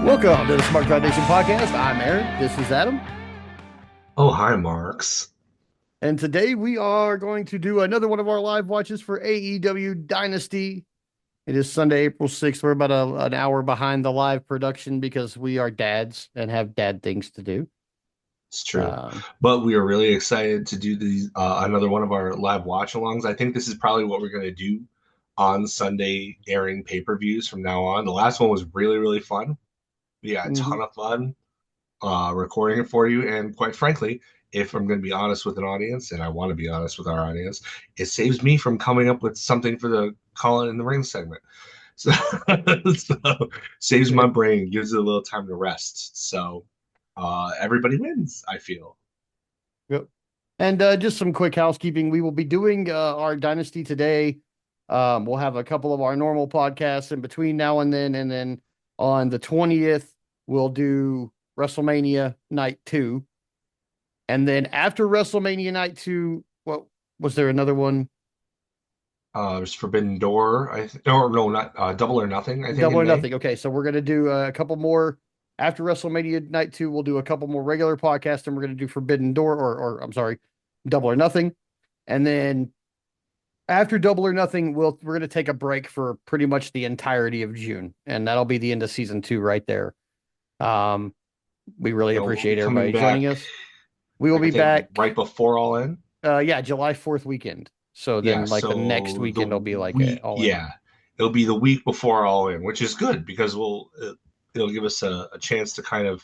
Welcome to the Smark Foundation podcast. I'm Aaron. This is Adam. Oh, hi, Marks. And today we are going to do another one of our live watches for AEW Dynasty. It is Sunday, April 6th. We're about an hour behind the live production because we are dads and have dad things to do. It's true. Um, But we are really excited to do these another one of our live watch-alongs. I think this is probably what we're going to do on Sunday airing pay-per-views from now on. The last one was really, really fun. We had a mhm. ton of fun recording it for you. And quite frankly, if I'm going to be honest with an audience, and I want to be honest with our audience, it saves me from coming up with something for the Call It in the Ring segment. So, so saves my brain, gives it a little time to rest. So everybody wins, I feel. Yep. And just some quick housekeeping. We will be doing our Dynasty today. We'll have a couple of our normal podcasts in between now and then. And then on the 20th, we'll do WrestleMania Night 2. And then after WrestleMania Night 2, what was there another one? There's Forbidden Door, or no, not Double or Nothing, I think Double in or May. Nothing. Okay, so we're going to do a couple more after WrestleMania Night 2. We'll do a couple more regular podcasts and we're going to do Forbidden Door or I'm sorry, Double or Nothing. And then after Double or Nothing, we're going to take a break for pretty much the entirety of June. And that'll be the end of season 2 right there. Um, we really Yeah, we'll be appreciate coming everybody joining back, us. We will like I be think, back. right before All In. Yeah, July 4th weekend. So Yeah, then, like the next so weekend, will the be like week, all in. yeah, it'll be the week before All In, which is good because it'll give us a chance to kind of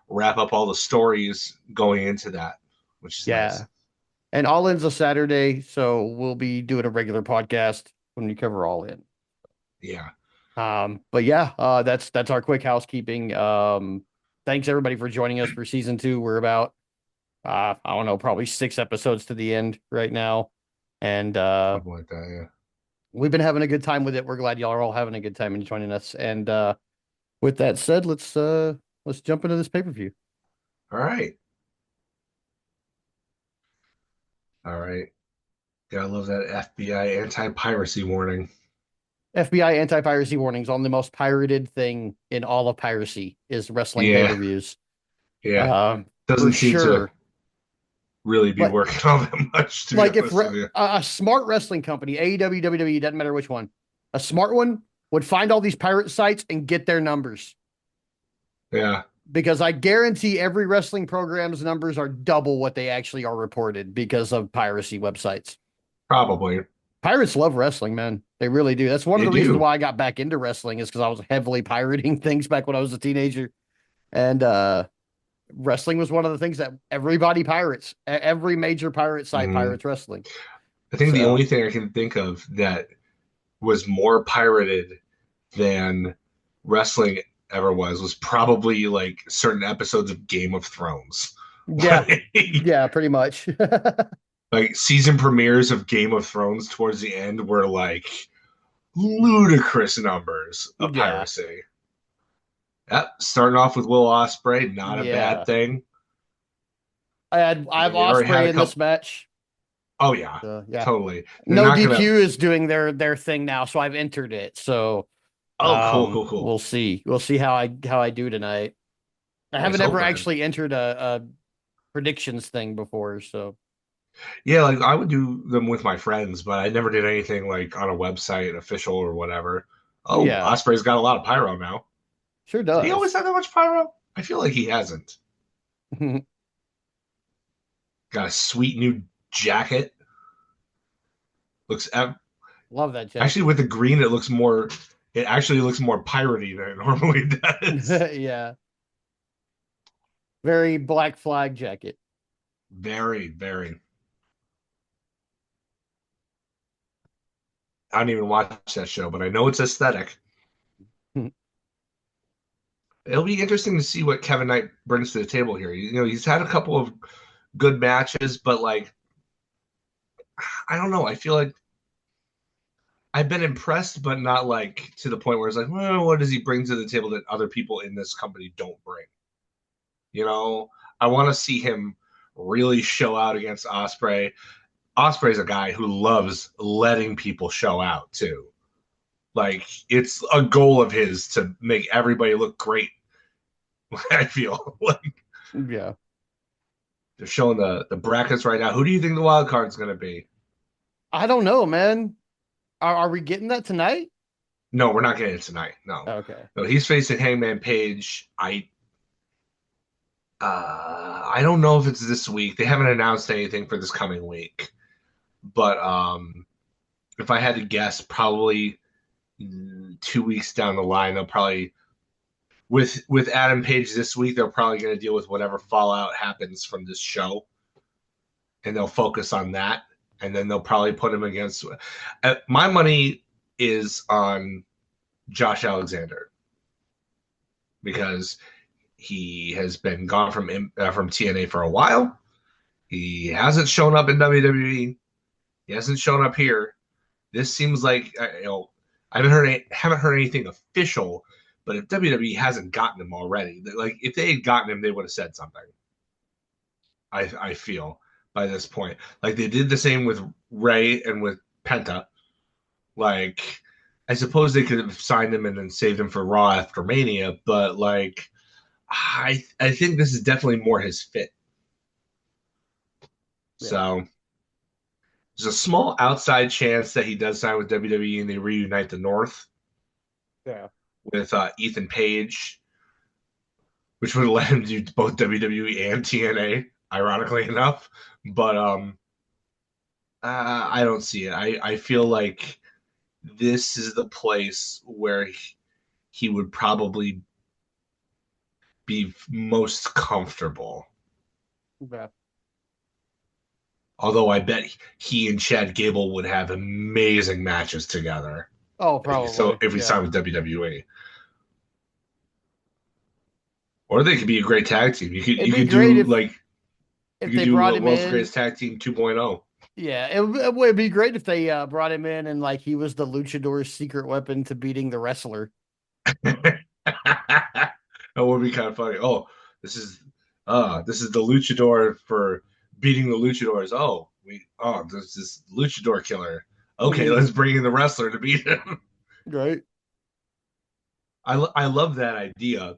wrap up all the stories going into that, which is Yeah, nice. and all in's a Saturday, so we'll be doing a regular podcast when we cover all in. Yeah. But yeah, that's our quick housekeeping. Thanks everybody for joining us for season 2. We're about I don't know, probably 6 episodes to the end right now, and Something like that, yeah. we've been having a good time with it. We're glad y'all are all having a good time and joining us. And with that said, let's jump into this pay-per-view. All right. All right. Gotta love that FBI anti-piracy warning. FBI anti-piracy warnings on the most pirated thing in all of piracy is wrestling Yeah. pay-per-views. Yeah. For Doesn't seem to sure. really be But working all that much, to be like if honest with you. a smart wrestling company, AEW, WWE, doesn't matter which one, a smart one would find all these pirate sites and get their numbers. Yeah. Because I guarantee every wrestling program's numbers are double what they actually are reported because of piracy websites. Probably. Pirates love wrestling, man. They really do. That's one of They the reasons do. why I got back into wrestling is because I was heavily pirating things back when I was a teenager. And wrestling was one of the things that everybody pirates. Every major pirate site Mm. pirates wrestling. I think the So only thing I can think of that was more pirated than wrestling ever was probably like certain episodes of Game of Thrones. yeah, yeah, pretty much. Like season premieres of Game of Thrones towards the end were like ludicrous numbers of Yeah, piracy. Yep, starting off with Will Ospreay, not a bad yeah. thing. I I have mean, they already had Osprey a in this couple. match. Oh yeah, Yeah. totally. They're No not gonna. DQ is doing their thing now, so I've entered it. So Oh, cool, cool, cool. we'll see. We'll see how I do tonight. I Let's haven't hope, ever man. actually entered a predictions thing before, so Yeah, like I would do them with my friends, but I never did anything like on a website, official or whatever. Oh, yeah, Osprey's got a lot of pyro now. sure Did he always does. have that much pyro? I feel like he hasn't. Got a sweet new jacket. Looks Love that actually jacket. with the green, it looks more. It actually looks more piratey than it normally does. Yeah, very Black Flag jacket. Very, very. I don't even watch that show, but I know it's aesthetic. It'll be interesting to see what Kevin Knight brings to the table here. You know, he's had a couple of good matches, but like, I don't know. I feel like I've been impressed, but not like to the point where it's like, well, what does he bring to the table that other people in this company don't bring? You know, I want to see him really show out against Osprey. Osprey's a guy who loves letting people show out too. Like it's a goal of his to make everybody look great I feel like Yeah. they're showing the brackets right now. Who do you think the wild card is going to be? I don't know, man. Are we getting that tonight? No, we're not getting it tonight. No, Okay. no, he's facing Hangman Page. I don't know if it's this week. They haven't announced anything for this coming week, but if I had to guess, probably 2 weeks down the line, they'll probably with Adam Page this week. They're probably going to deal with whatever fallout happens from this show, and they'll focus on that, and then they'll probably put him against. My money is on Josh Alexander because he has been gone from TNA for a while. He hasn't shown up in WWE. He hasn't shown up here. This seems like I haven't heard anything official, but if WWE hasn't gotten him already, like if they had gotten him, they would have said something. I feel by this point, like they did the same with Ray and with Penta. Like I suppose they could have signed him and then saved him for Raw after Mania, but like I think this is definitely more his fit. Yeah. So there's a small outside chance that he does sign with WWE and they reunite the North Yeah. with Ethan Page, which would let him do both WWE and TNA, ironically enough. But I don't see it. I feel like this is the place where he would probably be most comfortable. Yeah. Although I bet he and Chad Gable would have amazing matches together. Oh, So probably. if we Yeah. sign with WWE, or they could be a great tag team. It'd You be could great do like if you could they do brought him World's in. Greatest Tag Team 2.0. Yeah, it would be great if they brought him in and like he was the luchador's secret weapon to beating the wrestler. That would be kind of funny. Oh, this is this is the luchador for beating the luchadors. There's this luchador killer. Okay, Mhm. let's bring in the wrestler to beat him. Right. I love that idea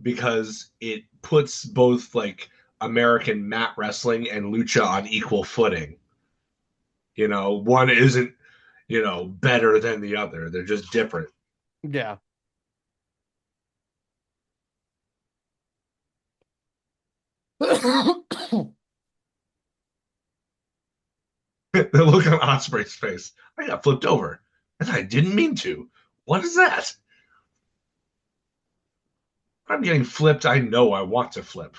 because it puts both like American mat wrestling and lucha on equal footing. One isn't, better than the other. They're just different. Yeah. The look on Osprey's face. I got flipped over, and I didn't mean to. What is that? I'm getting flipped. I know I want to flip.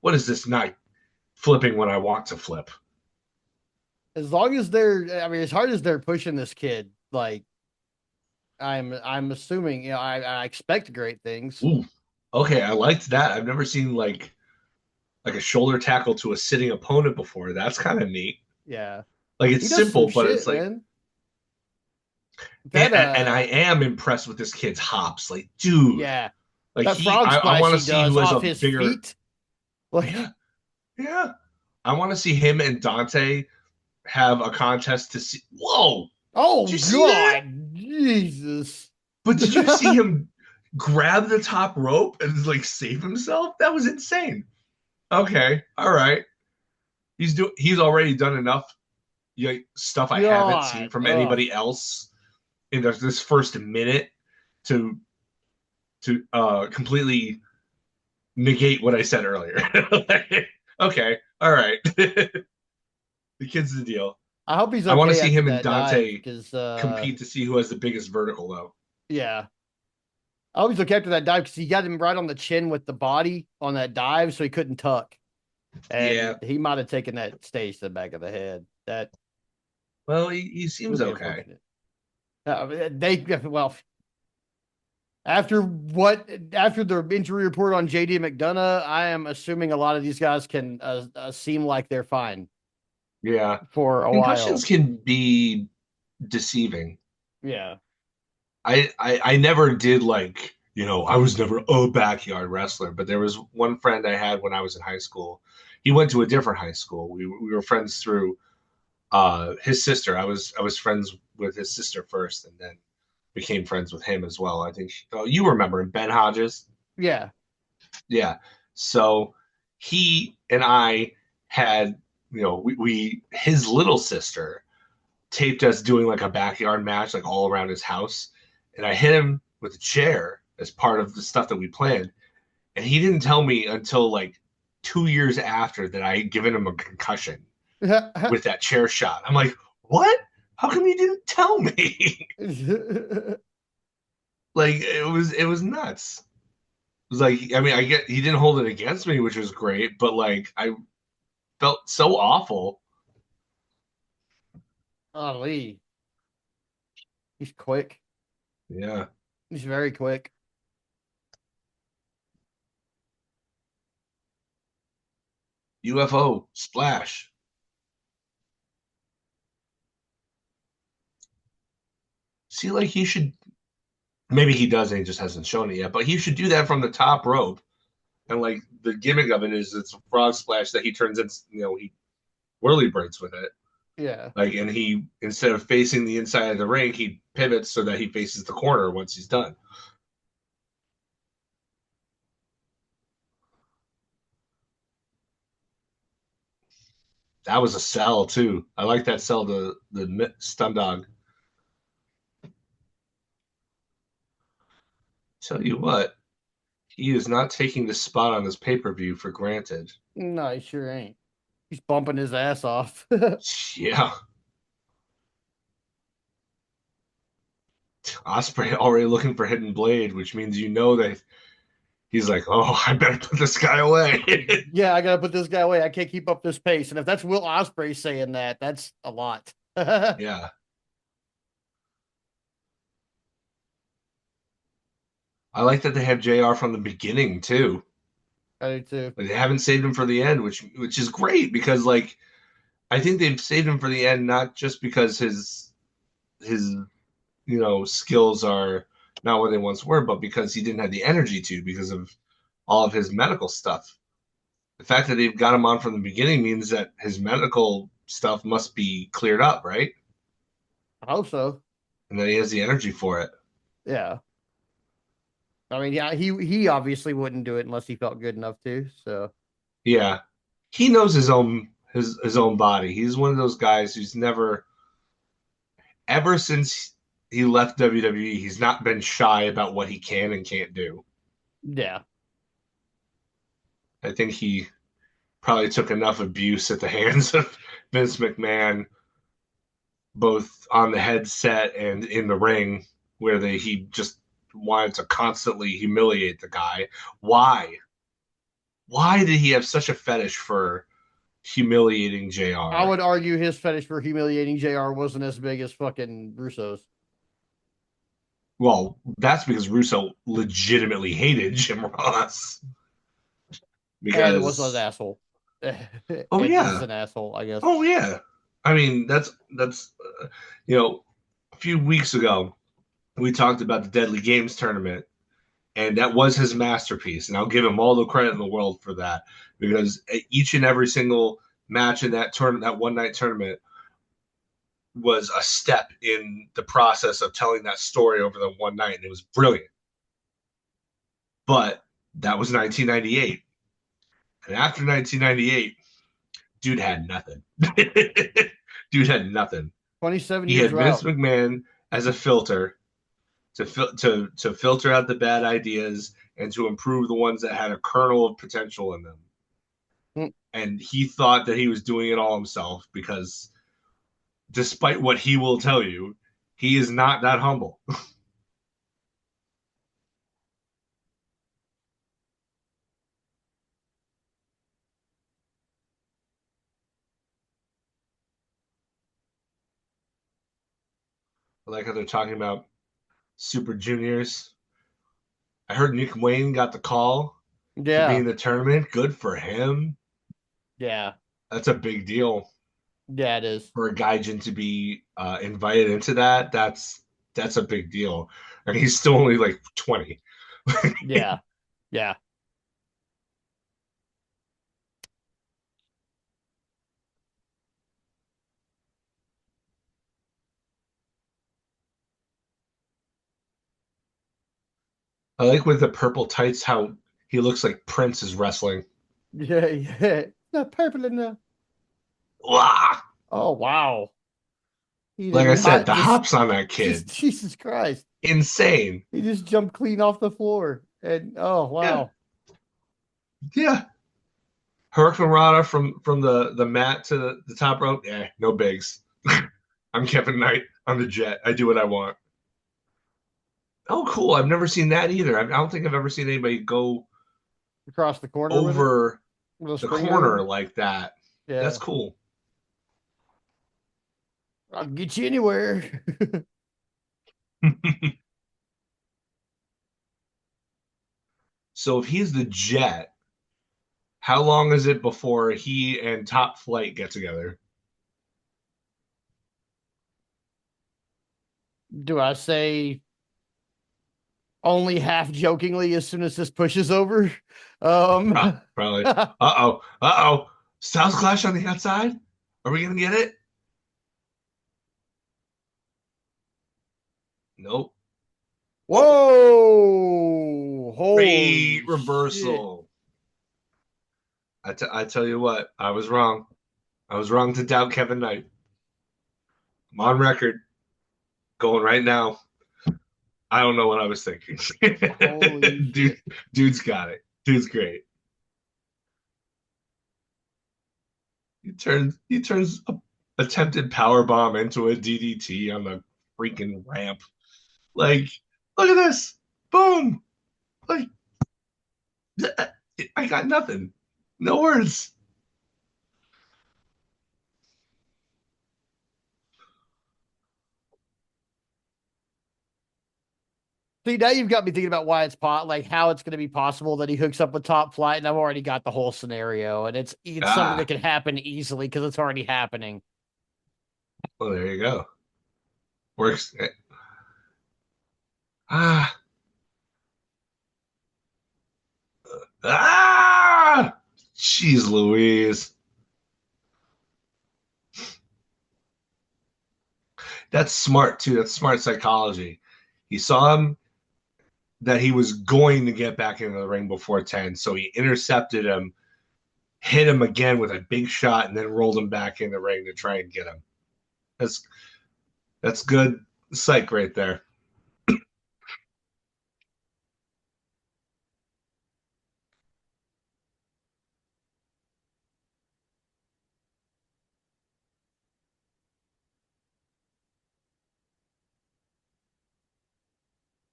What is this not flipping when I want to flip? As long as I mean, as hard as they're pushing this kid, like I'm assuming, I expect great things. Ooh, okay, I liked that. I've never seen like a shoulder tackle to a sitting opponent before. That's kind of neat. Yeah. Like He it's does some simple, but shit, it's like, man. That and I am impressed with this kid's hops. Like, dude, yeah. like That frog I splash want to he see does who has a off his bigger. feet. Like, Yeah, yeah. I want to see him and Dante have a contest to see. Whoa, did oh you see that? God, Jesus. But did you see him grab the top rope and like save himself? That was insane. Okay, all right. He's already done enough stuff I haven't seen God. from Ugh. anybody else in this first minute to completely negate what I said earlier. Okay, all right. The kid's the deal. I hope he's I want to okay see after him and that dive Dante because compete to see who has the biggest vertical, though. yeah. I hope he's okay after that dive because he got him right on the chin with the body on that dive, so he couldn't tuck. Yeah. And he might have taken that stage to the back of the head. That Well, he would seems be okay. unfortunate. Well, after the injury report on JD McDonough, I am assuming a lot of these guys can seem like they're fine Yeah. for a Concussions while. can be deceiving. Yeah. I never did like, I was never a backyard wrestler, but there was one friend I had when I was in high school. He went to a different high school. We were friends through his sister. I was friends with his sister first and then became friends with him as well. I think you remember him, Ben Hodges. Yeah. Yeah. So he and I had, we his little sister taped us doing like a backyard match, like all around his house. And I hit him with a chair as part of the stuff that we planned. And he didn't tell me until like 2 years after that I had given him a concussion with that chair shot. I'm like, what? How come you didn't tell me? Like it was nuts. It was like, I mean, I get he didn't hold it against me, which was great, but like I felt so awful. Ali, he's quick. Yeah. He's very quick. UFO splash. See, like he should. Maybe he does, and he just hasn't shown it yet. But he should do that from the top rope. And like the gimmick of it is, it's a frog splash that he turns into. He whirly braids with it. Yeah. Like, and he, instead of facing the inside of the ring, he pivots so that he faces the corner once he's done. That was a sell too. I like that sell, the stun dog. Tell you what, he is not taking the spot on this pay per view for granted. No, he sure ain't. He's bumping his ass off. Yeah, Osprey already looking for Hidden Blade, which means that he's like, oh, I better put this guy away. Yeah, I gotta put this guy away. I can't keep up this pace. And if that's Will Ospreay saying that, that's a lot. I Yeah, I like that they have JR from the beginning too. do too. Like they haven't saved him for the end, which is great because like I think they've saved him for the end not just because his skills are not what they once were, but because he didn't have the energy to because of all of his medical stuff. The fact that they've got him on from the beginning means that his medical stuff must be cleared up, right? I hope so. And that he has the energy for it. Yeah. I mean, yeah, he obviously wouldn't do it unless he felt good enough to. So Yeah. He knows his own body. He's one of those guys who's never ever since he left WWE, he's not been shy about what he can and can't do. yeah. I think he probably took enough abuse at the hands of Vince McMahon, both on the headset and in the ring, where he just wanted to constantly humiliate the guy. Why? Why did he have such a fetish for humiliating I JR? would argue his fetish for humiliating JR wasn't as big as fucking Russo's. Well, that's because Russo legitimately hated Jim Ross And was an because asshole. And oh is yeah, an asshole, I guess. oh yeah. I mean that's a few weeks ago we talked about the Deadly Games tournament, and that was his masterpiece. And I'll give him all the credit in the world for that because each and every single match in that tournament, that one night tournament, was a step in the process of telling that story over the one night, and it was brilliant. But that was 1998, and after 1998, dude had nothing. Dude had nothing. 27 He year had Vince drought. McMahon as a filter to filter out the bad ideas and to improve the ones that had a kernel of potential in them. Mm, And he thought that he was doing it all himself because, despite what he will tell you, he is not that humble. I like how they're talking about Super Juniors. I heard Nick Wayne got the call to be yeah. in the tournament. Good for him. Yeah. That's a big deal Yeah, it is. for a gaijin to be invited into that. That's a big deal, and he's still only like 20. Yeah. Yeah. I like with the purple tights how He looks like Prince is wrestling. Yeah, yeah. Not purple enough. Wah! Oh wow. He Like did I said, not the just hops on that just kid, Jesus Christ. insane. He just jumped clean off the floor. And oh Yeah, wow. yeah. Hurricane from the mat to the top rope. Yeah, no bigs. I'm Kevin Knight. I'm the Jet. I do what I want. Oh, cool. I've never seen that either. I don't think I've ever seen anybody go Across the corner with it. over Little the spring corner move. like that. That's Yeah. cool. I'll get you anywhere. So if he's the Jet, how long is it before he and Top Flight get together? Do I say only half jokingly as soon as this pushes over? Probably. Uh-oh. Uh-oh. Styles Clash on the outside? Are we gonna get it? Nope. Oh, Whoa! great Holy shit. reversal. I tell you what, I was wrong. I was wrong to doubt Kevin Knight. I'm on record, going right now. I don't know what I was thinking. Holy Dude, shit. dude's got it. Dude's great. He turns a attempted power bomb into a DDT on the freaking ramp. Like, look at this. Boom. Like, I got nothing. No words. See, now you've got me thinking about why it's like how it's going to be possible that he hooks up with Top Flight, and I've already got the whole scenario, and it's something that Ah, can happen easily because it's already happening. well, there you go. Works. Ah, ah. Jeez Louise. That's smart too. That's smart psychology. He saw him that he was going to get back into the ring before 10, so he intercepted him, hit him again with a big shot, and then rolled him back in the ring to try and get him. That's that's good psych right there.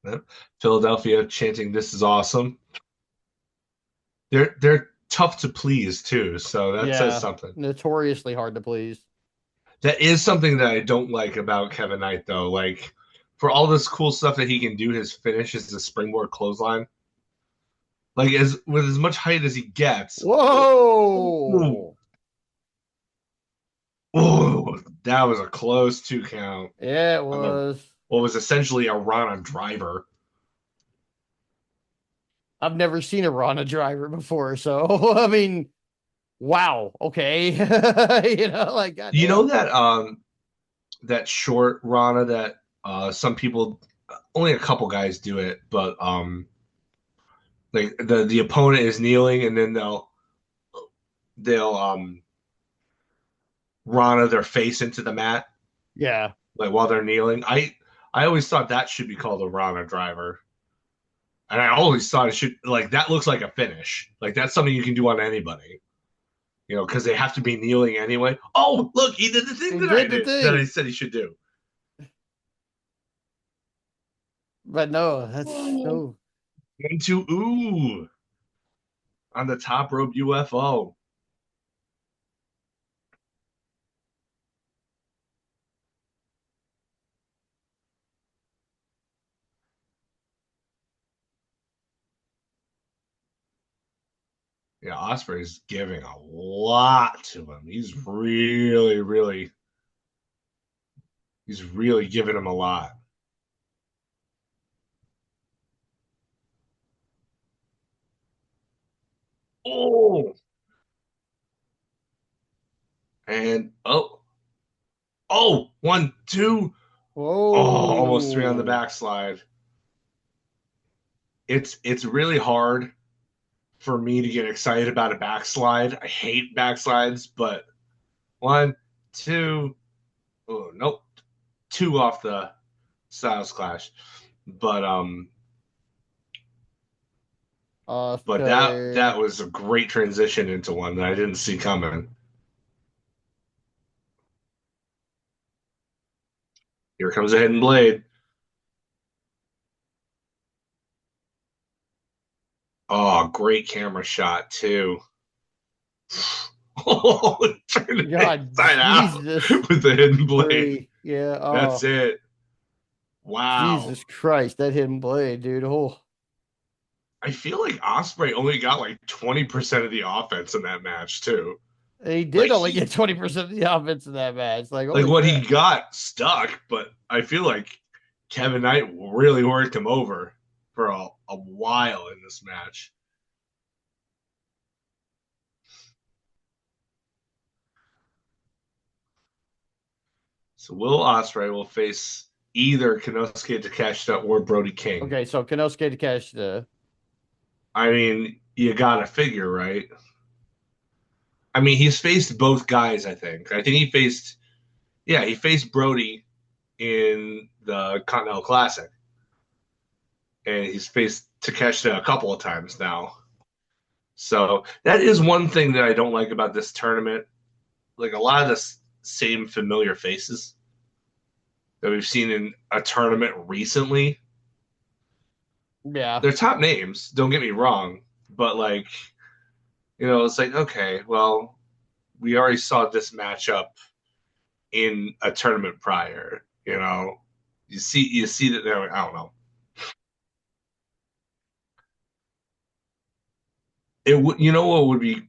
Yep. Philadelphia chanting, "This is awesome." They're tough to please too, so that says Yeah, something. notoriously hard to please. That is something that I don't like about Kevin Knight, though. Like, for all this cool stuff that he can do, his finish is the springboard clothesline. Like, as with as much height as he gets, oh, Whoa! oh, that was a close 2 count Yeah, it on the was. what was essentially a run on driver. I've never seen a Rana driver before, so I mean, wow. Okay, like You know goddamn. that short Rana that some people, only a couple guys do it, but like the opponent is kneeling and then they'll Rana their face into the mat Yeah, like while they're kneeling. I always thought that should be called a Rana driver. And I always thought it should, like, that looks like a finish. Like that's something you can do on anybody, because they have to be kneeling anyway. Oh, look, he did the thing he that I did the did that I thing, said he should do. but no, that's Oh. so. Into ooh on the top rope UFO. Yeah, Osprey's giving a lot to him. He's really giving him a lot. Oh, and oh, 1, 2. Oh, almost 3 on the Whoa! backslide. It's really hard for me to get excited about a backslide. I hate backslides, but one, two, oh nope, two off the Styles Clash. But but that Okay. was a great transition into one that I didn't see coming. Here comes a hidden blade. Oh, great camera shot too. Oh, turn it God, inside out Jesus. with the hidden blade. Three. Yeah. That's Oh, it. Wow. Jesus Christ. That hidden blade, dude. Oh, I feel like Osprey only got like 20% of the offense in that match too. he Like did only he get 20% of the offense in that match. Like, like holy what he crap. got stuck, but I feel like Kevin Knight really worked him over for a while in this match. So Will Ospreay will face either Konosuke Takeshita or Brody King. Okay, so Konosuke Takeshita. I mean, you gotta figure, right? I mean, he's faced both guys, I think. I think he faced Brody in the Continental Classic, and he's faced Takeshita a couple of times now. So that is one thing that I don't like about this tournament. Like a lot of the same familiar faces that we've seen in a tournament recently. Yeah. They're top names, don't get me wrong, but like, it's like, okay, well, we already saw this matchup in a tournament prior, You see that there, I don't know. It would you know what would be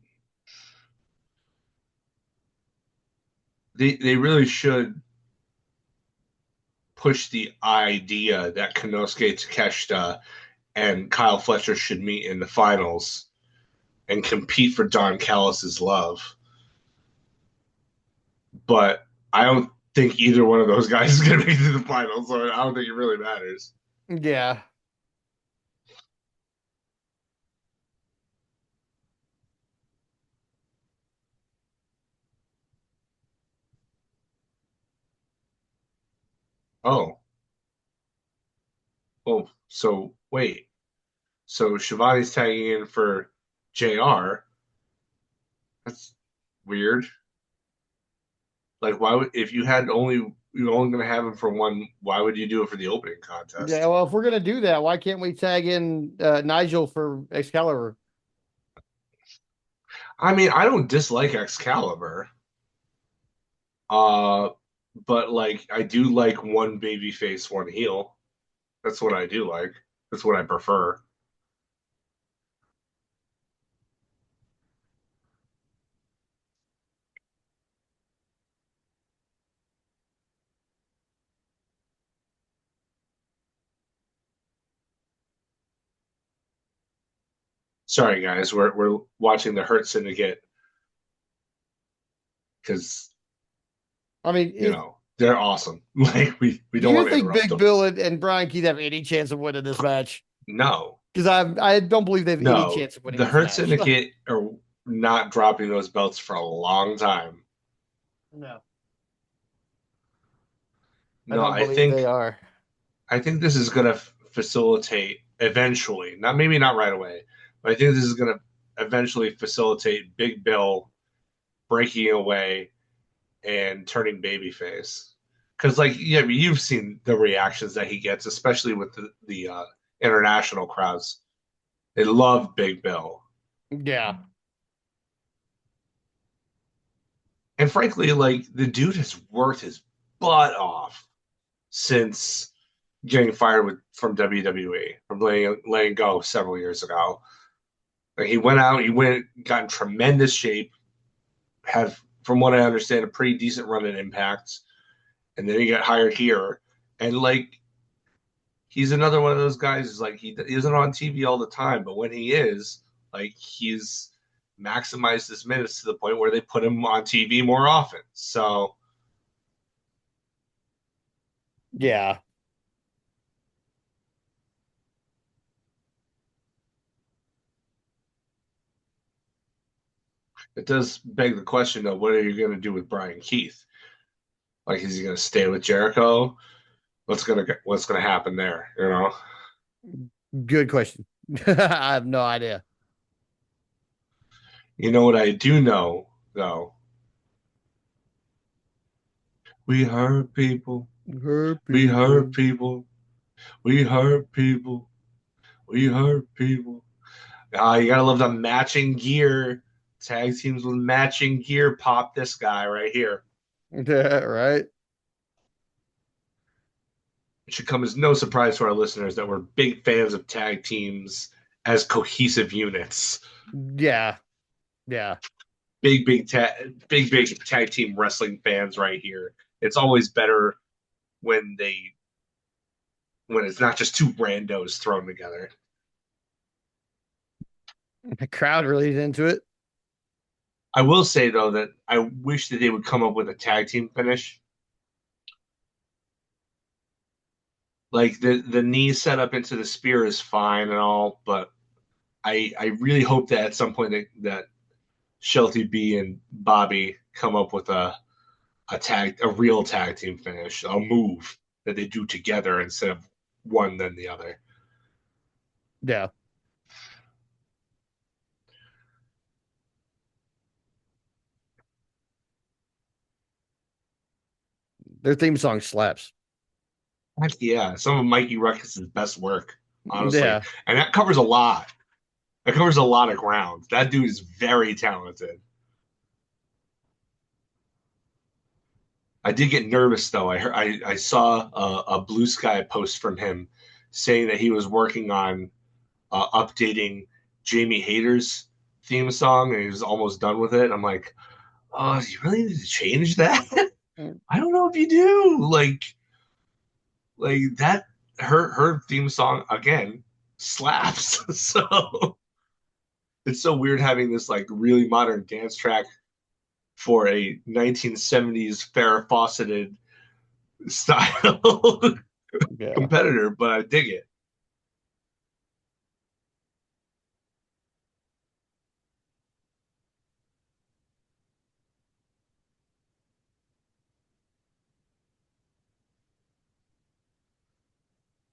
they really should push the idea that Konosuke Takeshita and Kyle Fletcher should meet in the finals and compete for Don Callis's love. But I don't think either one of those guys is going to make it to the finals, so I don't think it really matters. Yeah. Oh, oh, so wait. So Shivani's tagging in for JR. That's weird. Like, why would if you're only going to have him for one? Why would you do it for the opening Yeah. contest? Well, if we're gonna do that, why can't we tag in Nigel for Excalibur? I mean, I don't dislike Excalibur, uh, but like I do like one baby face, one heel. That's what I do like. That's what I prefer. Sorry, guys, we're watching the Hurt Syndicate because I mean, they're awesome. Like we do don't you want to think interrupt Big them. Bill and Brian Keith have any chance of winning this match? No, Because I don't believe they have any no, chance of winning the this Hurt match. Syndicate are not dropping those belts for a long time. No, I No, don't believe they are. I think this is going to facilitate eventually, not maybe not right away, but I think this is going to eventually facilitate Big Bill breaking away and turning babyface. Because, like, yeah, I mean, you've seen the reactions that he gets, especially with the international crowds. They love Big Bill, Yeah. and frankly, like the dude has worked his butt off since getting fired from WWE, from letting go several years ago. Like he went out, got in tremendous shape, had, from what I understand, a pretty decent run in Impact, and then he got hired here. And like he's another one of those guys who's like he isn't on TV all the time, but when he is, like he's maximized his minutes to the point where they put him on TV more often. So Yeah. It does beg the question though, what are you going to do with Brian Keith? Like, is he going to stay with Jericho? What's gonna happen there? You know. Good question. I have no idea. You know what I do know though? We hurt people. Her We hurt people. people. We hurt people. We hurt people. You gotta love the matching gear. Tag teams with matching gear. Pop this guy right here. Yeah, right. It should come as no surprise to our listeners that we're big fans of tag teams as cohesive units. Yeah, yeah. Big tag team wrestling fans right here. It's always better when they when it's not just two randos thrown together. The crowd really is into it. I will say though that I wish that they would come up with a tag team finish. Like the knee set up into the spear is fine and all, but I really hope that at some point that Shelty B and Bobby come up with a real tag team finish, a move that they do together instead of one then the other. Yeah. Their theme song slaps. Heck yeah, some of Mikey Ruckus' best work, honestly, Yeah. and that covers a lot. That covers a lot of ground. That dude is very talented. I did get nervous though. I saw a Blue Sky post from him saying that he was working on updating Jamie Hayter's theme song and he was almost done with it. I'm like, oh, do you really need to change that? I don't know if you do. Like that. Her theme song again slaps. So it's so weird having this like really modern dance track for a 1970s Farrah Fawcetted style Yeah. competitor, but I dig it.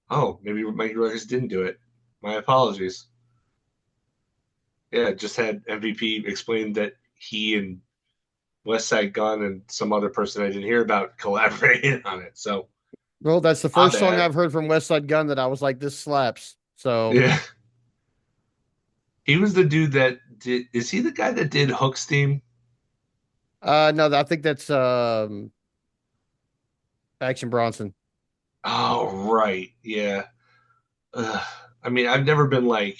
Oh, maybe Mikey Ruckus didn't do it. My apologies. Yeah, just had MVP explain that he and West Side Gun and some other person I didn't hear about collaborated on it. So Well, that's the my first song bad. I've heard from West Side Gun that I was like, this slaps. So, Yeah, he was the dude that did. Is he the guy that did Hook's theme? no, I think that's Action Bronson. Oh, right. Yeah. Ugh. I mean, I've never been like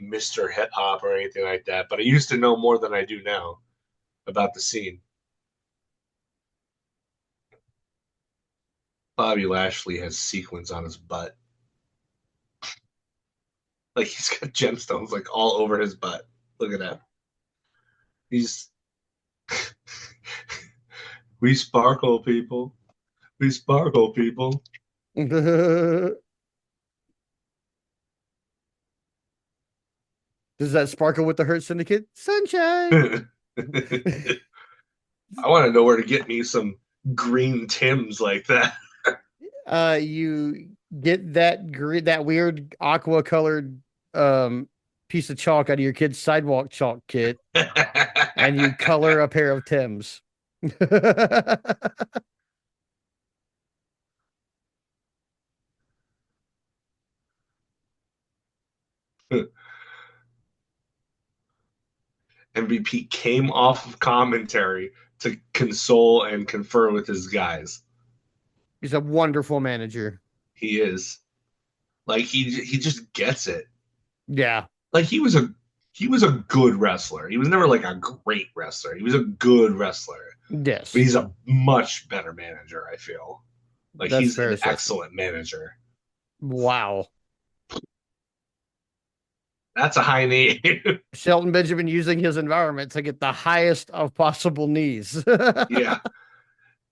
Mr. Hip Hop or anything like that, but I used to know more than I do now about the scene. Bobby Lashley has sequins on his butt. Like he's got gemstones like all over his butt. Look at that. He's we sparkle people. We sparkle people. Does that sparkle with the Hurt Syndicate? Sunshine. I want to know where to get me some green Tims like that. You get that weird aqua colored um piece of chalk out of your kid's sidewalk chalk kit, and you color a pair of Tims. MVP came off of commentary to console and confer with his guys. He's a wonderful manager. He is like he just gets it. Yeah. Like he was a good wrestler. He was never like a great wrestler. He was a good wrestler, but Yes. he's a much better manager. I feel like That's he's fair an assessment. excellent manager. Wow. That's a high name. Shelton Benjamin using his environment to get the highest of possible knees. Yeah.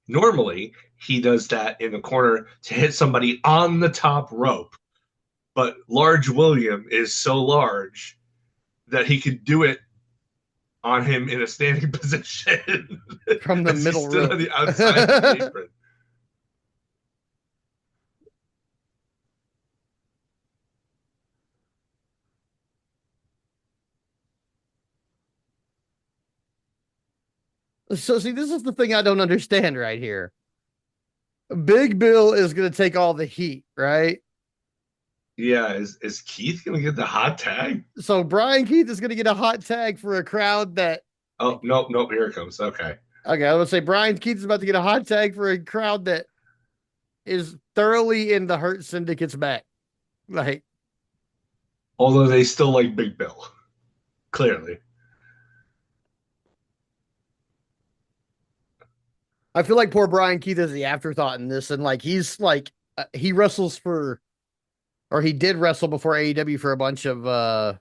Normally, he does that in the corner to hit somebody on the top rope, but Large William is so large that he could do it on him in a standing position from the as he middle stood on rope. the outside of the apron. So see, this is the thing I don't understand right here. Big Bill is going to take all the heat, right? Yeah, is Keith gonna get the hot tag? So Brian Keith is going to get a hot tag for a crowd that. Oh, Thank you. nope, nope, here it comes. Okay. Okay, I would say Brian Keith is about to get a hot tag for a crowd that is thoroughly in the Hurt Syndicate's back. Like, Although they still like Big Bill, clearly. I feel like poor Brian Keith is the afterthought in this, and like he's like he wrestles for, or he did wrestle before AEW for a bunch of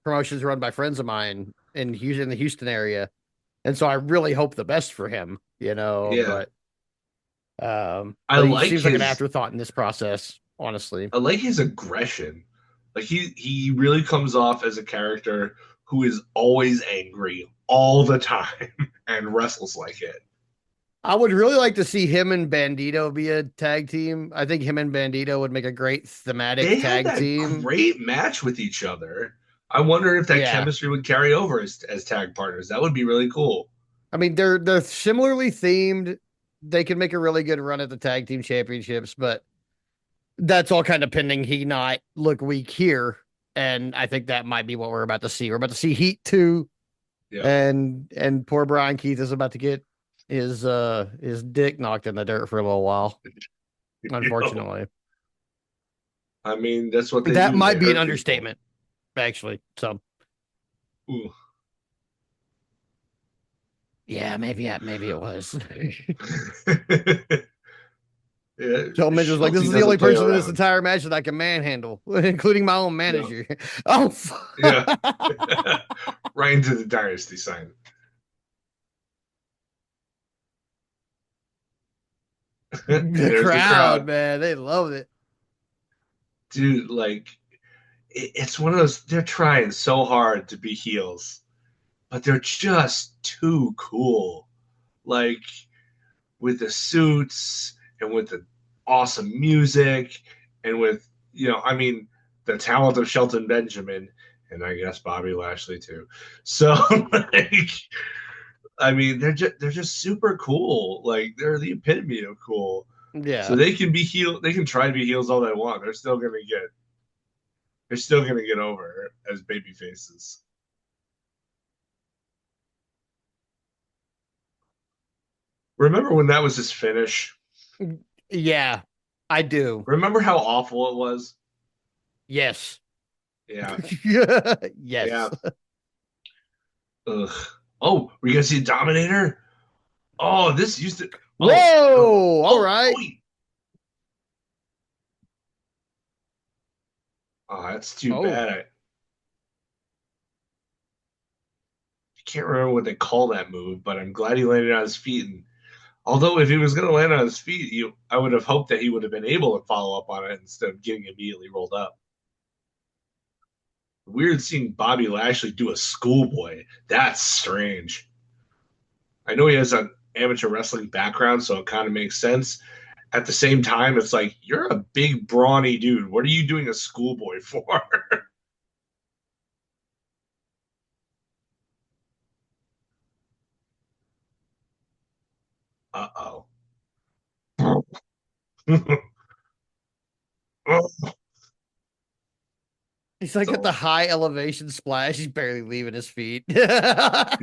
promotions run by friends of mine in Houston, in the Houston area, and so I really hope the best for him, you know. Yeah. I But he like seems like an his afterthought in this process, honestly. I like his aggression. Like he really comes off as a character who is always angry all the time and wrestles like it. I would really like to see him and Bandito be a tag team. I think him and Bandito would make a great thematic They had tag that team. great match with each other. I wonder if that Yeah. chemistry would carry over as tag partners. That would be really cool. I mean, they're similarly themed. They can make a really good run at the tag team championships, but that's all kind of pending he not look weak here. And I think that might be what we're about to see. We're about to see Heat 2, Yeah. and poor Brian Keith is about to get his dick knocked in the dirt for a little while, You know, unfortunately. I mean, that's what they That do. They might be an hurt people. understatement, actually. So Ooh. yeah, maybe it was. Yeah, Joe Mitch was like, "This Schulte is the only doesn't play person in this around. entire match that I can manhandle, including my own Yeah, manager." Oh, yeah. Right into the dynasty sign. the There's the crowd, crowd, man, they loved it. dude. Like it's one of those. They're trying so hard to be heels, but they're just too cool. Like with the suits and with the awesome music and with I mean, the talent of Shelton Benjamin and I guess Bobby Lashley too. So like, I mean, they're just super cool. Like they're the epitome of cool. So Yeah, they can be heel. They can try to be heels all they want. They're still gonna get over as baby faces. Remember when that was his finish? yeah, I do. Remember how awful it was? Yes, Yeah, yes. yeah. Ugh. Oh, were you gonna see a Dominator? Oh, this used to. Oh, oh, Whoa! All oh, right. oh. Oh, that's too Oh, bad. I can't remember what they call that move, but I'm glad he landed on his feet. And although if he was going to land on his feet, I would have hoped that he would have been able to follow up on it instead of getting immediately rolled up. Weird seeing Bobby Lashley do a schoolboy. That's strange. I know he has an amateur wrestling background, so it kind of makes sense. At the same time, it's like you're a big brawny dude. What are you doing a schoolboy for? Uh oh. he's like at the So high elevation splash. He's barely leaving his feet. yeah,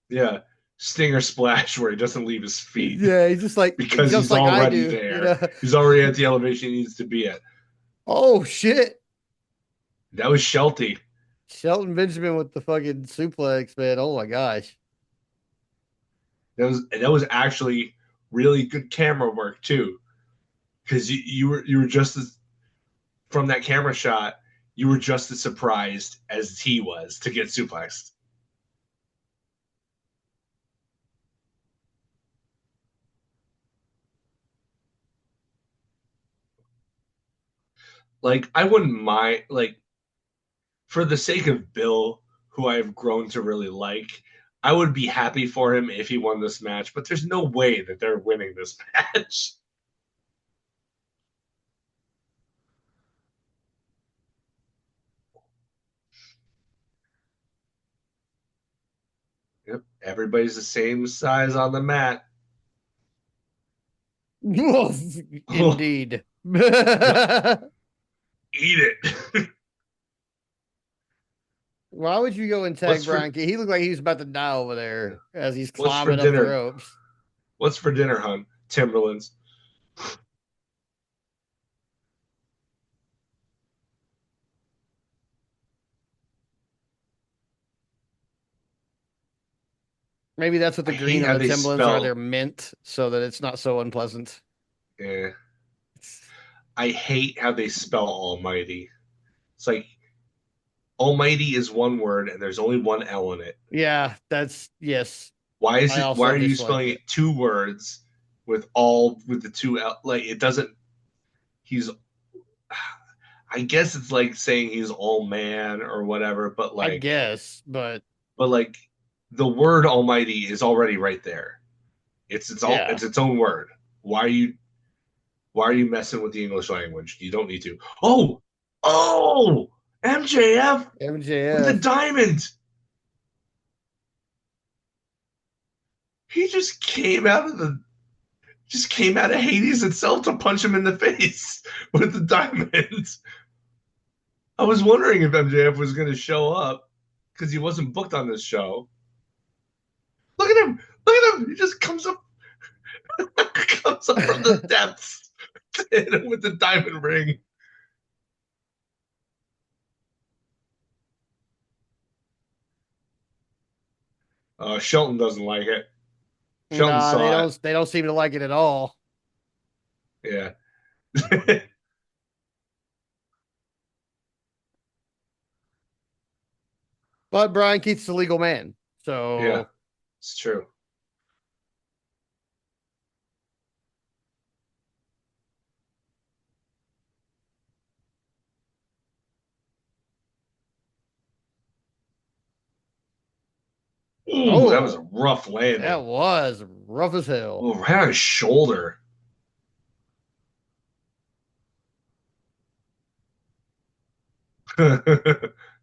yeah. Stinger splash where he doesn't leave his feet Yeah, he's just like because just he's like I already do, you know. there. He's already at the elevation he needs to be at. Oh shit. That was Shelty. Shelton Benjamin with the fucking suplex, man. Oh my gosh. That was actually really good camera work too, because you were just as from that camera shot, you were just as surprised as he was to get suplexed. Like I wouldn't mind, like for the sake of Bill, who I've grown to really like. I would be happy for him if he won this match, but there's no way that they're winning this match. Yep, everybody's the same size on the mat. Indeed. Yep, eat it. Why would you go and what's tag for Brian? He looked like he was about to die over there as he's what's for climbing up the dinner? ropes. What's for dinner, hon? Timberlands. Maybe that's what the I hate green on how the they Timberlands are. They're spell. mint so that it's not so unpleasant. Yeah, I hate how they spell Almighty. It's like Almighty is one word and there's only one L in it. Yeah, that's yes. Why is I it? Why also are you dislike spelling it. it two words with all with the two L? Like it doesn't. He's. I guess it's like saying he's all man or whatever, I guess, but but like the word Almighty is already right there. yeah. it's its own word. Why are you why are you messing with the English language? You don't need to. Oh, MJF with the MJF. diamond. He just came out of Hades itself to punch him in the face with the diamond. I was wondering if MJF was going to show up because he wasn't booked on this show. Look at him! Look at him! He just comes up from the depths with the diamond ring. Shelton doesn't like it. Shelton Nah, they saw it. don't seem to like it at all. Yeah. But Brian Keith's the legal man. Yeah, So it's true. Ooh, that was a oh, rough that landing. was rough as hell. Ooh, right on his shoulder.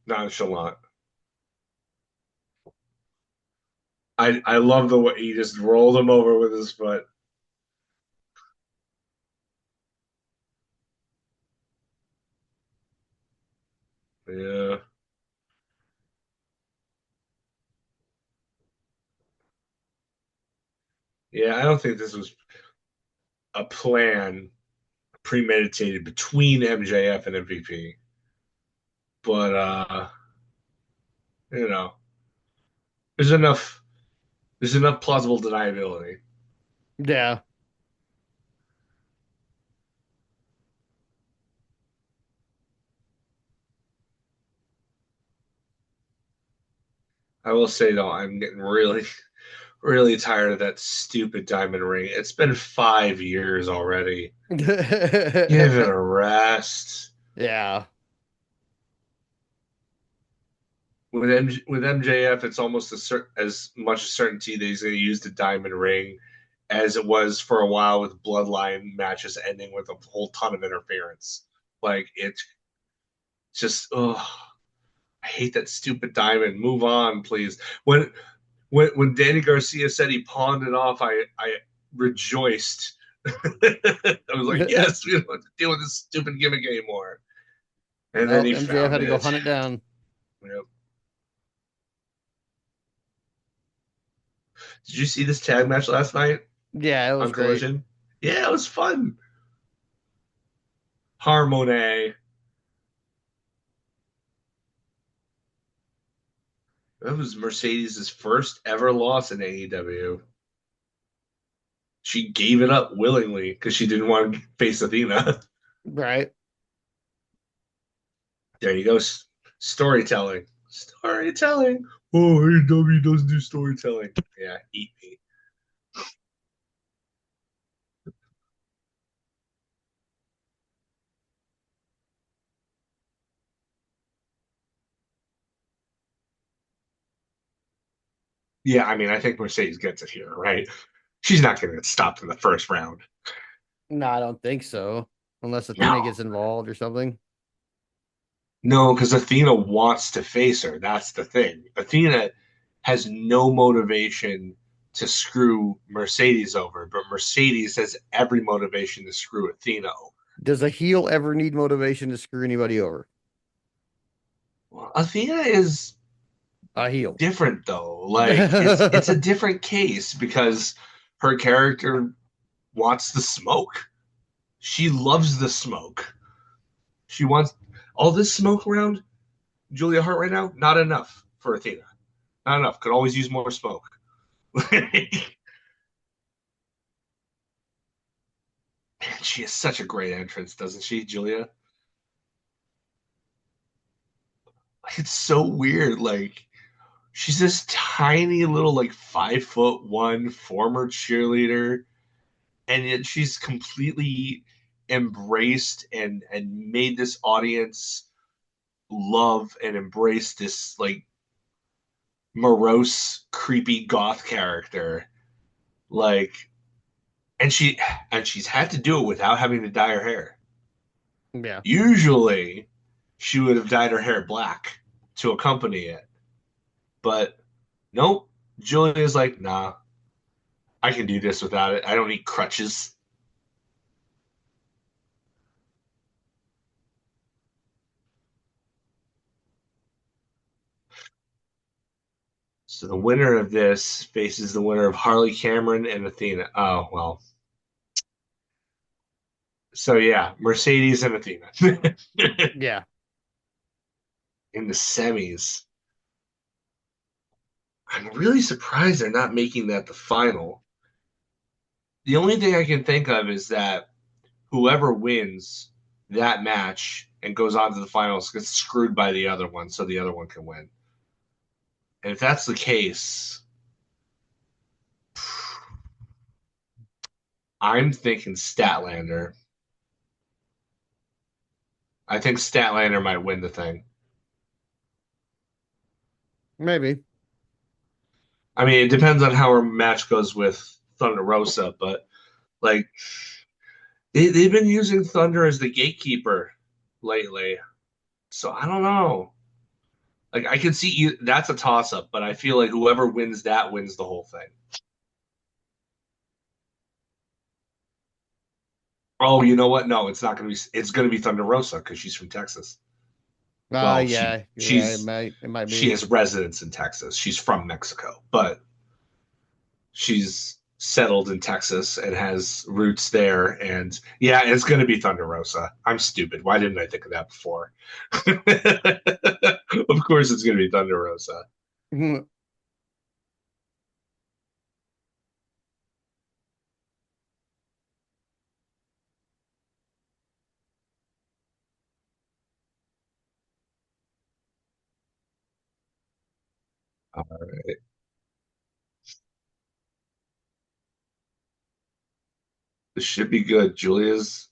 Nonchalant. I love the way he just rolled him over with his foot. Yeah. Yeah, I don't think this was a plan premeditated between MJF and MVP. But you know, there's enough there's enough plausible deniability. Yeah. I will say though, I'm getting really, really tired of that stupid diamond ring. It's been 5 years already. Give it a rest. yeah. With MJF, it's almost as much a certainty that he's going to use the diamond ring as it was for a while with bloodline matches ending with a whole ton of interference. Like it's just, oh, I hate that stupid diamond. Move on, please. When Danny Garcia said he pawned it off, I rejoiced. I was like, yes, we don't have to deal with this stupid gimmick anymore. And then Nope, he MJF had found to go it. hunt it down. Yep. Did you see this tag match last night Yeah, it was on great. Collision? Yeah, it was fun. Harmony. That was Mercedes' first ever loss in AEW. She gave it up willingly because she didn't want to face Athena. Right. There you go. Storytelling. Storytelling. Oh, AEW doesn't do storytelling. Yeah, eat me. Yeah, I mean, I think Mercedes gets it here, right? She's not going to get stopped in the first round. No, I don't think so. Unless Athena No, gets involved or something. no, because Athena wants to face her. That's the thing. Athena has no motivation to screw Mercedes over, but Mercedes has every motivation to screw Athena over. Does a heel ever need motivation to screw anybody over? Well, Athena is A heel. different though. Like it's a different case because her character wants the smoke. She loves the smoke. She wants all this smoke around Julia Hart right now. Not enough for Athena. Not enough. Could always use more smoke. She has such a great entrance, doesn't she, Julia? It's so weird. Like she's this tiny little like 5'1" former cheerleader, and yet she's completely embraced and made this audience love and embrace this like morose, creepy goth character. Like, and she's had to do it without having to dye her hair. Yeah. Usually, she would have dyed her hair black to accompany it, but nope. Julia's like, nah, I can do this without it. I don't need crutches. So the winner of this faces the winner of Harley Cameron and Athena. Oh well. So yeah, Mercedes and Athena Yeah. in the semis. I'm really surprised they're not making that the final. The only thing I can think of is that whoever wins that match and goes on to the finals gets screwed by the other one, so the other one can win. And if that's the case, I'm thinking Statlander. I think Statlander might win the thing. Maybe. I mean, it depends on how her match goes with Thunder Rosa, but like they've been using Thunder as the gatekeeper lately. So I don't know. Like I can see that's a toss up, but I feel like whoever wins that wins the whole thing. Oh, you know what? No, it's not going to be. It's going to be Thunder Rosa because she's from Texas. Well, Yeah. Yeah, it might she be. has residence in Texas. She's from Mexico, but she's settled in Texas and has roots there. And yeah, it's going to be Thunder Rosa. I'm stupid. Why didn't I think of that before? Of course, it's going to be Thunder Rosa. This should be good. Julia's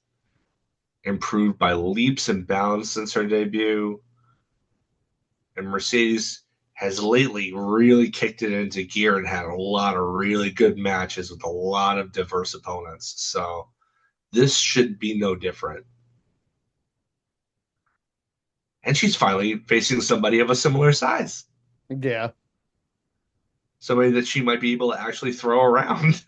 improved by leaps and bounds since her debut, and Mercedes has lately really kicked it into gear and had a lot of really good matches with a lot of diverse opponents. So this should be no different. And she's finally facing somebody of a similar size, Yeah. somebody that she might be able to actually throw around.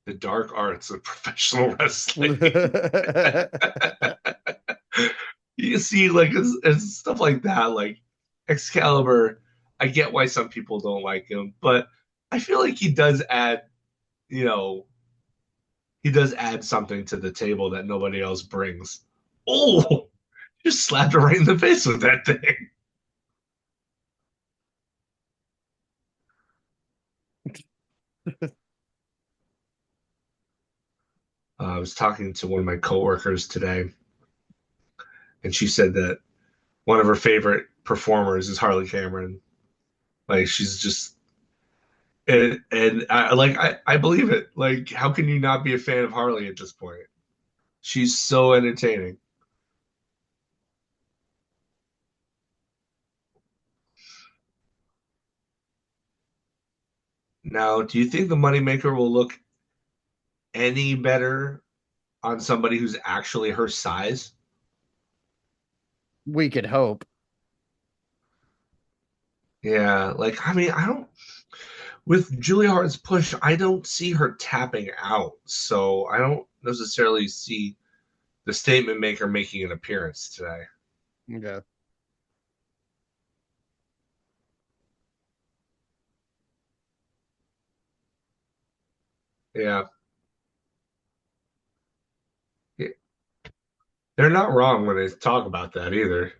The dark arts of professional wrestling. You see, like it's stuff like that, like Excalibur. I get why some people don't like him, but I feel like he does add, you know, he does add something to the table that nobody else brings. Oh, just slapped her right in the face with that thing. I was talking to one of my coworkers today, and she said that one of her favorite performers is Harley Cameron. Like she's just and I believe it. Like how can you not be a fan of Harley at this point? She's so entertaining. Now, do you think the moneymaker will look any better on somebody who's actually her size? We could hope. Yeah, like I mean, I don't with Julia Hart's push, I don't see her tapping out. So I don't necessarily see the statement maker making an appearance today. Okay. Yeah. Yeah. They're not wrong when they talk about that either.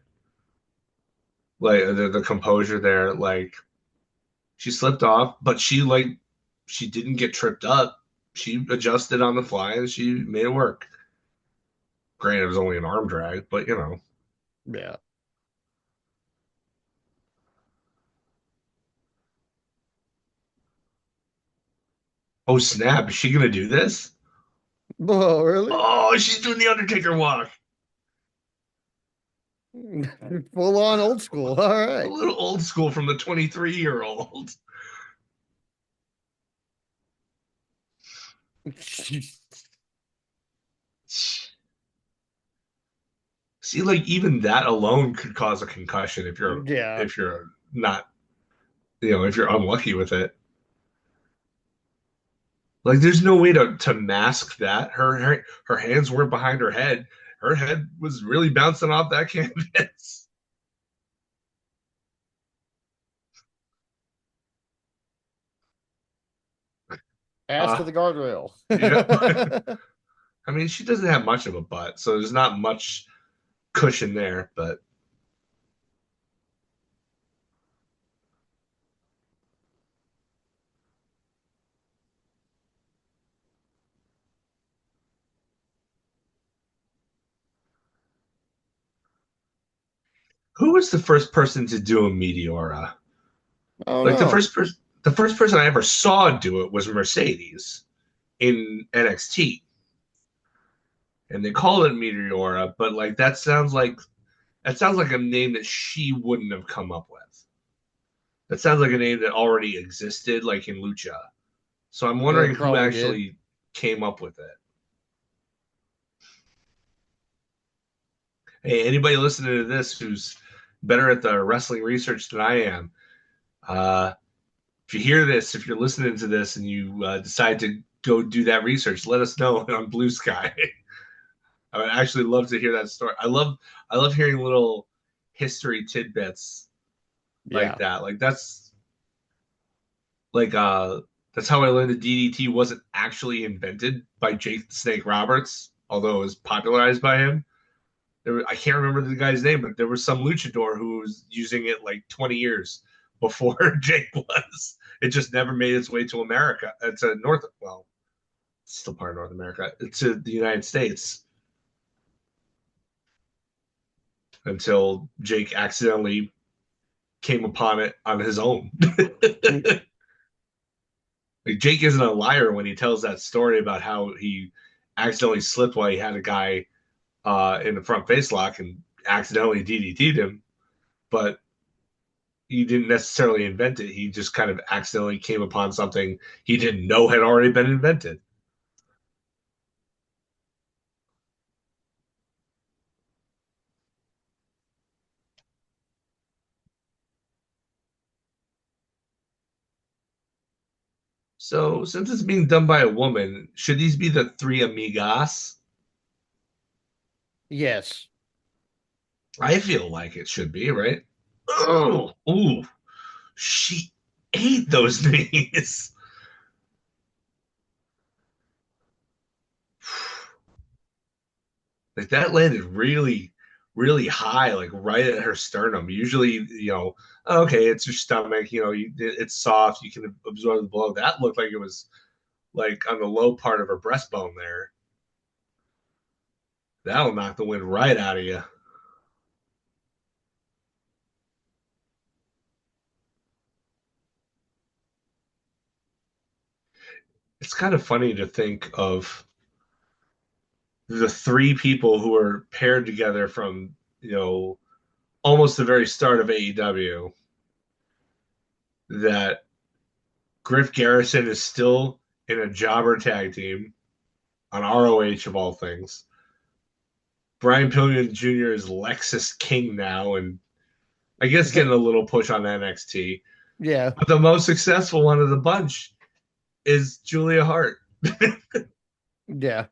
Like the composure there, like she slipped off, but she didn't get tripped up. She adjusted on the fly and she made it work. Granted, it was only an arm drag, but you know. Yeah. Oh snap! Is she gonna do this? Oh, really? Oh, she's doing the Undertaker walk. Full on old school. All A right. little old school from the 23-year-old. See, like even that alone could cause a concussion Yeah. if you're not if you're unlucky with it. Like there's no way to mask that. Her hands weren't behind her head. Her head was really bouncing off that canvas. Ass to the guardrail. Yeah. I mean, she doesn't have much of a butt, so there's not much cushion there. But who was the first person to do a Meteora? Oh Like no. the first person I ever saw do it was Mercedes in NXT, and they called it Meteora, but like that sounds like a name that she wouldn't have come up with. That sounds like a name that already existed, like in Lucha. So I'm wondering It who probably did. actually came up with it. Hey, anybody listening to this who's better at the wrestling research than I am, uh, if you hear this, if you're listening to this and you decide to go do that research, let us know on Blue Sky. I would actually love to hear that story. I love hearing little history tidbits like Yeah. that. Like that's how I learned that DDT wasn't actually invented by Jake the Snake Roberts, although it was popularized by him. I can't remember the guy's name, but there was some luchador who was using it like 20 years before Jake was. It just never made its way to America. To North, well, it's still part of North America, to the United States until Jake accidentally came upon it on his own. Mm. Like Jake isn't a liar when he tells that story about how he accidentally slipped while he had a guy in the front face lock and accidentally DDT'd him, but he didn't necessarily invent it. He just kind of accidentally came upon something he didn't know had already been invented. So, since it's being done by a woman, should these be the three amigas? Yes. I feel like it should be, right? Oh, ooh, she ate those knees. Like that landed really, really high, like right at her sternum. Usually, okay, it's your stomach, it's soft, you can absorb the blow. That looked like it was like on the low part of her breastbone there. That'll knock the wind right out of you. it's kind of funny to think of the three people who are paired together from, almost the very start of AEW, that Griff Garrison is still in a jobber tag team on ROH of all things. Brian Pillman Jr. is Lexus King now, and I guess getting a little push on NXT. Yeah. But the most successful one of the bunch is Julia Hart, Yeah.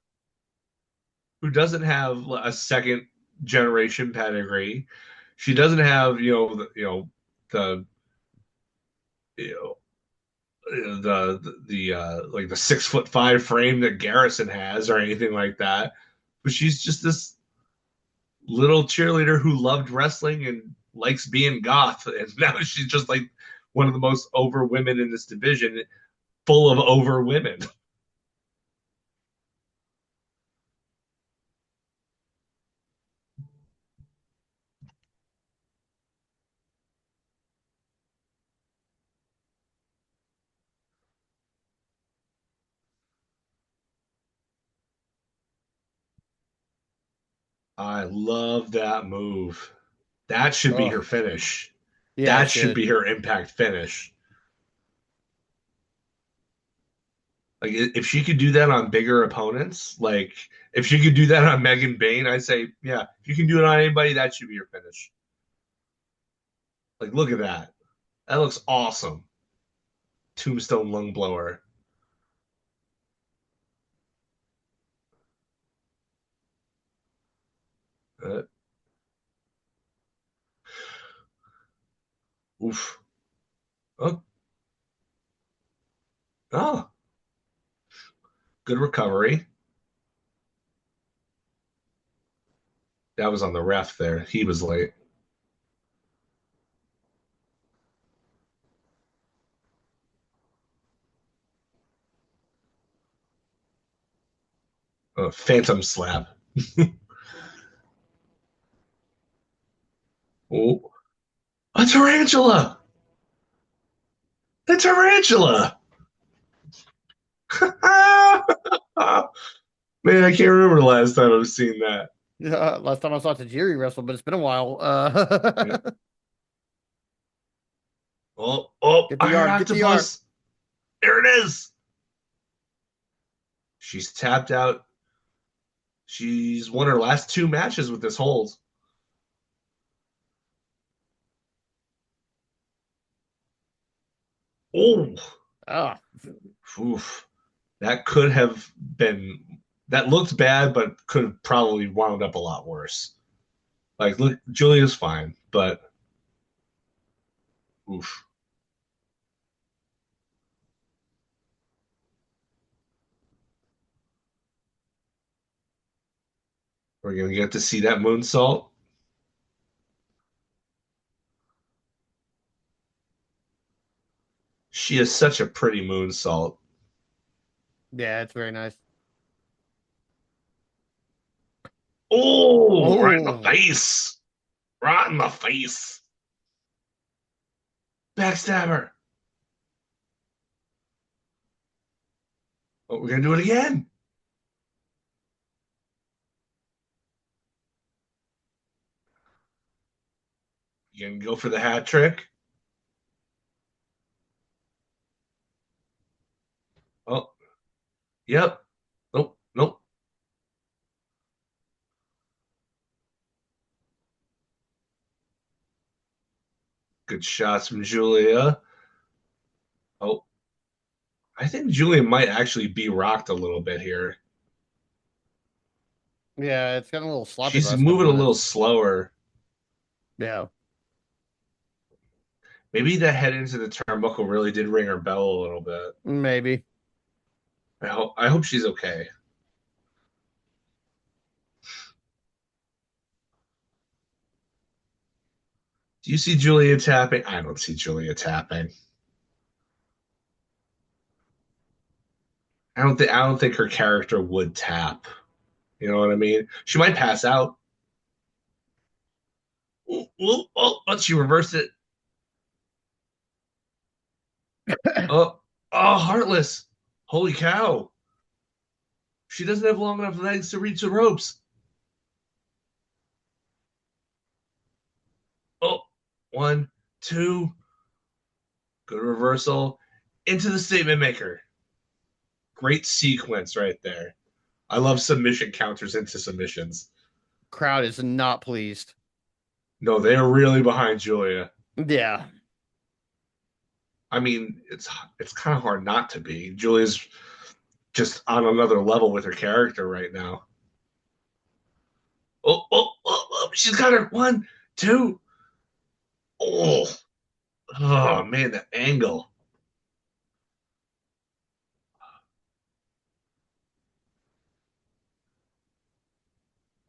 who doesn't have a second generation pedigree. She doesn't have, the you know the like the 6'5" frame that Garrison has or anything like that. But she's just this little cheerleader who loved wrestling and likes being goth, and now she's just like one of the most over women in this division, full of over women. I love that move. That should be her Oh, finish. yeah, it That should should. be her impact finish. Like if she could do that on bigger opponents, like if she could do that on Megan Bain, I'd say, yeah, if you can do it on anybody, that should be your finish. Like, look at that. That looks awesome. Tombstone lung blower. Uh, oof. Oh, oh, good recovery. That was on the ref there. He was late. Phantom slap. Oh, a tarantula. The tarantula. Man, I can't remember the last time I've seen that. Yeah, last time I saw Tajiri wrestle, but it's been a while. Yeah. Oh, Get I the heard arm, get the arm. octopus. There it is. She's tapped out. She's won her last two matches with this hold. Oh, Ah, oof. That could have been, that looked bad, but could have probably wound up a lot worse. Like, look, Julia's fine, but oof. We're going to get to see that moonsault. She is such a pretty moonsault. yeah, it's very nice. Oh, right in the Oh, face. Right in the face. Backstabber. Oh, we're going to do it again. You going to go for the hat trick? Oh, yep. Nope, nope. Good shots from Julia. Oh, I think Julia might actually be rocked a little bit here. yeah, it's gotten a little sloppy the She's last couple moving a little minutes. slower. Yeah, Maybe that head into the turnbuckle really did ring her bell a little bit. maybe. I hope she's okay. Do you see Julia tapping? I don't see Julia tapping. I don't think her character would tap. You know what I mean? She might pass out. Ooh, ooh, oh, but she reversed it. Oh, oh, heartless. Holy cow! She doesn't have long enough legs to reach the ropes. Oh, one, two, good reversal into the statement maker. Great sequence right there. I love submission counters into submissions. Crowd is not pleased. No, they are really behind Julia. Yeah. I mean, it's kind of hard not to be. Julia's just on another level with her character right now. Oh, she's got her one, two. Oh, oh man, the angle.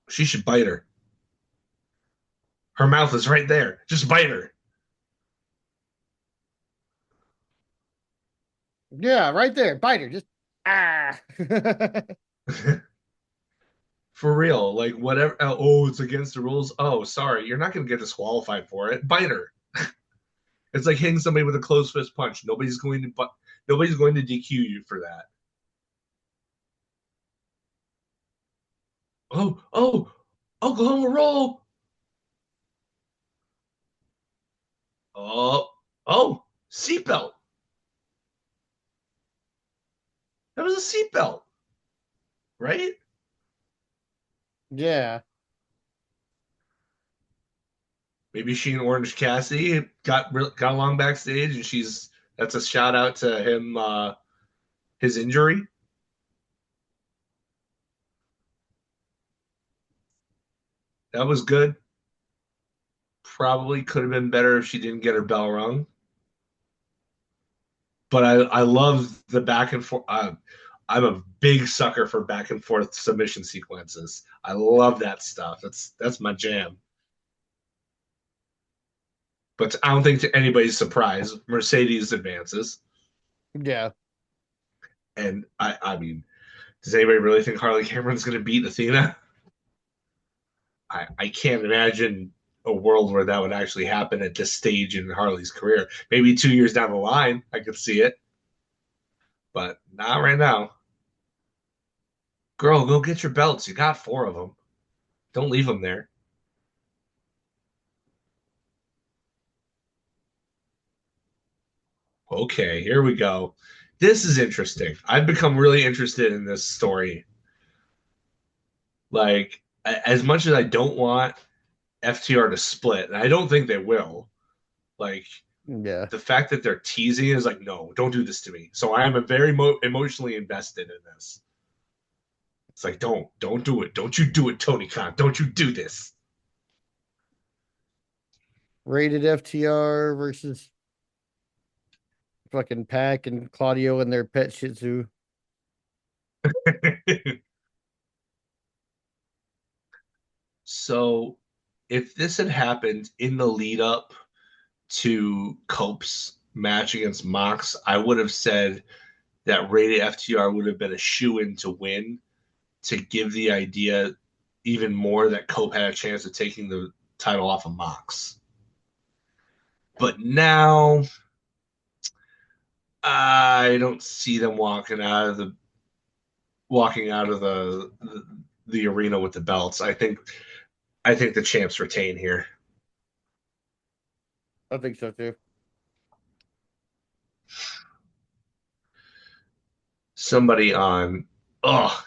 She should bite her. Her mouth is right there. Just bite her. Yeah, right there. Biter. Just ah. For real. Like whatever. Oh, it's against the rules. Oh, sorry. You're not going to get disqualified for it. Bite her. It's like hitting somebody with a closed fist punch. Nobody's going to DQ you for that. Oh, Oklahoma roll. Oh, seatbelt. That was a seatbelt, right? Yeah. Maybe she and Orange Cassidy got along backstage, and that's a shout out to him, his injury. That was good. Probably could have been better if she didn't get her bell rung. But I love the back and forth. I'm a big sucker for back and forth submission sequences. I love that stuff. That's my jam. But I don't think to anybody's surprise, Mercedes advances. Yeah. And I mean, does anybody really think Harley Cameron's going to beat Athena? I can't imagine a world where that would actually happen at this stage in Harley's career. Maybe 2 years down the line, I could see it, but not right now. Girl, go get your belts. You got four of them. Don't leave them there. Okay, here we go. This is interesting. I've become really interested in this story. Like, as much as I don't want FTR to split, and I don't think they will, like, Yeah. the fact that they're teasing is like, no, don't do this to me. So I am a very emotionally invested in this. It's like, don't do it. Don't you do it, Tony Khan. Don't you do this. Rated FTR versus fucking Pac and Claudio and their pet Shih Tzu. So if this had happened in the lead up to Cope's match against Mox, I would have said that rated FTR would have been a shoe in to win to give the idea even more that Cope had a chance of taking the title off of Mox. But now I don't see them walking out of the arena with the belts. I think the champs retain here. I think so too. Somebody on oh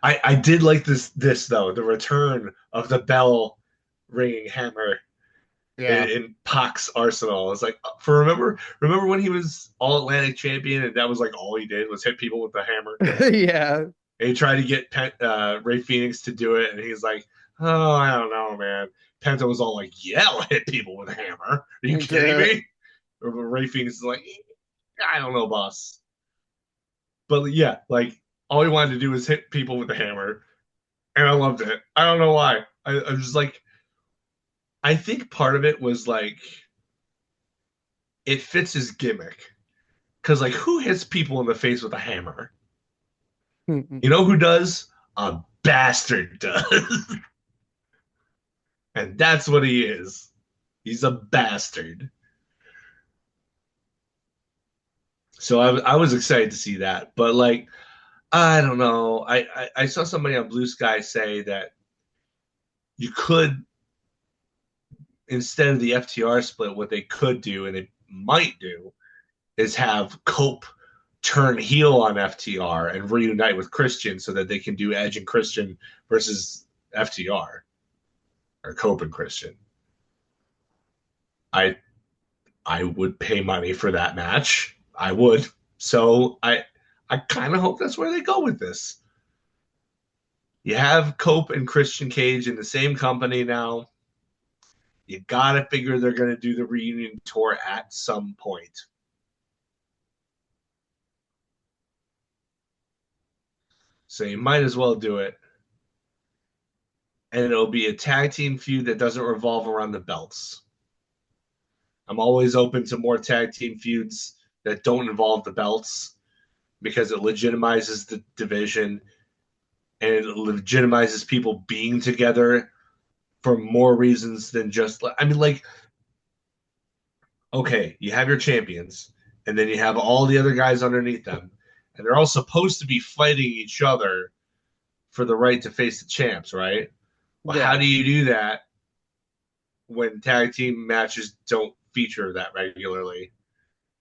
I did like this though, the return of the bell ringing hammer Yeah. in Pac's arsenal. It's like for remember when he was all Atlantic champion and that was like all he did was hit people with the hammer. Yeah. And he tried to get Ray Phoenix to do it, and he's like, "Oh, I don't know, man." Penta was all like, "Yeah, I'll hit people with a hammer. Are you kidding me?" Or Ray Phoenix is like, "I don't know, boss." But yeah, like all he wanted to do was hit people with the hammer, and I loved it. I don't know why. I was just like, I think part of it was like it fits his gimmick because like who hits people in the face with a hammer? You know who does? A bastard does. And that's what he is. He's a bastard. So I was excited to see that, but like I don't know. I saw somebody on Blue Sky say that you could, instead of the FTR split, what they could do and they might do is have Cope turn heel on FTR and reunite with Christian so that they can do Edge and Christian versus FTR or Cope and Christian. I I would pay money for that match. I would. So I kind of hope that's where they go with this. You have Cope and Christian Cage in the same company now. You gotta figure they're gonna do the reunion tour at some point. So you might as well do it. And it'll be a tag team feud that doesn't revolve around the belts. I'm always open to more tag team feuds that don't involve the belts because it legitimizes the division and it legitimizes people being together for more reasons than just, I mean, like, okay, you have your champions and then you have all the other guys underneath them, and they're all supposed to be fighting each other for the right to face the champs, right? Well, how Yeah. do you do that when tag team matches don't feature that regularly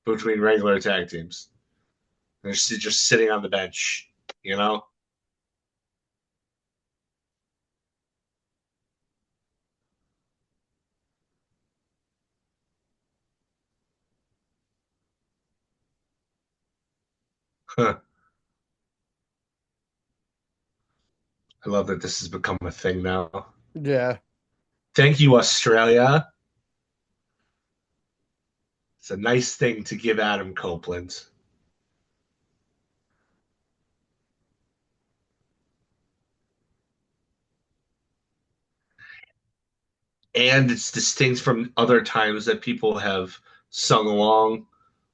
between regular tag teams? They're just sitting on the bench, you know? Huh. I love that this has become a thing now. Yeah. Thank you, Australia. It's a nice thing to give Adam Copeland. And it's distinct from other times that people have sung along.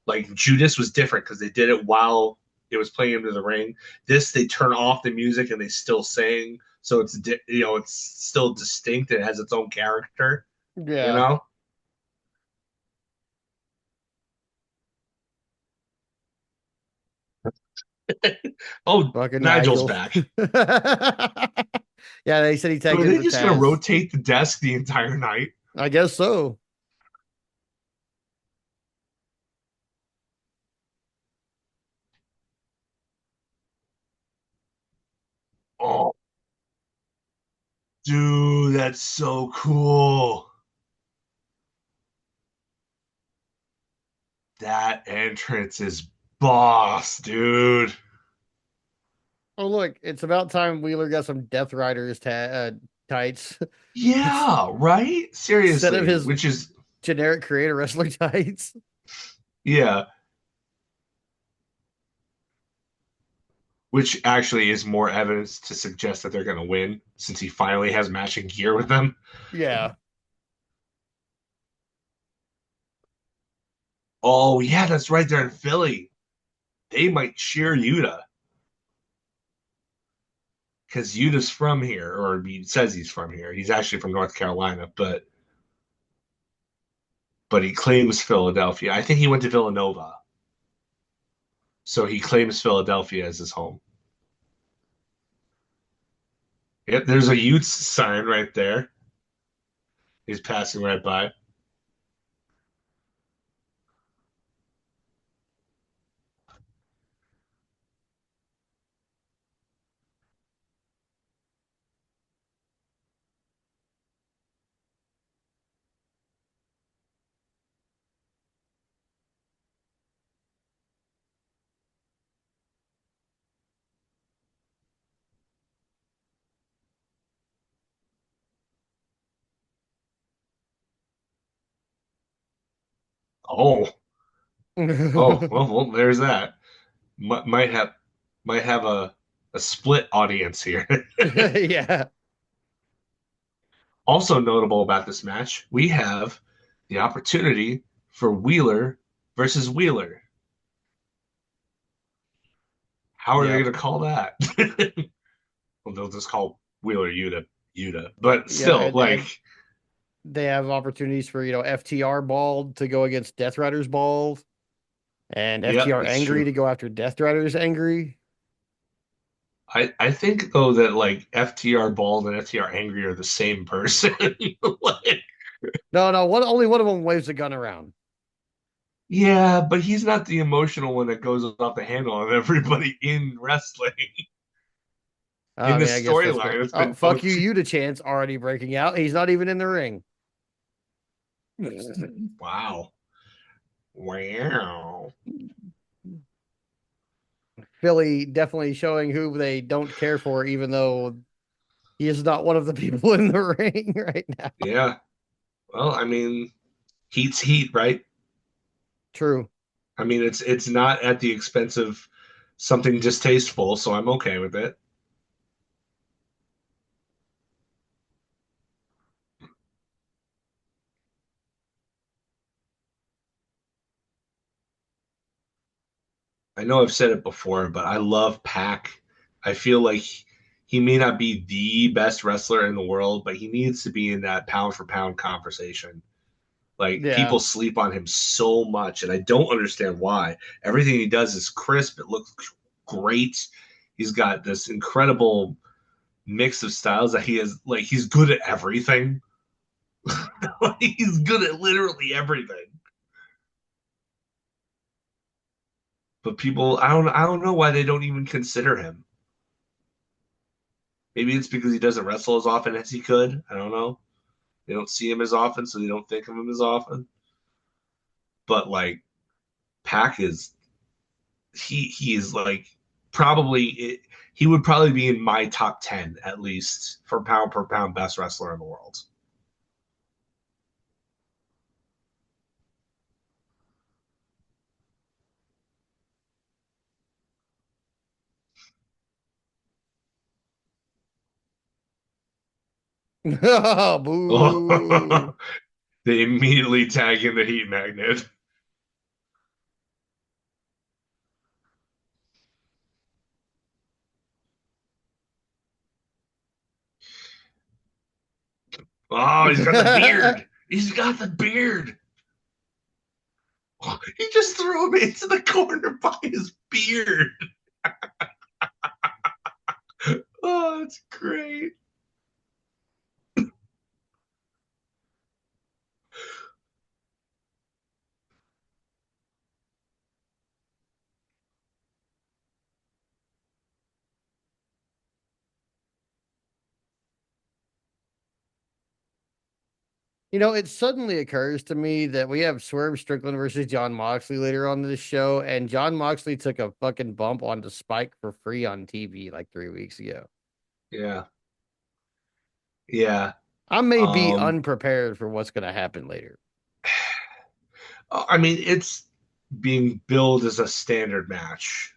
Like Judas was different because they did it while it was playing into the ring. This, they turn off the music and they still sing, so it's it's still distinct. It has its own character. You Yeah. know. Oh, Fucking Nigel's Nigel. back. Yeah, they said he So tagged are in they for just gonna Taz. rotate the desk the entire night? I guess so. Oh, dude, that's so cool. That entrance is boss, dude. Oh, look, it's about time Wheeler got some Death Riders tights Yeah, right? instead of Seriously, his which is, generic creator wrestler tights. yeah, which actually is more evidence to suggest that they're going to win since he finally has matching gear with them. Yeah. Oh, yeah, that's right. They're in Philly. They might cheer Yuta because Yuta's from here, or he says he's from here. He's actually from North Carolina, but he claims Philadelphia. I think he went to Villanova, so he claims Philadelphia as his home. Yep, there's a Utes sign right there. He's passing right by. Oh, well, there's that. Might have a split audience here. Yeah. Also notable about this match, we have the opportunity for Wheeler versus Wheeler. How are they Yep. going to call that? Well, they'll just call Wheeler Yuta Yuta, but Yeah, still, and like, they have opportunities for, FTR bald to go against Death Riders bald. and Yeah, FTR it's angry true. to go after Death Riders angry. I think though that like FTR bald and FTR angry are the same person. Like, No, no, only one of them waves a gun around. yeah, but he's not the emotional one that goes off the handle on everybody in wrestling. In I the mean, I guess that's fair. storyline, it's Oh, been fuck both. you, you to chance already breaking out. He's not even in the ring. Wow. Wow. Philly definitely showing who they don't care for, even though he is not one of the people in the ring right now. Yeah. Well, I mean, heat's heat, right? True. I mean, it's not at the expense of something distasteful, so I'm okay with it. I know I've said it before, but I love Pac. I feel like he may not be the best wrestler in the world, but he needs to be in that pound for pound conversation. Like Yeah. people sleep on him so much, and I don't understand why. Everything he does is crisp. It looks great. He's got this incredible mix of styles that he is like he's good at everything. He's good at literally everything. But people, I don't know why they don't even consider him. Maybe it's because he doesn't wrestle as often as he could. I don't know. They don't see him as often, so they don't think of him as often. But like Pac is he's like probably he would probably be in my top 10 at least for pound per pound best wrestler in the world. Boo. Oh, they immediately tag in the heat magnet. Oh, he's got the beard. He's got the beard. Oh, he just threw him into the corner by his beard. Oh, that's great. You know, it suddenly occurs to me that we have Swerve Strickland versus John Moxley later on this show, and John Moxley took a fucking bump onto Spike for free on TV like 3 weeks ago. Yeah. Yeah. I may be Um, unprepared for what's going to happen later. I mean, it's being billed as a standard match.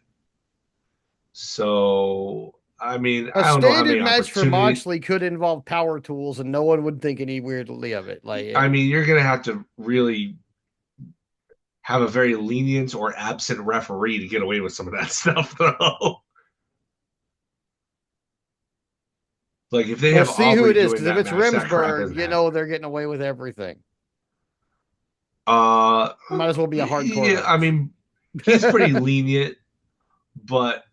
So, I mean, A I don't know how standard many match for opportunities. Moxley could involve power tools, and no one would think any weirdly of it. I mean, you're going to have to really have a very lenient or absent referee to get away with some of that stuff, though. Like, if they We'll have see who Aubrey it is, doing because if that it's match, that crap Remsburg, isn't you happening. know they're getting away with everything. Uh, Might as well be a hardcore yeah, I match. mean, he's pretty lenient, but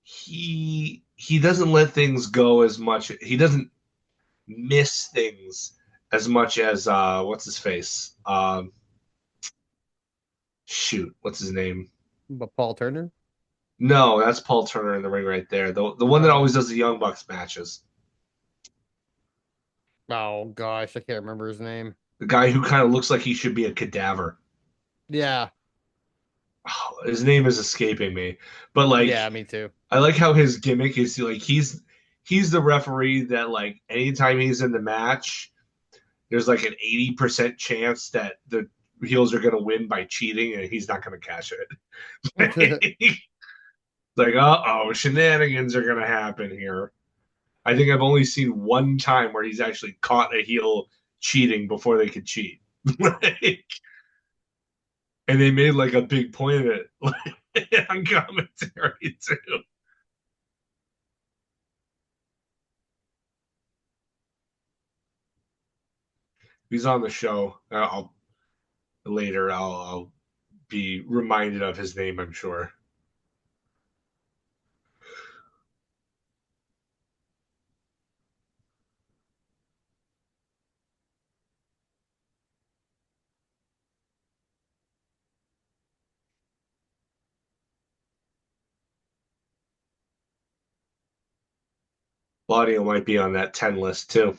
he doesn't let things go as much. He doesn't miss things as much as what's his face? Shoot, what's his name? But Paul Turner? No, that's Paul Turner in the ring right there. The one that Oh, always does the Young Bucks matches. oh gosh, I can't remember his name. The guy who kind of looks like he should be a cadaver. Yeah, Oh, his name is escaping me. But like yeah, me too. I like how his gimmick is like he's the referee that like anytime he's in the match, there's like an 80% chance that the heels are going to win by cheating and he's not going to cash it. Like, oh, shenanigans are gonna happen here. I think I've only seen one time where he's actually caught a heel cheating before they could cheat. Like, and they made like a big point of it like, on commentary too. He's on the show. I'll later. I'll be reminded of his name, I'm sure. Claudio might be on that 10 list too.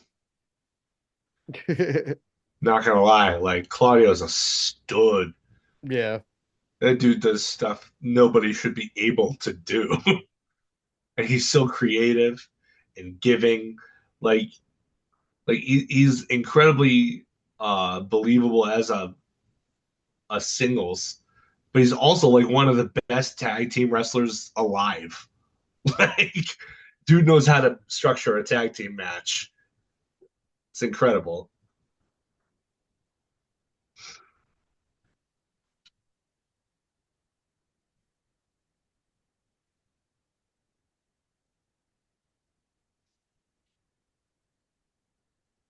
Not gonna lie, like Claudio's a stud. Yeah. That dude does stuff nobody should be able to do. And he's so creative and giving. Like he's incredibly believable as a singles, but he's also like one of the best tag team wrestlers alive. Like, dude knows how to structure a tag team match. It's incredible.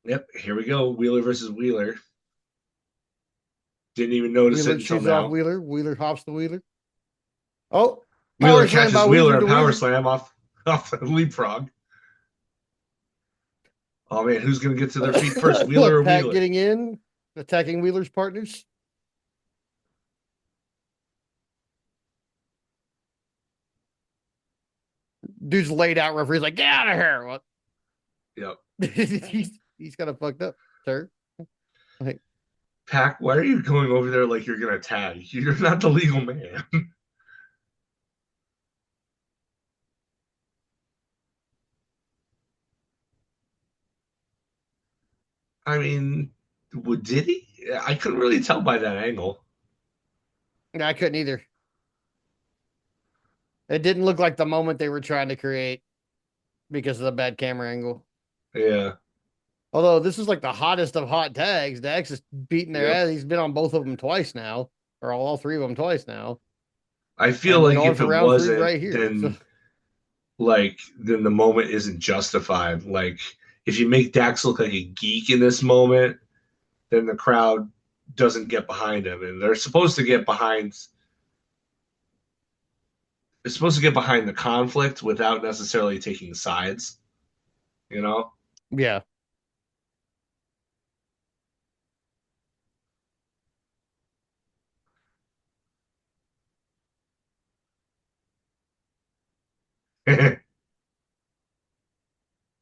Yep, here we go. Wheeler versus Wheeler. Didn't even notice it Wheeler until chews off now. Wheeler. Wheeler hops the Wheeler. Oh, Wheeler power slam catches by Wheeler Wheeler and to power Wheeler. slam off the leapfrog. Oh man, who's gonna get to their feet first, Wheeler or Pack Wheeler? getting in, attacking Wheeler's partners. Dude's laid out. Referee's like, get out of here. What? Yep. He's kind of fucked up, sir. Like, Pack, why are you going over there like you're gonna tag? You're not the legal man. I mean, did he? I couldn't really tell by that angle. I couldn't either. It didn't look like the moment they were trying to create because of the bad camera angle. Yeah. Although this is like the hottest of hot tags. Dax is beating their Yep. ass. He's been on both of them twice now, or all three of them twice now. I feel And we're like going if for it round three wasn't, right here. So then the moment isn't justified. Like if you make Dax look like a geek in this moment, then the crowd doesn't get behind him, and they're supposed to get behind the conflict without necessarily taking sides. You know. yeah.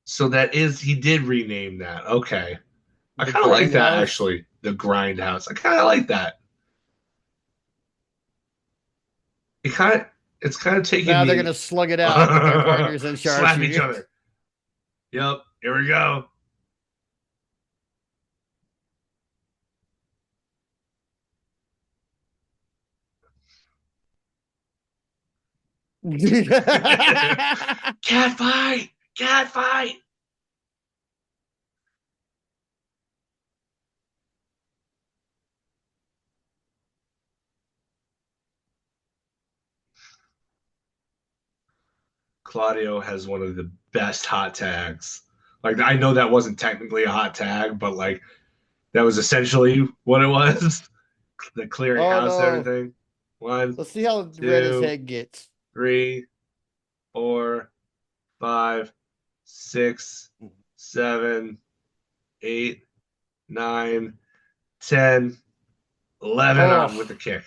So he did rename that. Okay. I The kind of like that grindhouse. actually. The Grindhouse. I kind of like that. It kind of it's kind of taking Now they're gonna me slug it out with their partners in slap each sharpshooter. other. Yep, here we go. Cat fight, cat fight. Claudio has one of the best hot tags. Like I know that wasn't technically a hot tag, but like that was essentially what it was. The clearing Oh house and no. everything. One, Let's see how red his two, head gets. 3, 4, 5, 6, 7, 8, 9, 10, 11 Oh, on with the kick.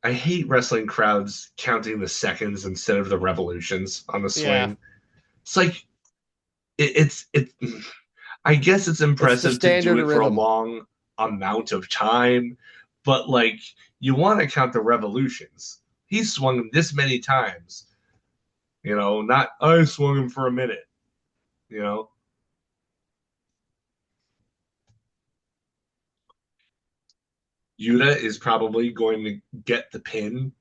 I hate wrestling crowds counting the seconds instead of the revolutions on the yeah. swing. It's like it. I guess it's It's the impressive to do standard it for a rhythm. long amount of time, but like you want to count the revolutions. He swung him this many times, not I swung him for a minute, you know. Yuta is probably going to get the pin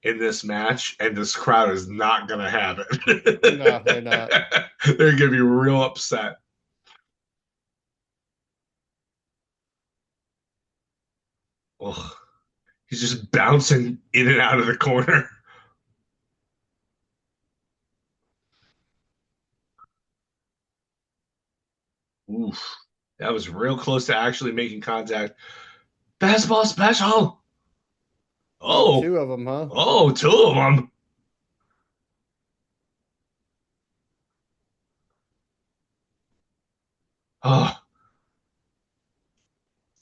in this match, and this crowd is not going to have No, they're not. it. They're going to be real upset. Ugh. He's just bouncing in and out of the corner. Oof. That was real close to actually making contact. Fastball special. Oh, Oh, two of them, huh? oh, two of them. Oh,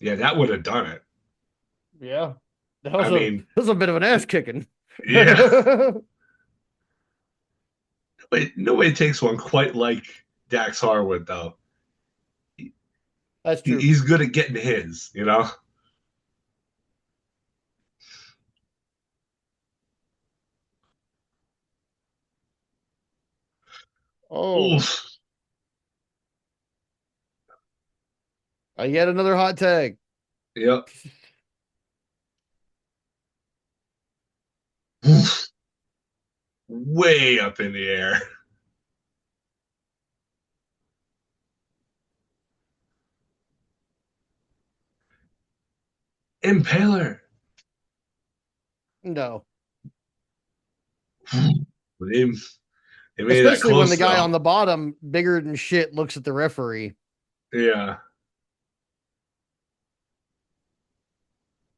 yeah, that would have done it. Yeah. I mean, That was a bit of an ass kicking. yeah, nobody takes one quite like Dax Harwood, though. That's true. He's good at getting his, you know? Oh, Oof. I get another hot tag. Yep. Oof. Way up in the air. Impaler. No. They, they made that Especially when the close, guy though. on the bottom, bigger than shit, looks at the referee. Yeah.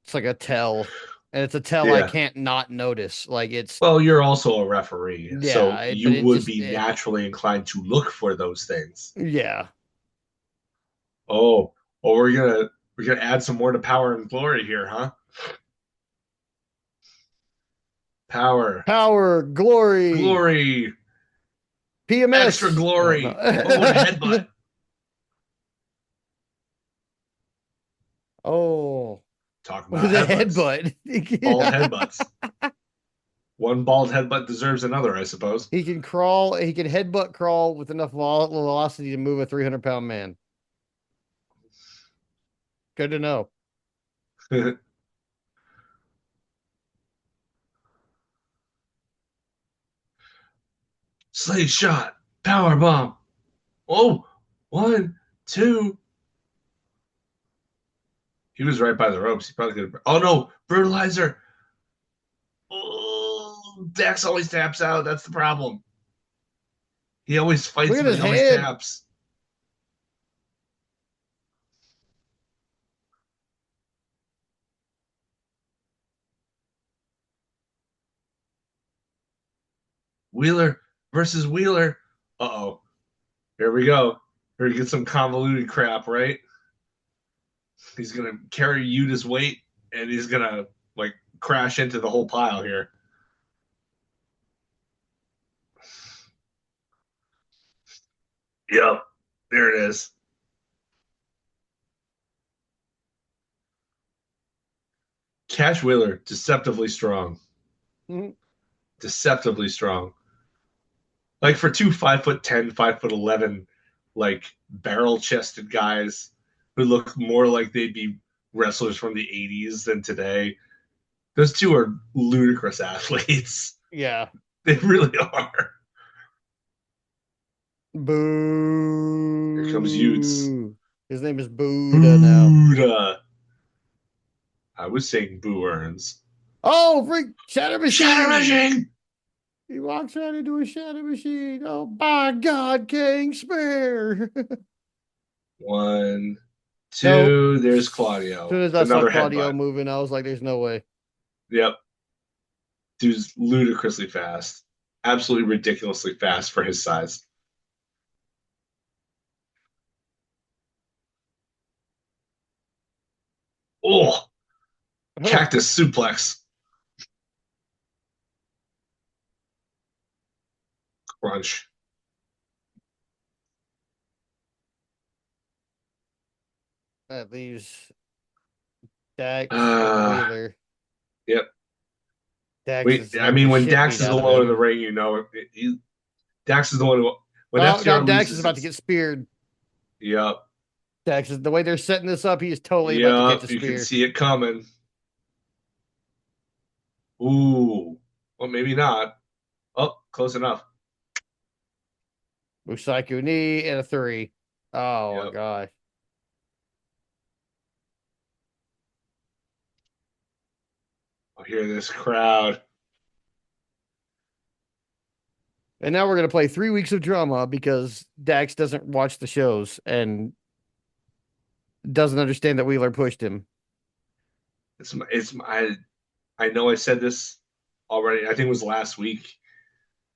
It's like a tell. And it's a tell I Yeah. can't not notice. Like it's Well, you're also a referee, so yeah, but you it would just be naturally inclined to look for those things. yeah. Oh, well, we're gonna add some more to Power and Glory here, huh? Power, Power, glory, Glory, extra PMS. Oh no. glory. Oh, and a headbutt. Oh, Talking with about a headbutts, headbutt. bald headbutts. One bald headbutt deserves another, I suppose. He can crawl, he can headbutt crawl with enough velocity to move a 300-pound man. Good to know. Slate shot, power bomb. Oh, one, two. He was right by the ropes. He probably could have. Oh no, brutalizer. Oh, Dax always taps out. That's the problem. He always Look fights, at but his he always head. taps. Wheeler versus Wheeler. Uh oh. Here we go. Here we get some convoluted crap, right? He's gonna carry Yuta's weight, and he's gonna like crash into the whole pile here. Yep, there it is. Cash Wheeler, deceptively strong. Mhm. Deceptively strong. Like for two 5'10", 5'11", like barrel chested guys who look more like they'd be wrestlers from the 80s than today. Those two are ludicrous athletes. Yeah. They really are. Here comes Utes. Boo. His name is Buddha now. Buddha. I was saying Boo Earns. Oh, freak shatter Shatter machine. Machine! He walks right into a shatter machine. Oh, by God, King Spare. One, No. two. There's As soon Claudio. as I saw Another Claudio headbutt. moving, I was like, there's no way. Yep. Dude's ludicrously fast. Absolutely ridiculously fast for his size. Oh, cactus suplex. Crunch. That leaves Dax and Uh, Wheeler. yep. Dax Wait, is I getting the mean, when shit Dax beat is out of alone in the him. ring, Dax is the one who, when Oh, now FTR Dax is loses, about to it's, get speared. yep, Dax is the way they're setting this up. He is totally about to catch a yep, you can spear. see it coming. Ooh, well, maybe not. Oh, close enough. Musaiku knee and a three. Oh my Yep. god. I hear this crowd. And now we're gonna play 3 weeks of drama because Dax doesn't watch the shows and doesn't understand that Wheeler pushed him. I know I said this already. I think it was last week.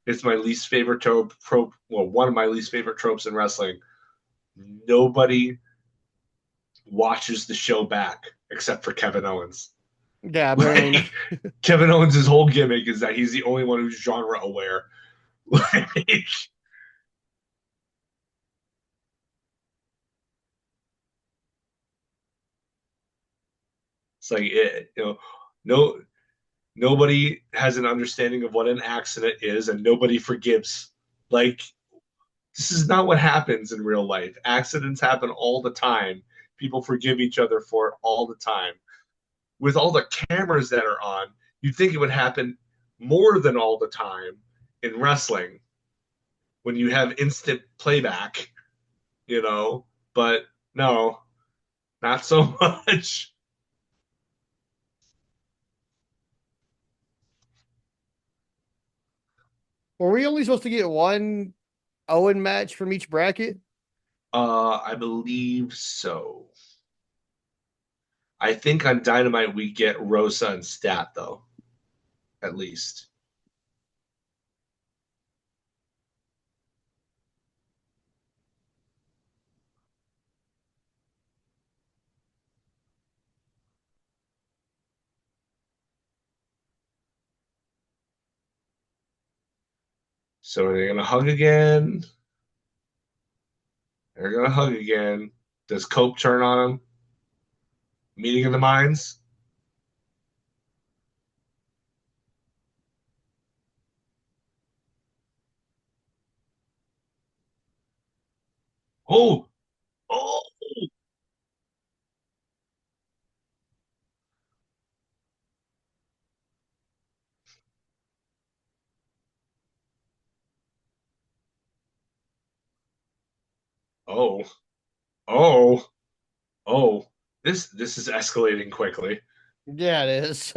It's my least favorite trope. Well, one of my least favorite tropes in wrestling. Nobody watches the show back except for Kevin Owens. Yeah, apparently not. Like Kevin Owens' whole gimmick is that he's the only one who's genre aware. Like it's like no nobody has an understanding of what an accident is, and nobody forgives. Like this is not what happens in real life. Accidents happen all the time. People forgive each other for it all the time. With all the cameras that are on, you'd think it would happen more than all the time in wrestling when you have instant playback, you know, but no, not so much. Were we only supposed to get one Owen match from each bracket? I believe so. I think on Dynamite we get Rosa and Stat though, at least. So are they gonna hug again? They're gonna hug again. Does Cope turn on him? Meeting of the minds? Oh, oh, oh, oh, oh. This is escalating quickly. Yeah, it is.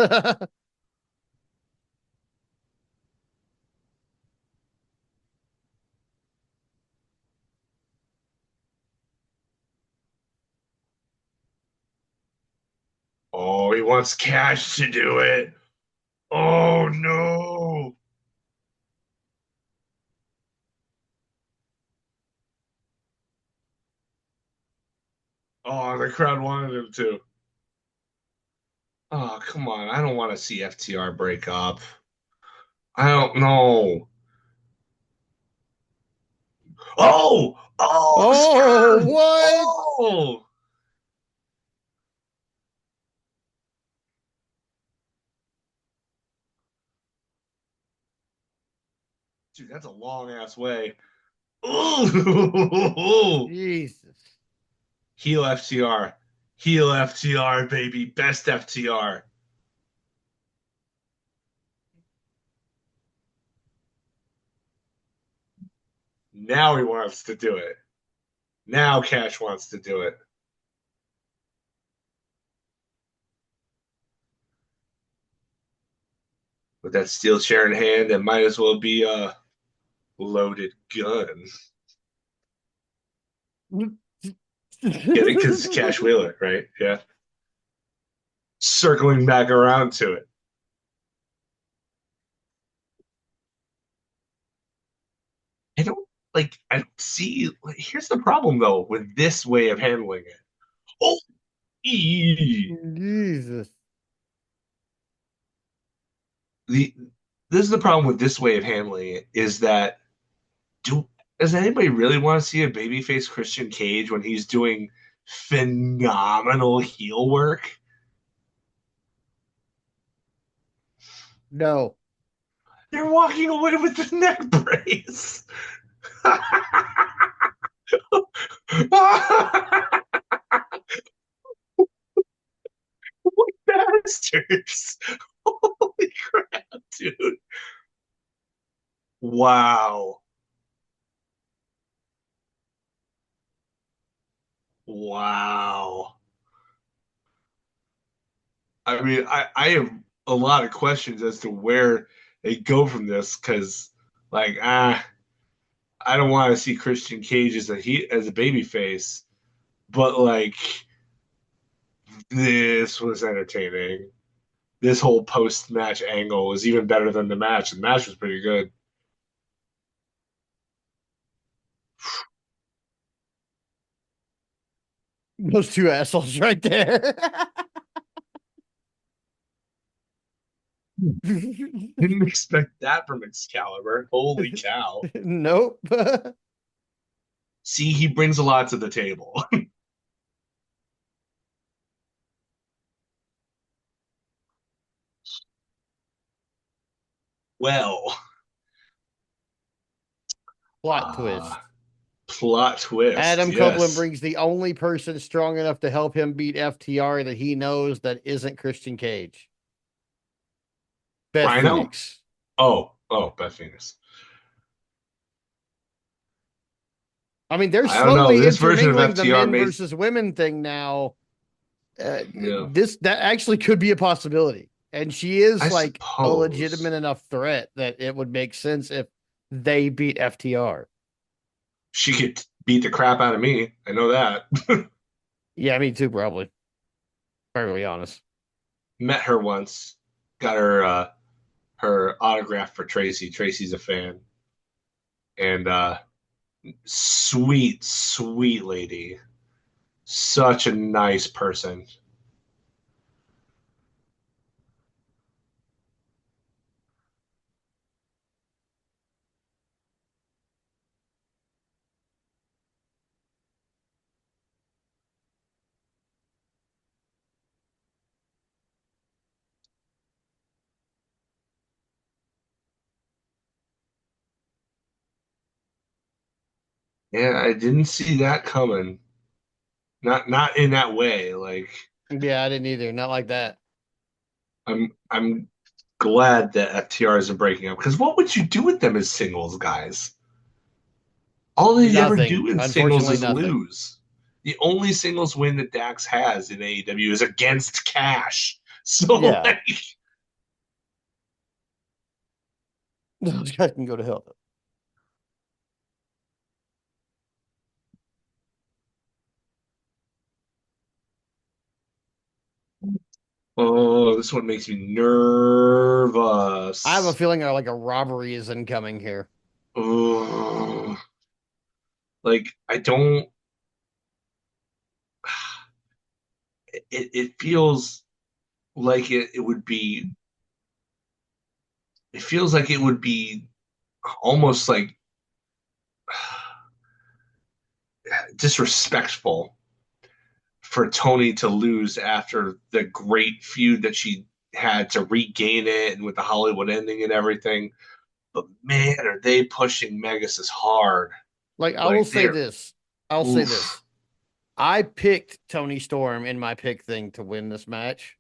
Oh, he wants Cash to do it. Oh no. Oh, the crowd wanted him to. Oh, come on. I don't want to see FTR break up. I don't know. Oh, oh, Oh, Scourge. what? Oh, dude, that's a long ass way. Ooh. Jesus. Heel FTR. Heel FTR, baby. Best FTR. Now he wants to do it. Now Cash wants to do it. With that steel chair in hand, it might as well be a loaded gun. Get it? Because it's Cash Wheeler, right? Yeah. Circling back around to it. I don't I don't see. Like, here's the problem though with this way of handling it. Oh, Jesus. the this is the problem with this way of handling it is that do does anybody really want to see a babyface Christian Cage when he's doing phenomenal heel work? No. They're walking away with the neck brace. What bastards! Holy crap, dude! Wow, wow. I mean, I have a lot of questions as to where they go from this because, like, I don't want to see Christian Cage as a baby face, but like This was entertaining. This whole post match angle was even better than the match. The match was pretty good. Those two assholes right there. Didn't expect that from Excalibur. Holy cow. Nope. See, he brings a lot to the table. Well, Plot uh, twist. plot twist. Adam Copeland Yes. brings the only person strong enough to help him beat FTR that he knows that isn't Christian Cage. Beth Rhino? Phoenix. Oh, Beth Phoenix. I mean, they're I don't know. slowly This version of intermingling the FTR men makes, versus women thing now. yeah, This that actually could be a possibility, and she is I like a legitimate suppose enough threat that it would make sense if they beat FTR. she could beat the crap out of me. I know that. Yeah, me too, probably. Perfectly honest. Met her once. Got her autograph for Tracy. Tracy's a fan. And sweet, sweet lady. Such a nice person. Yeah, I didn't see that coming. Not in that way. Like Yeah, I didn't either. Not like that. I'm glad that FTRs are breaking up because what would you do with them as singles guys? All they ever Nothing. do in singles Unfortunately, is nothing. lose. The only singles win that Dax has in AEW is against Cash. So Yeah. like, Those guys can go to hell. oh, this one makes me I have a nervous. feeling like a robbery is incoming here. Ugh. Like I don't. It feels like it would be. It feels like it would be almost like disrespectful for Tony to lose after the great feud that she had to regain it and with the Hollywood ending and everything. But man, are they pushing Megas hard? Like, I will Like say they're this. I'll say oof. this. I picked Tony Storm in my pick thing to win this match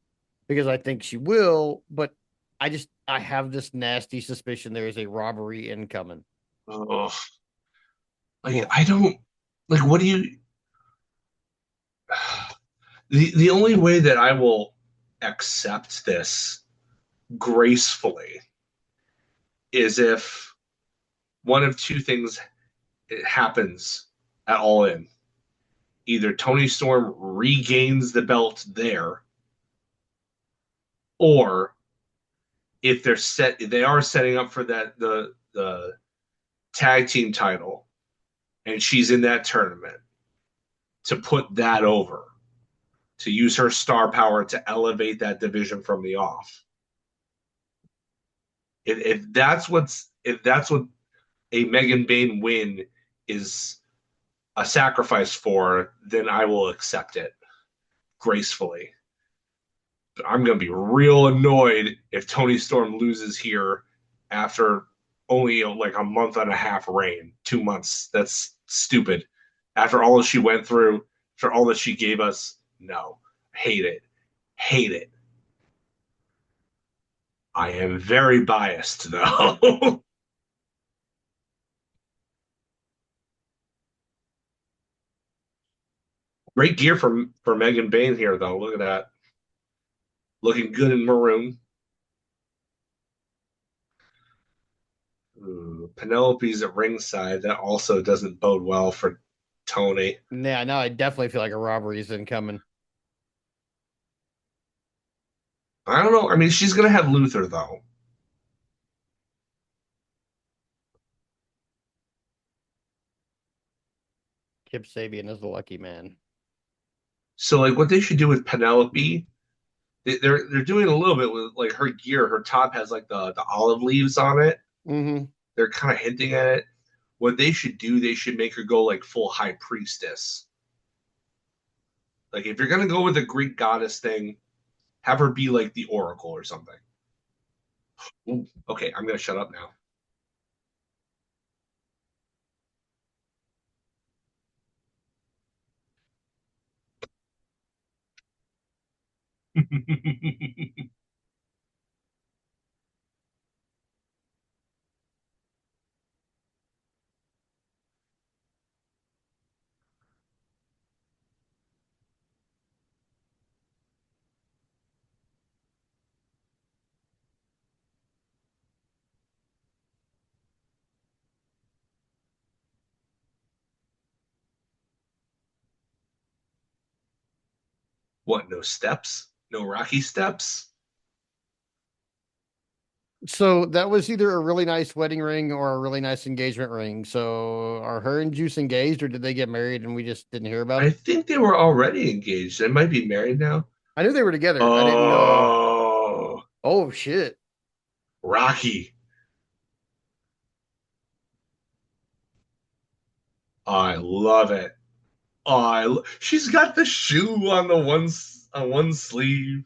because I think she will, but I have this nasty suspicion there is a robbery incoming. Ugh. Like I Oof. don't like what do you the only way that I will accept this gracefully is if one of two things happens at All In. Either Tony Storm regains the belt there, or if they are setting up for that the tag team title and she's in that tournament to put that over to use her star power to elevate that division from the off. If that's what a Megan Bain win is a sacrifice for, then I will accept it gracefully. But I'm going to be real annoyed if Tony Storm loses here after only like a month and a half reign, 2 months. That's stupid. After all that she went through, for all that she gave us, no, hate it, hate it. I am very biased though. Great gear for Megan Bain here though. Look at that, looking good in maroon. Ooh, Penelope's at ringside. That also doesn't bode well for Tony. Yeah, now I definitely feel like a robbery is incoming. I don't know. I mean, she's gonna have Luther though. Kip Sabian is the lucky man. So like, what they should do with Penelope, they're doing a little bit with like her gear. Her top has like the olive leaves on it. Mm-hmm. They're kind of hinting at it. What they should do, they should make her go like full high priestess. Like if you're gonna go with a Greek goddess thing, have her be like the Oracle or something. Ooh, okay, I'm gonna shut up now. What? No steps? No Rocky steps? So that was either a really nice wedding ring or a really nice engagement ring. So are her and Juice engaged, or did they get married and we just didn't hear about I it? think they were already engaged. They might be married now. I knew they were together. I didn't know. Oh, Oh shit. Rocky. Oh, I love it. Oh, she's got the shoe on the on one sleeve.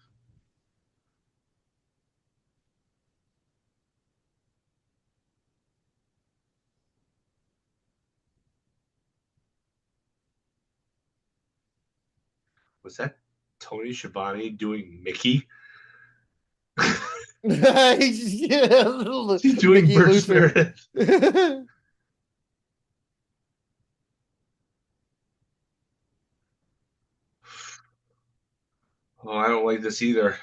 Was that Tony Schiavone doing Mickey? Yeah, He's doing Mickey Birch Luther. Meredith. Oh, I don't like this either.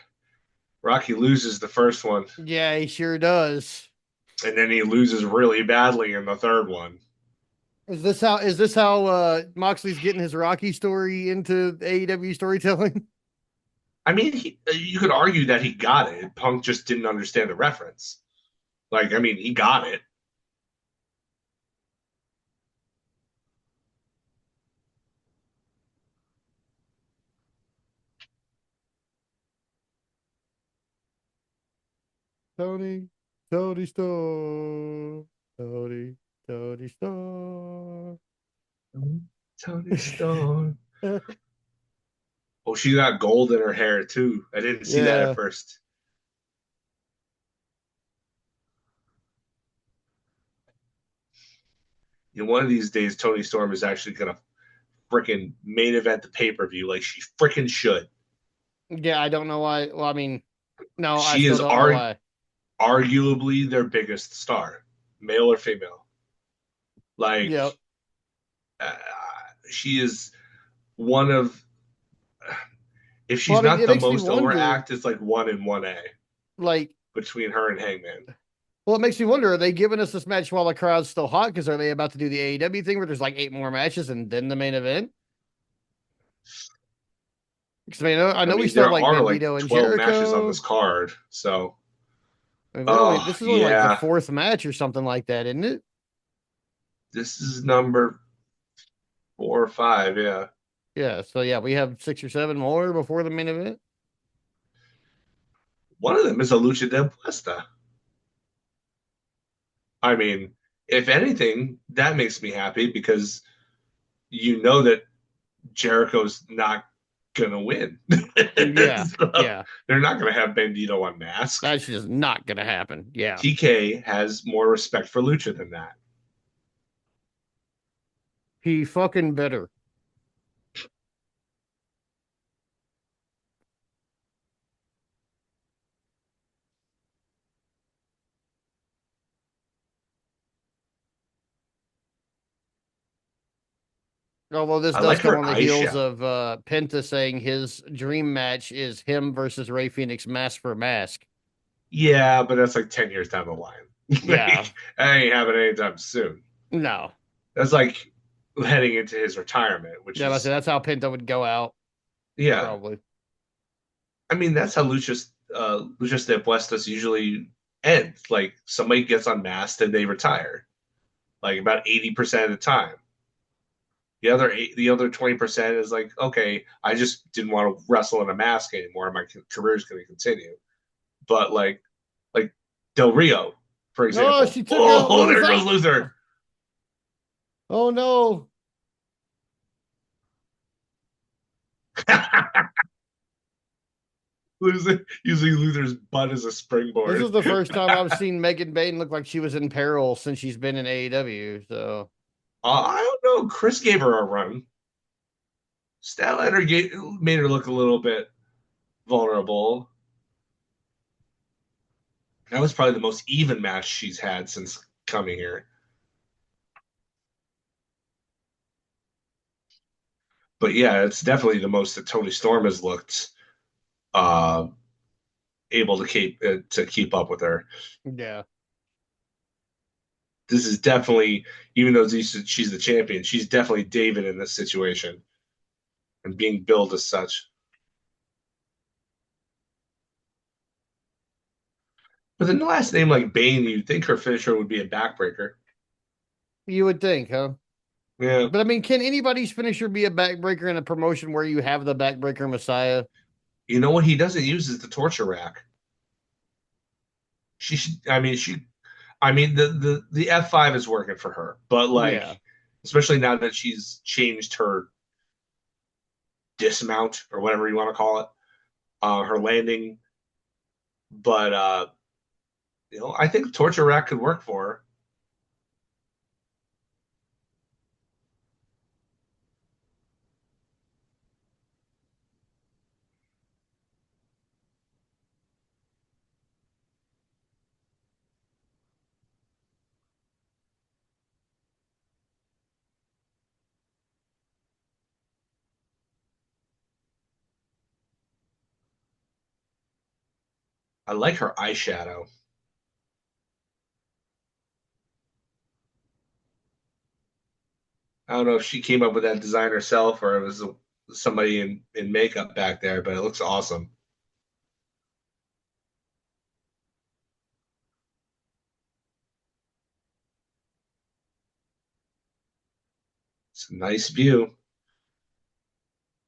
Rocky loses the first one, Yeah, he sure does. and then he loses really badly in the third one. Is this how Moxley's getting his Rocky story into AEW storytelling? I mean, you could argue that he got it. Punk just didn't understand the reference. Like, I mean, he got it. Tony, Tony Storm, Tony, Tony Storm. Tony Stone. Oh, she got gold in her hair too. I didn't see that at Yeah, first. You know, one of these days, Tony Storm is actually gonna freaking main event the pay per view like she freaking should. yeah. I don't know why. Well, I mean, no, I She still is don't know why. arguably their biggest star, male or female. Like, Yep. uh, she is one of. If Well, she's I mean, not it the makes me most wonder. overact, it's like 1 and 1A Like, between her and Hangman. well, it makes me wonder. Are they giving us this match while the crowd's still hot? Because are they about to do the AEW thing where there's like 8 more matches and then the main event? Because I I know we mean, still have there like are like Bandito and 12 matches on Jericho. this card, so I mean, oh this is only like the yeah, fourth match or something like that, isn't it? this is number 4 or 5. Yeah, Yeah. So yeah, we have 6 or 7 more before the main event. one of them is a lucha de puesta. I mean, if anything, that makes me happy because you know that Jericho's not gonna win. Yeah. So, Yeah. they're not gonna have Bandito on mask. That's just not gonna happen. Yeah. TK has more respect for lucha than that. He fucking better. Although this I does like come her on the heels eyeshadow. of Penta saying his dream match is him versus Ray Phoenix mask for mask. Yeah, but that's like 10 years down the line. Yeah. Like, that ain't happening anytime soon. No. That's like heading into his retirement, which Yeah, is, that's how Penta would go out, yeah. probably. I mean, that's how Lucius Luchas de Apuestas usually end. Like somebody gets unmasked and they retire. Like about 80% of the time. The other 20% is like, okay, I just didn't want to wrestle in a mask anymore. My career is going to continue. But like Del Rio, for No, example. she took out Oh, there Luther. goes Luther. Oh no. Using Luther's butt as a This springboard. is the first time I've seen Megan Bayne look like she was in peril since she's been in AEW. So I don't know. Chris gave her a run. Made her look a little bit vulnerable. That was probably the most even match she's had since coming here. But yeah, it's definitely the most that Tony Storm has looked uh, able to keep up with her. yeah. This is definitely, even though she's the champion, she's definitely David in this situation and being billed as such. With a last name like Bane, you'd think her finisher would be a backbreaker. You would think, huh? Yeah, But I mean, can anybody's finisher be a backbreaker in a promotion where you have the backbreaker Messiah? you know what he doesn't use is the torture rack. She should. I mean, the F5 is working for her, but like, Yeah. especially now that she's changed her dismount or whatever you want to call it, her landing. But I think torture rack could work for her. I like her eyeshadow. I don't know if she came up with that design herself or it was somebody in makeup back there, but it looks awesome. It's a nice view.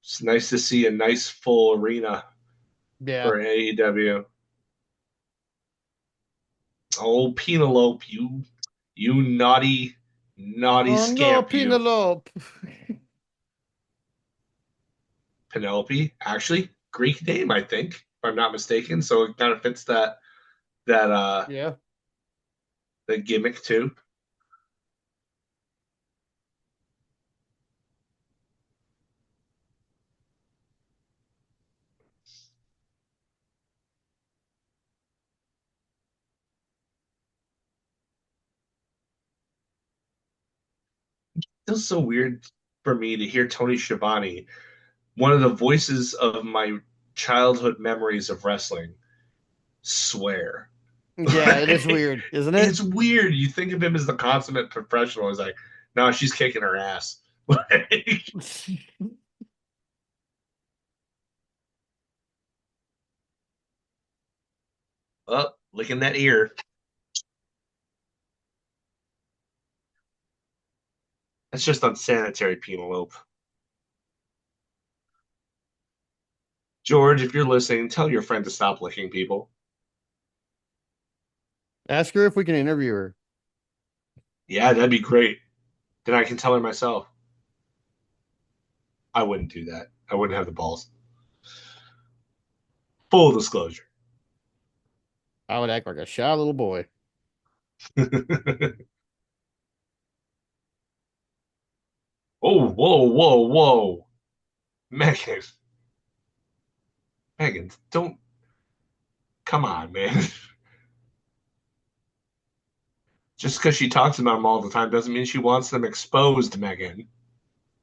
It's nice to see a nice full arena Yeah. for AEW. Oh, Penelope, you naughty Oh no, scamp, you. Penelope. Penelope, actually, Greek name, I think, if I'm not mistaken. So it kind of fits that Yeah. the gimmick too. Feels so weird for me to hear Tony Schiavone, one of the voices of my childhood memories of wrestling, swear. Yeah, it is weird, isn't it? It's weird. You think of him as the consummate professional. He's like, no, she's kicking her ass. Like, oh, licking that ear. That's just unsanitary, Penelope. George, if you're listening, tell your friend to stop licking people. Ask her if we can interview her. Yeah, that'd be great. Then I can tell her myself. I wouldn't do that. I wouldn't have the balls. Full disclosure. I would act like a shy little boy. Oh, whoa. Megan. Megan, don't. Come on, man. Just because she talks about them all the time doesn't mean she wants them exposed, Megan.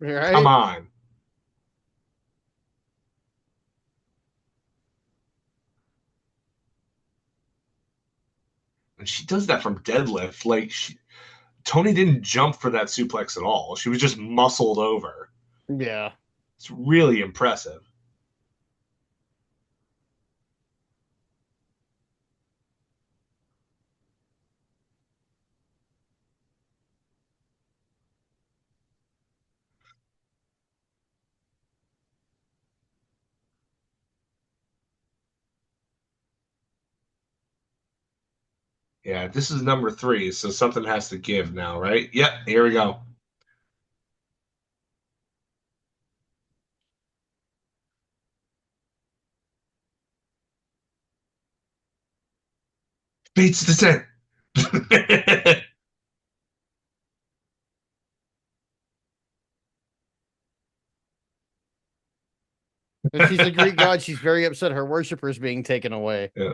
Come Right? on. And she does that from deadlift. Tony didn't jump for that suplex at all. She was just muscled over. Yeah. It's really impressive. Yeah, this is number 3, so something has to give now, right? Yep, here we go. Beats the 10. If she's a Greek god, she's very upset her worshippers being taken away. Yeah.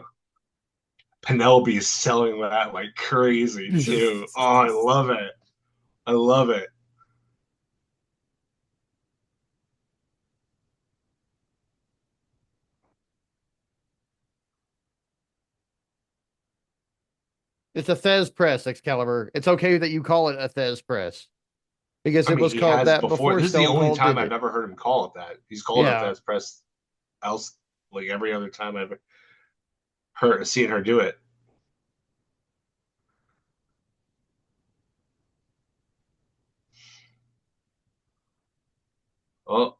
Penelope is selling that like crazy too. Oh, I love it. I love it. It's a Thez press, Excalibur. It's okay that you call it a Thez press because I it mean, was he called has that before. before This is the Stone only Cold time did I've it. ever heard him call it that. He's called it Yeah. Fez Press else like every other time I've heard seen her do it. Oh,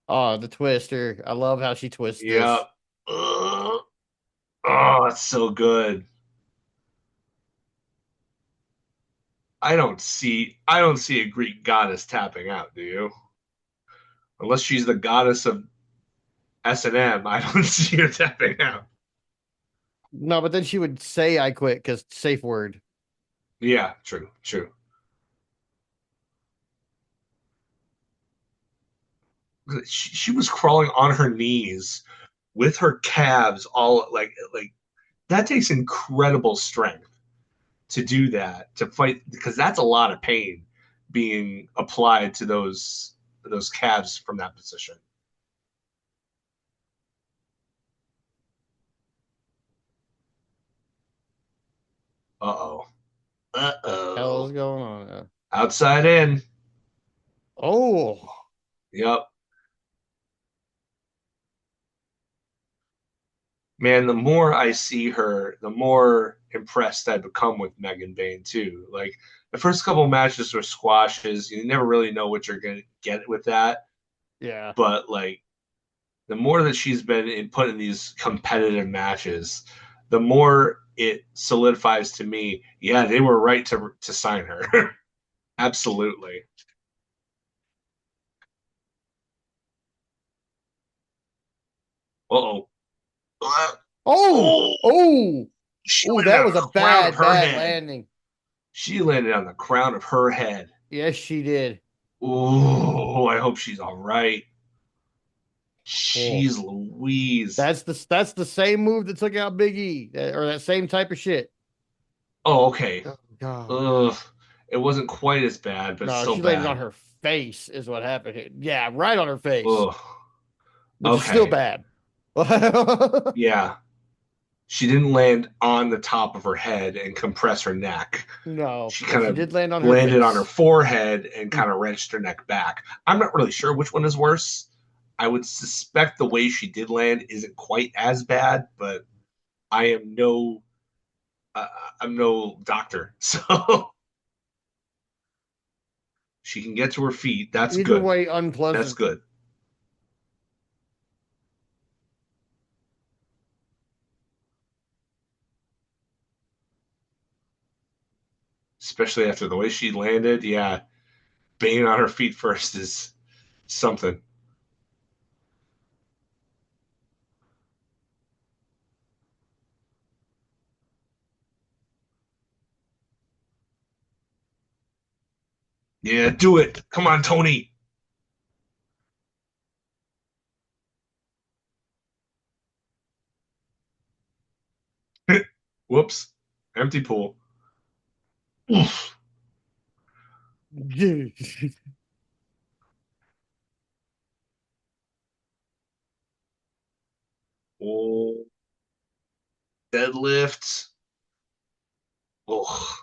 Oh, the twister. I love how she twists yeah. this. Oh, that's so good. I don't see a Greek goddess tapping out, do you? Unless she's the goddess of S&M, I don't see her tapping out. No, but then she would say I quit because safe word. Yeah, true, true. She was crawling on her knees with her calves all like that takes incredible strength to do that, to fight, because that's a lot of pain being applied to those calves from that position. Uh-oh. Hell's Uh-oh. going on? Outside in. Oh, Yep. Man, the more I see her, the more impressed I become with Megan Bayne too. Like the first couple of matches were squashes. You never really know what you're gonna get with that. yeah. But like the more that she's been put in these competitive matches, the more it solidifies to me, yeah, they were right to sign her. Absolutely. Uh-oh. Oh, Oh, oh, she oh, landed that on was a the crown of bad, her bad head. landing. She landed on the crown of her head. Yes, she did. Oh, I hope she's all right. Oh, Jeez Louise. that's the same move that took out Big E, or that same type of shit. Oh, okay. Oh God. Ugh. It wasn't quite as bad, but No, still she landed on bad. her face, is what happened here. Yeah, right on her face, Ugh. which is still Okay. bad. Yeah. She didn't land on the top of her head and compress her neck. No, She but kind she of did land on her landed on her face. forehead and kind of wrenched her neck back. I'm not really sure which one is worse. I would suspect the way she did land isn't quite as bad, but I am no uh, I'm no doctor, so she can get to her feet. That's Either good. way, That's unpleasant. good. Especially after the way she landed. Yeah, being on her feet first is something. Yeah, do it. Come on, Tony. Whoops. Empty pool. Oof. Oh, deadlift. Oh,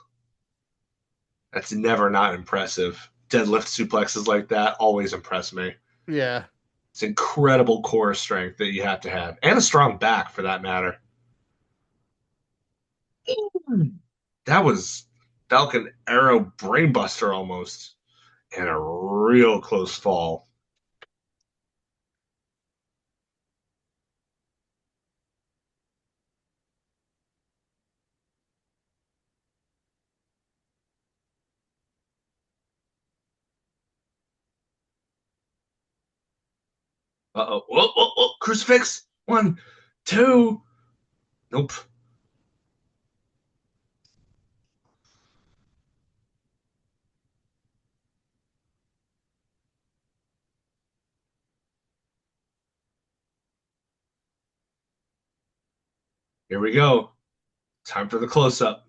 that's never not impressive. Deadlift suplexes like that always impress me. Yeah. It's incredible core strength that you have to have, and a strong back for that matter. That was Falcon Arrow brainbuster almost, and a real close fall. Uh-oh. Whoa, whoa, whoa. Crucifix. One, two. Nope. Here we go. Time for the close up.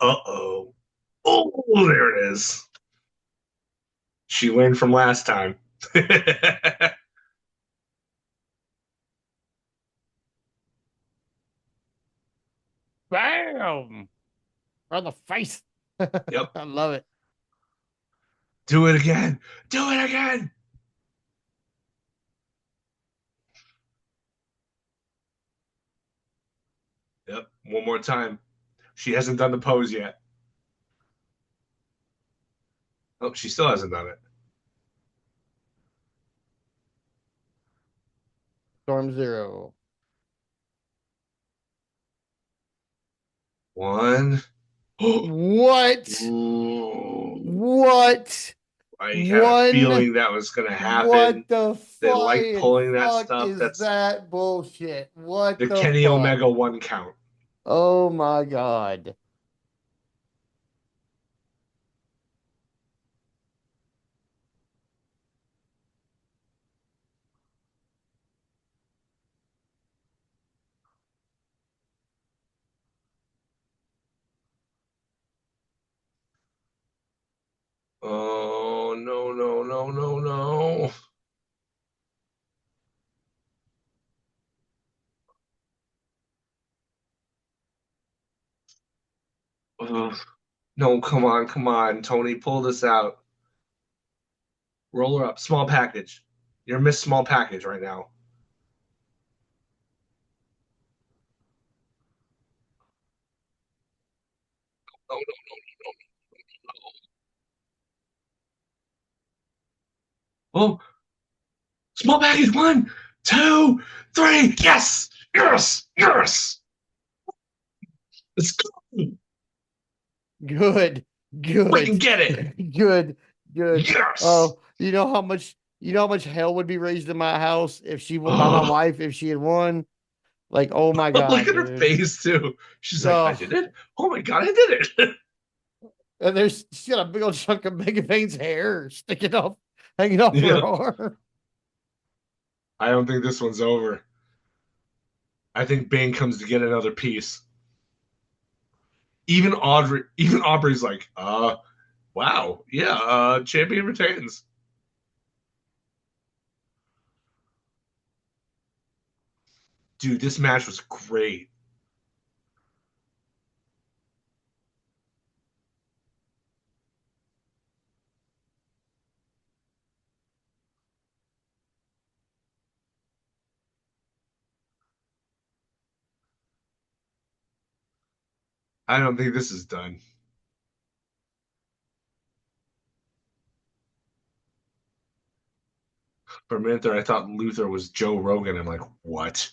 Uh-oh. Oh, there it is. She learned from last time. Bam! On the face. Yep. I love it. Do it again. Do it again. Yep. One more time. She hasn't done the pose yet. Oh, she still hasn't done it. Storm Zero. One. What? Ooh. What? I had a One? feeling that was going to happen. What the They like flying pulling that fuck stuff. is That's that bullshit? What the the Kenny fuck? Omega one count. Oh my God. Oh, no, no, no, no, no. Ugh. No, come on, Tony, pull this out. Roll her up. Small package. You're Miss Small Package right now. No, no, no. Oh, small package. One, two, three. Yes, yes, yes. Let's go. Good. Freaking Good. get it. Good. Good. Yes. Oh, you know how much hell would be raised in my house if she by my Oh, wife if she had won? Like, oh my look God, at her dude. face too. She's like, I did Oh, it. Oh my god, I did it. and she's got a big old chunk of Mega Vane's hair sticking off, hanging off Yeah. her arm. I don't think this one's over. I think Bane comes to get another piece. Even Aubrey's like, wow, yeah, champion retains. Dude, this match was great. I don't think this is done. For a minute there, I thought Luther was Joe Rogan. I'm like, what?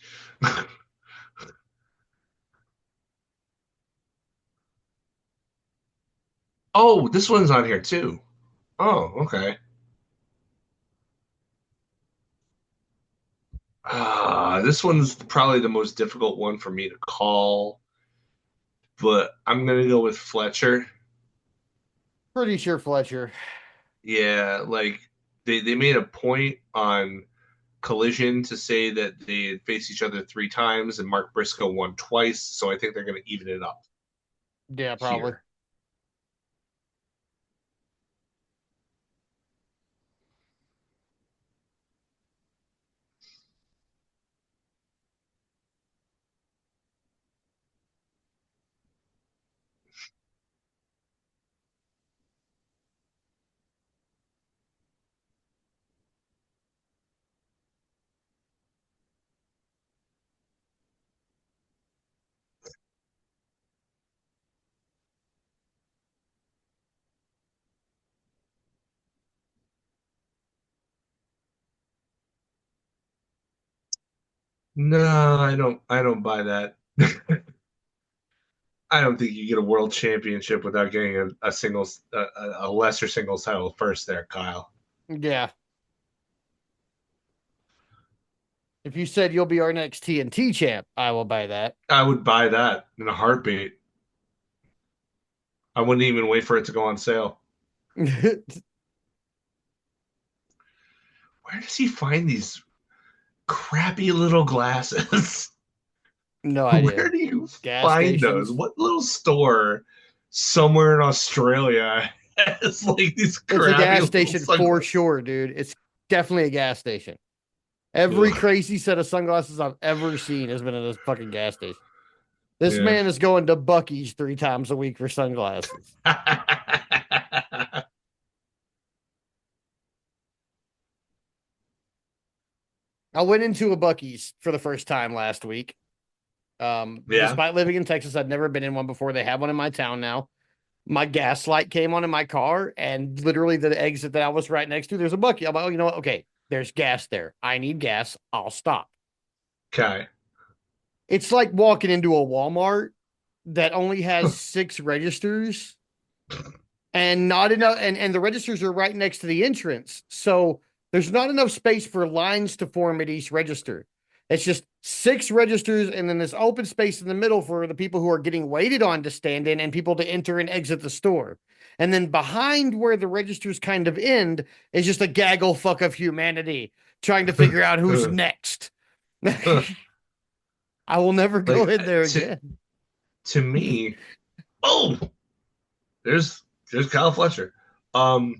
Oh, this one's on here too. Oh, okay. This one's probably the most difficult one for me to call, but I'm gonna go with Fletcher. Pretty sure Fletcher. Yeah, like they made a point on Collision to say that they had faced each other 3 times and Mark Briscoe won twice, so I think they're gonna even it up Yeah, probably. here. No, I don't buy that. I don't think you get a world championship without getting a singles, a lesser singles title first there, Kyle. Yeah. If you said you'll be our next TNT champ, I will buy that. I would buy that in a heartbeat. I wouldn't even wait for it to go on sale. Where does he find these crappy little glasses? No Where idea. do you Gas find those? stations. What little store somewhere in Australia has like these It's a crappy gas little station for sunglasses? sure, dude. It's definitely a gas station. Every crazy set of sunglasses I've ever seen has been at this fucking gas station. This Yeah. man is going to Buc-ee's 3 times a week for sunglasses. I went into a Buc-ee's for the first time last week. Yeah. Despite living in Texas, I'd never been in one before. They have one in my town now. My gas light came on in my car, and literally the exit that I was right next to, there's a Buc-ee. I'm like, oh, you know what? Okay, there's gas there. I need gas. I'll stop. Okay. It's like walking into a Walmart that only has 6 registers and not enough, and the registers are right next to the entrance. So there's not enough space for lines to form at each register. It's just 6 registers and then this open space in the middle for the people who are getting waited on to stand in and people to enter and exit the store. And then behind where the registers kind of end is just a gaggle fuck of humanity trying to figure out who's next. I will never go Like in there again. to me, oh, there's Kyle Fletcher. No,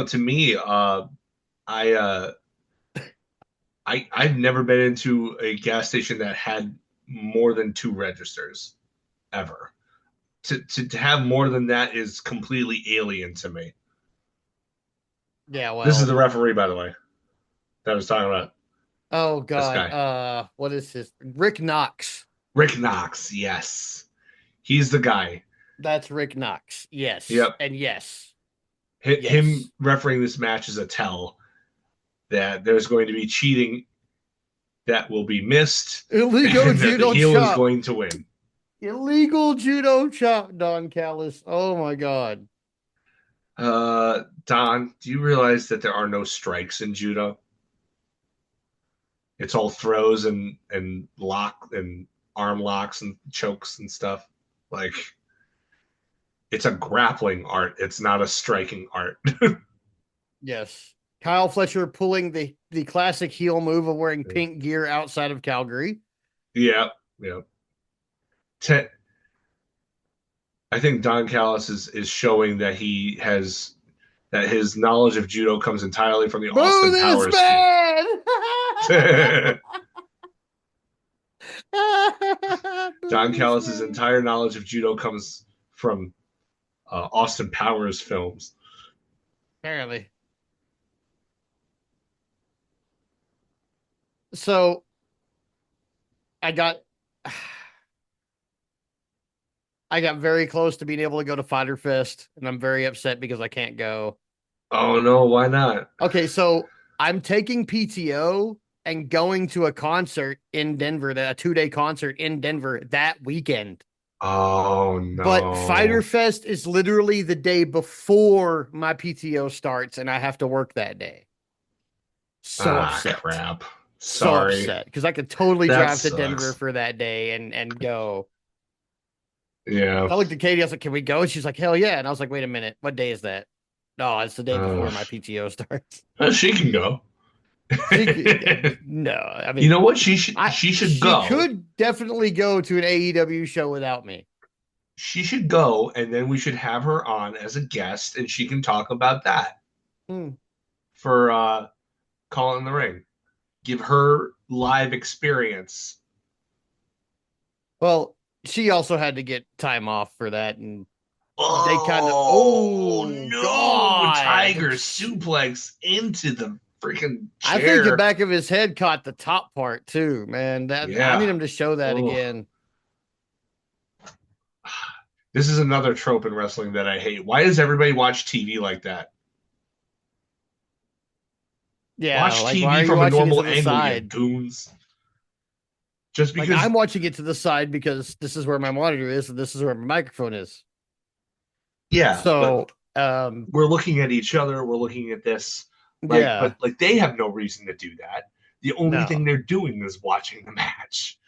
to me, I I've never been into a gas station that had more than 2 registers ever. To have more than that is completely alien to me. Yeah, This is well. the referee, by the way, that I was talking about. Oh This God. guy, What is his Rick Knox? Rick Knox. Yes, he's the guy. That's Rick Knox. Yes. Yep, And yes. him Yes. refereeing this match is a tell that there's going to be cheating that will be missed, Illegal and that the judo heel is chop. going to win. Illegal judo chop, Don Callis. Oh my God. Don, do you realize that there are no strikes in judo? It's all throws and lock and arm locks and chokes and stuff. Like it's a grappling art. It's not a striking art. Yes. Kyle Fletcher pulling the classic heel move of wearing pink gear outside of Calgary. Yeah, yeah. I think Don Callis is showing that he has that his knowledge of judo comes entirely from the Boo Austin this Powers school. man! Don Boo this Callis's man. entire knowledge of judo comes from Austin Powers films. Apparently. So I got I got very close to being able to go to Fighter Fest, and I'm very upset because I can't go. Oh no, why not? Okay, so I'm taking PTO and going to a concert in Denver, that a 2-day concert in Denver that weekend. Oh But Fighter no. Fest is literally the day before my PTO starts, and I have to work that day. So Ah, upset. crap. So Sorry. upset because I could totally That drive to Denver sucks. for that day and go. Yeah. I looked at Katie. I was like, "Can we go?" And she's like, "Hell yeah!" And I was like, "Wait a minute, what day is that?" No, it's the day before my PTO starts. She can go. She could, no, I You mean, know what? She should she go. could definitely go to an AEW show without me. She should go, and then we should have her on as a guest, and she can talk about that Hmm. for Call in the Ring. Give her live experience. Well, she also had to get time off for that, and they kind of, Oh oh no! God, Tiger suplex into the freaking I think the chair. back of his head caught the top part too, man. That I need Yeah. him to show that Oh. again. This is another trope in wrestling that I hate. Why does everybody watch TV like that? Yeah, Watch like why are TV you from a watching it normal to the angle, you side? goons. Just Like because I'm watching it to the side because this is where my monitor is and this is where my microphone is. yeah, but So, we're looking at each other, we're looking at this, like, yeah, but like they have no reason to do that. The only thing no, they're doing is watching the match.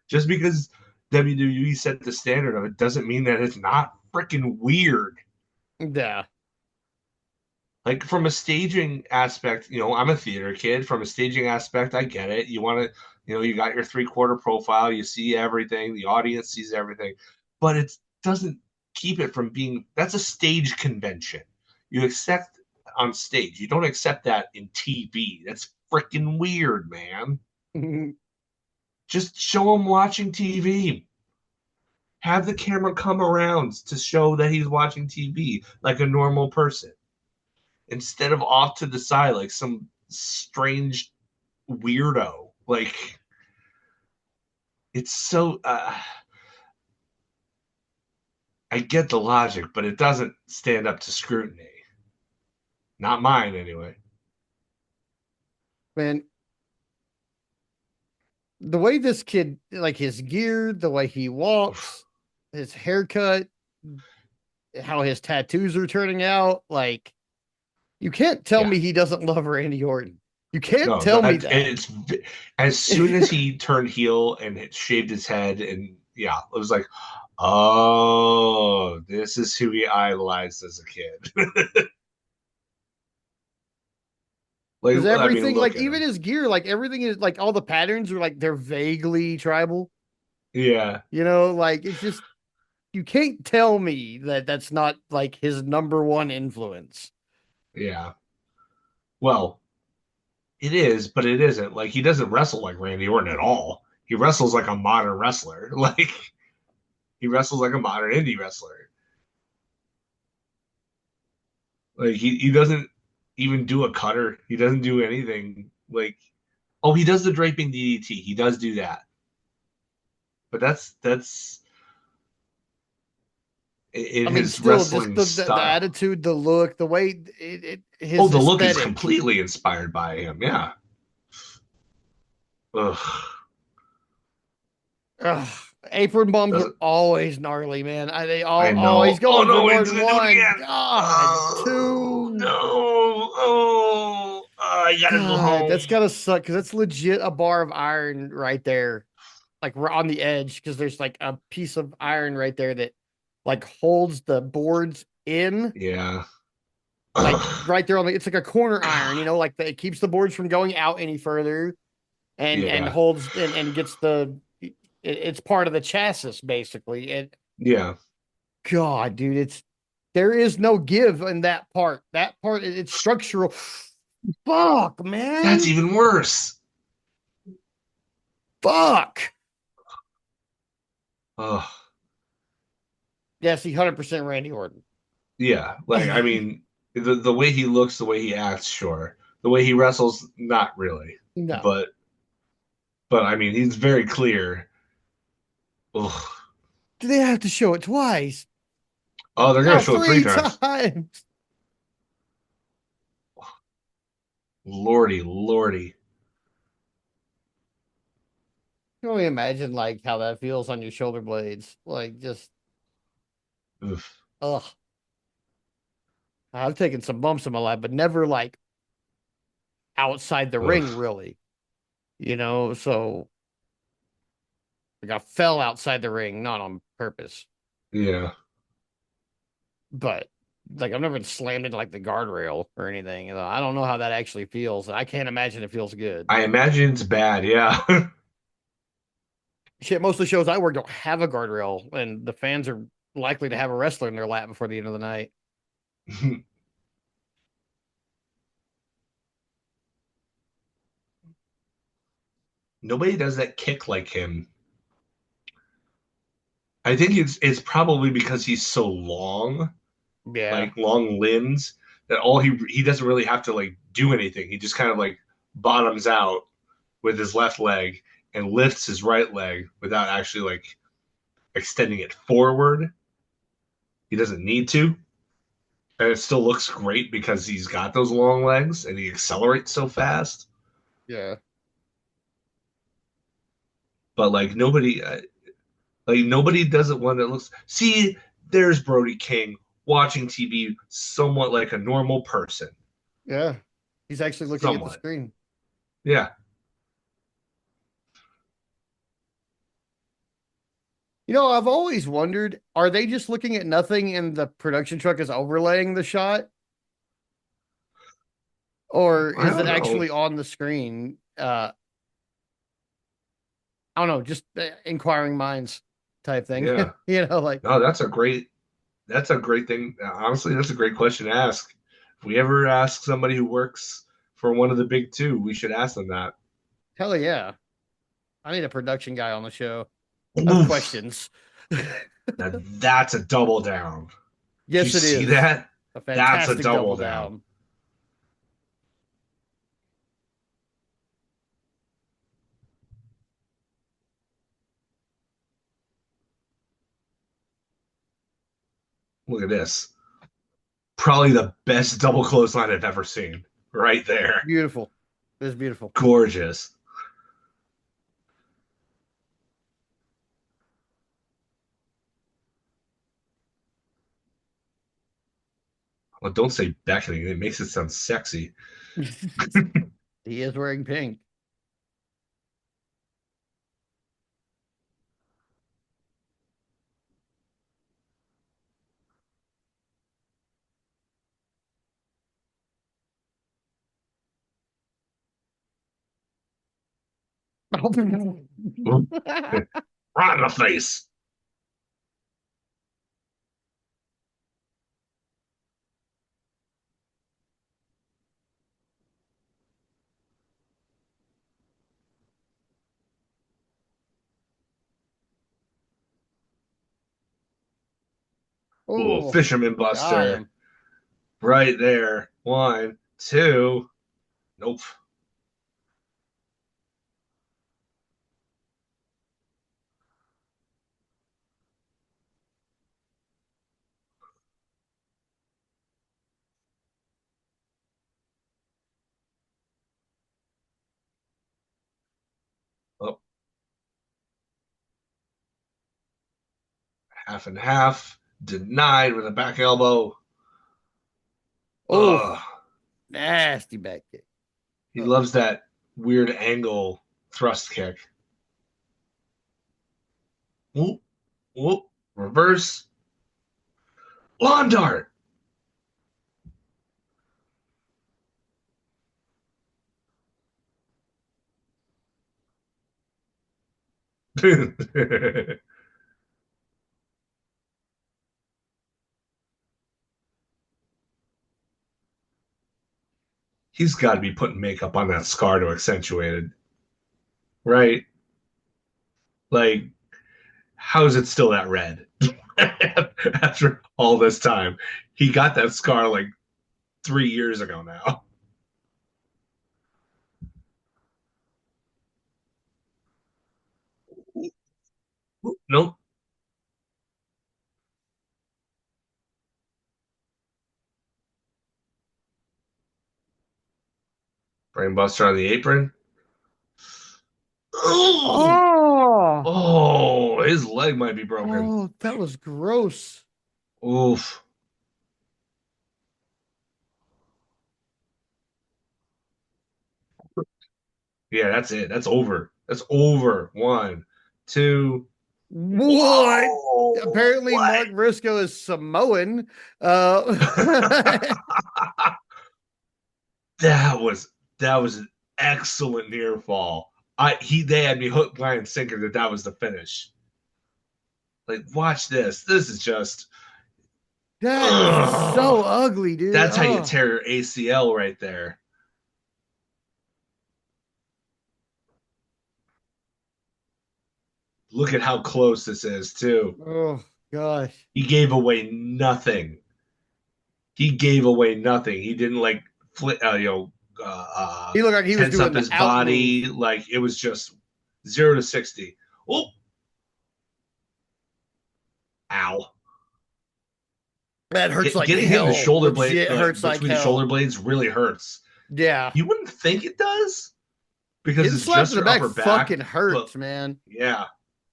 Just because WWE set the standard of it doesn't mean that it's not freaking weird. yeah. Like from a staging aspect, I'm a theater kid. From a staging aspect, I get it. You want to, you got your 3/4 profile, you see everything, the audience sees everything, but it doesn't keep it from being that's a stage convention. You accept on stage. You don't accept that in TV. That's freaking weird, man. Just show him watching TV. Have the camera come around to show that he's watching TV like a normal person instead of off to the side like some strange weirdo. Like it's so I get the logic, but it doesn't stand up to scrutiny. Not mine anyway. Man, the way this kid, like his gear, the way he walks, his haircut, how his tattoos are turning out, like you can't tell Yeah. me he doesn't love Randy Orton. You can't No, tell me that that. it's as soon as he turned heel and it shaved his head and yeah, it was like, oh, this is who he idolized as a kid. Like, Because I mean, everything, look like at even him. his gear, like everything is like all the patterns are like they're vaguely tribal. Yeah, Like it's just you can't tell me that that's not like his number one influence. yeah. Well, it is, but it isn't. Like, he doesn't wrestle like Randy Orton at all. He wrestles like a modern wrestler. Like, he wrestles like a modern indie wrestler. Like, he doesn't even do a cutter. He doesn't do anything. Like, oh, he does the draping DDT. He does do that. But that's in I mean, his still just wrestling the style. attitude, the look, the way Oh, his the look is aesthetic. completely inspired by him. Yeah. Ugh. Ugh, apron bombs are Doesn't always gnarly, man. They all I always know? Oh going for no, more he's than gonna do it one. again. God, Oh two. no! I gotta go God, home. that's gotta suck because that's legit a bar of iron right there, like we're on the edge because there's like a piece of iron right there that like holds the boards in, Yeah. like Ugh. right there on the. It's like a corner iron, God. like it keeps the boards from going out any further, and Yeah. holds and gets it's part of the chassis basically. And Yeah. God, dude, there is no give in that part. That part, it's structural. Fuck, That's man. even worse. Fuck. Ugh. Yeah, see, 100% Randy Orton. Yeah. Like I mean, the way he looks, the way he acts, sure. The way he wrestles, not really. No. But I mean, he's very clear. Ugh. Do they have to show it twice? Oh, they're gonna No, show it three three times. times. Lordy, lordy. Can only imagine like how that feels on your shoulder blades. Like just Oof. ugh. I've taken some bumps in my life, but never like outside the ring, Ugh. really. So like I fell outside the ring, not on purpose, Yeah. but like I've never been slammed into like the guardrail or anything. I don't know how that actually feels. I can't imagine it feels good. I imagine it's bad. Yeah. Shit, most of the shows I work don't have a guardrail, and the fans are likely to have a wrestler in their lap before the end of the night. Nobody does that kick like him. I think it's probably because he's so long, Yeah, like long limbs, that all he doesn't really have to like do anything. He just kind of like bottoms out with his left leg and lifts his right leg without actually like extending it forward. He doesn't need to. And it still looks great because he's got those long legs and he accelerates so fast. yeah. but like nobody does it one that looks. See, there's Brody King watching TV somewhat like a normal person. Yeah. He's actually looking at the Somewhat. screen. Yeah. I've always wondered, are they just looking at nothing and the production truck is overlaying the shot? Or I is it don't know. actually on the screen? I don't know, just inquiring minds type thing. Yeah. Like No, that's a great thing. Honestly, that's a great question to ask. If we ever ask somebody who works for one of the big two, we should ask them that. hell yeah. I need a production guy on the show. I have Oof. questions. Now that's a double down. Do you Yes, it see is. that? A That's a fantastic double double down. down. Look at this. Probably the best double clothesline I've ever seen. Right there. Beautiful. It is beautiful. Gorgeous. Well, don't say beckoning. It makes it sound sexy. He is wearing pink. Right in the face. Ooh, Oh, fisherman got buster. him. Right there. One, two. Nope. Oh, half and half. Denied with a back elbow. Oh, Ugh. nasty back kick. He Oh. loves that weird angle thrust kick. Whoop, whoop. Reverse. Lawn dart. He's got to be putting makeup on that scar to accentuate it, right? Like, how is it still that red after all this time? He got that scar like 3 years ago now. Nope. Brainbuster on the apron. Ooh! Oh, Oh, his leg might be broken. oh, that was gross. Oof. Yeah, that's it. That's over. That's over. One, two. What? Whoa! Apparently, What? Mark Briscoe is Samoan. Uh, that was an excellent near fall. They had me hook, line, and sinker that was the finish. Like, watch this. This is just. that is so Ugh. ugly, dude. That's how you Oh, tear your ACL right there. Look at how close this is too. oh gosh. He gave away nothing. He gave away nothing. He didn't like flip, He looked like he was tense doing up the his out move. body. Like it was just 0 to 60. Oh, ow! That hurts like Getting hit in the hell. shoulder blade, Legit hurts like between the shoulder hell. blades, really hurts. Yeah. You wouldn't think it does because Getting it's slapped just in the your back upper back. fucking But hurts, man. yeah,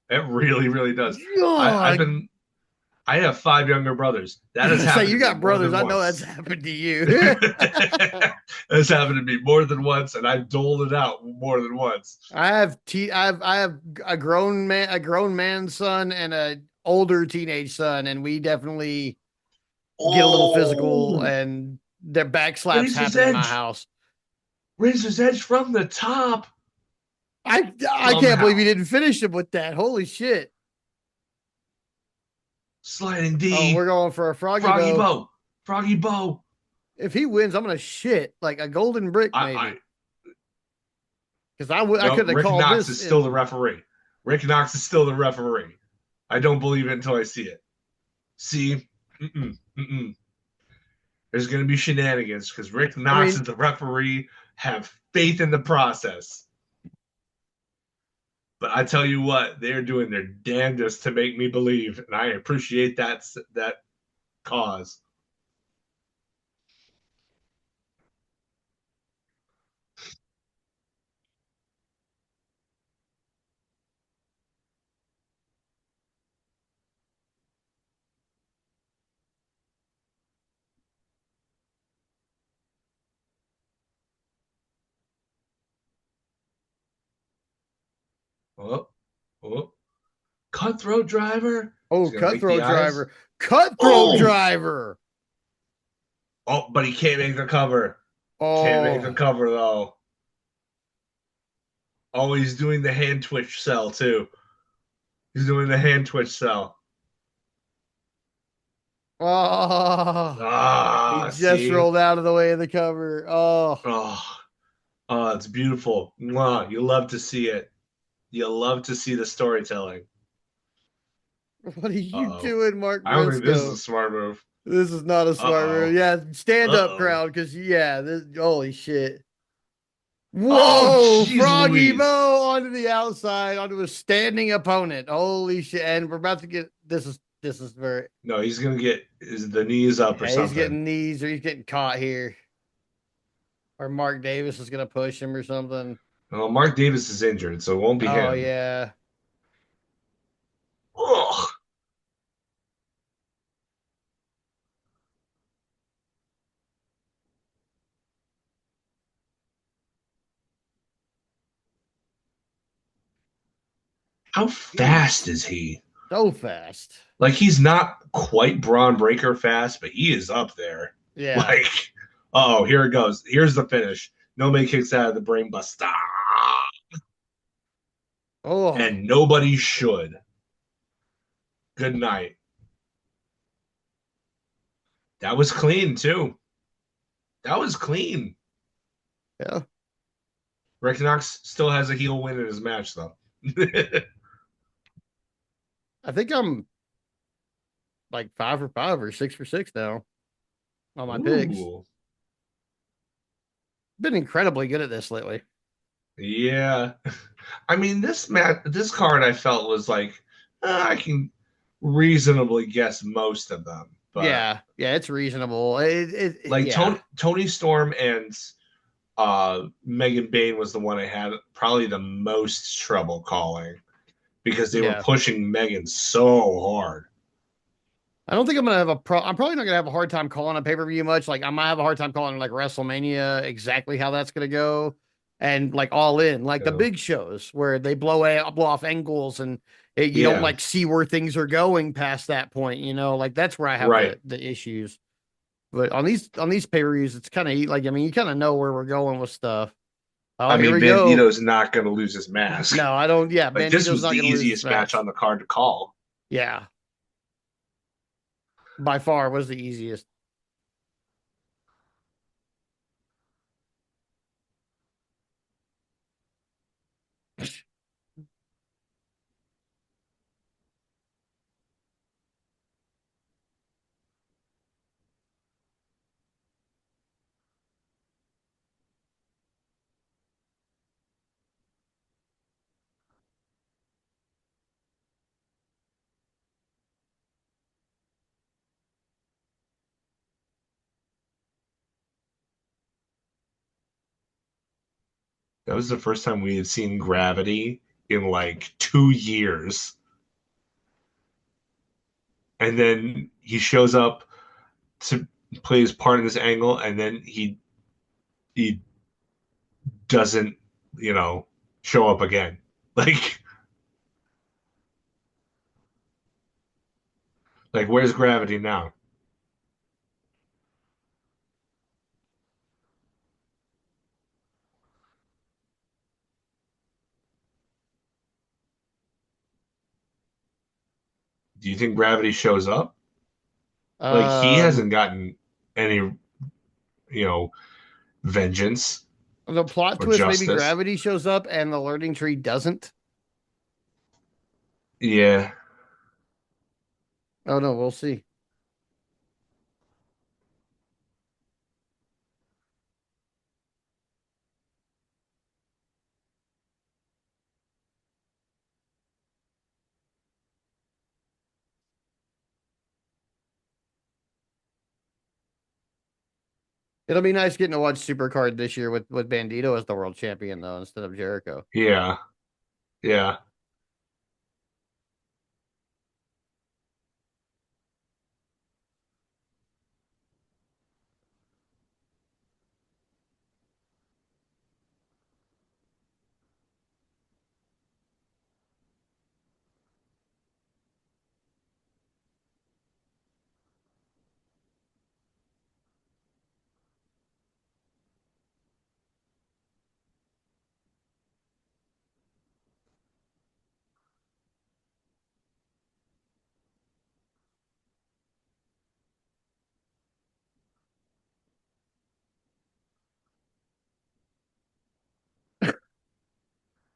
it really, really does. I've God. been I have five younger brothers. That has Say happened you to me got more brothers. than I know that's once. happened to you. That's happened to me more than once, and I've doled it out more than once. I have a grown man son and a older teenage son, and we definitely get a little physical, Oh, and their back slaps Razor's happen in my Edge. house. Razor's Edge from the top. I can't believe you Somehow. didn't finish him with that. Holy shit. Sliding Oh, we're D. going for a froggy Froggy bow. Bow. Froggy Bow. If he wins, I'm gonna shit like a golden brick, I maybe. Because I no, couldn't have Rick called Knox this is still the in. referee. Rick Knox is still the referee. I don't believe it until I see it. See? Mm-mm, mm-mm. There's going to be shenanigans because Rick I Knox mean, is the referee. Have faith in the process. But I tell you what, they're doing their damnedest to make me believe, and I appreciate that cause. Oh, oh, cutthroat driver. oh, He's gonna make the cutthroat eyes. driver, cutthroat Oh, driver. oh, but he can't make the cover. Can't make the Oh, cover though. Oh, he's doing the hand twitch cell too. He's doing the hand twitch cell. oh, he Ah, just see? rolled out of the way of the cover. Oh, Oh, oh, it's beautiful. Mwah, you love to see it. You love to see the storytelling. what are you Uh-oh. doing, Mark I don't think this is Briscoe? a smart move. This is not a smart move. Uh-oh. Yeah, stand up, Uh-oh. crowd, because yeah, this holy shit. Oh, Whoa, jeez Froggy Louise. Bow onto the outside, onto a standing opponent. Holy shit. And we're about to get this is very No, he's gonna get the knees up or yeah, he's something. getting knees or he's getting caught here. Or Mark Davis is gonna push him or something. Well, Mark Davis is injured, so it won't be Oh him. yeah. Ugh. How fast Jeez. is he? So fast. Like he's not quite Braun Breaker fast, but he is up there. Yeah. Like, oh, here it goes. Here's the finish. Nobody kicks out of the brain buster, Oh. and nobody should. Good night. That was clean too. That was clean. Yeah. Rick Knox still has a heel win in his match though. I think I'm like 5 for 5 or 6 for 6 now on my picks. Ooh, Been incredibly good at this lately. yeah. I mean, this card I felt was like I can reasonably guess most of them, but Yeah, yeah, it's reasonable. like Yeah, Tony Storm and Megan Bain was the one I had probably the most trouble calling because they were yeah. pushing Megan so hard. I don't think I'm gonna have a pro. I'm probably not gonna have a hard time calling a pay per view much. Like I might have a hard time calling like WrestleMania exactly how that's gonna go, and like All In, like the So, big shows where they blow off angles and you don't yeah, like see where things are going past that point. Like that's where I have right. the issues. But on these pay per views, it's kind of like I mean you kind of know where we're going with stuff. Oh, I here mean, we go. Bandito's not going to lose his mask. No, I don't. Yeah, Like this Bandito's was not the gonna lose this easiest match match. on the card to call. Yeah, by far was the easiest. That was the first time we had seen Gravity in like 2 years. And then he shows up to play his part in this angle, and then he doesn't, you know, show up again. Like like where's Gravity now? Do you think Gravity shows up? Like he Um, hasn't gotten any, you know, vengeance the plot or twist maybe justice. Gravity shows up and the learning tree doesn't. Yeah. Oh no, we'll see. It'll be nice getting to watch Supercard this year with Bandito as the world champion though instead of Jericho. Yeah. Yeah.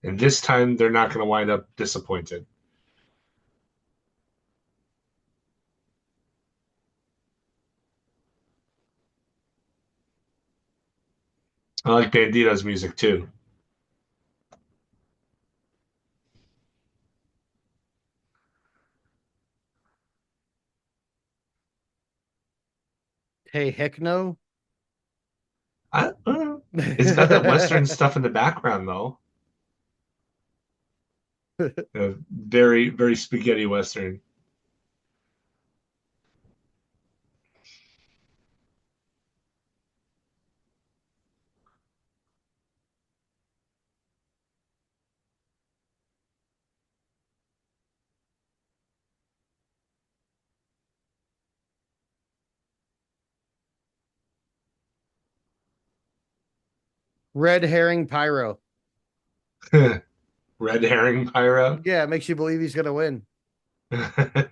And this time they're not going to wind up disappointed. I like Bandito's music too. Hey, heck no. It's got that Western stuff in the background though. Very, very spaghetti Western. Red herring pyro. Red herring pyro. Yeah, it makes you believe he's gonna win. Like,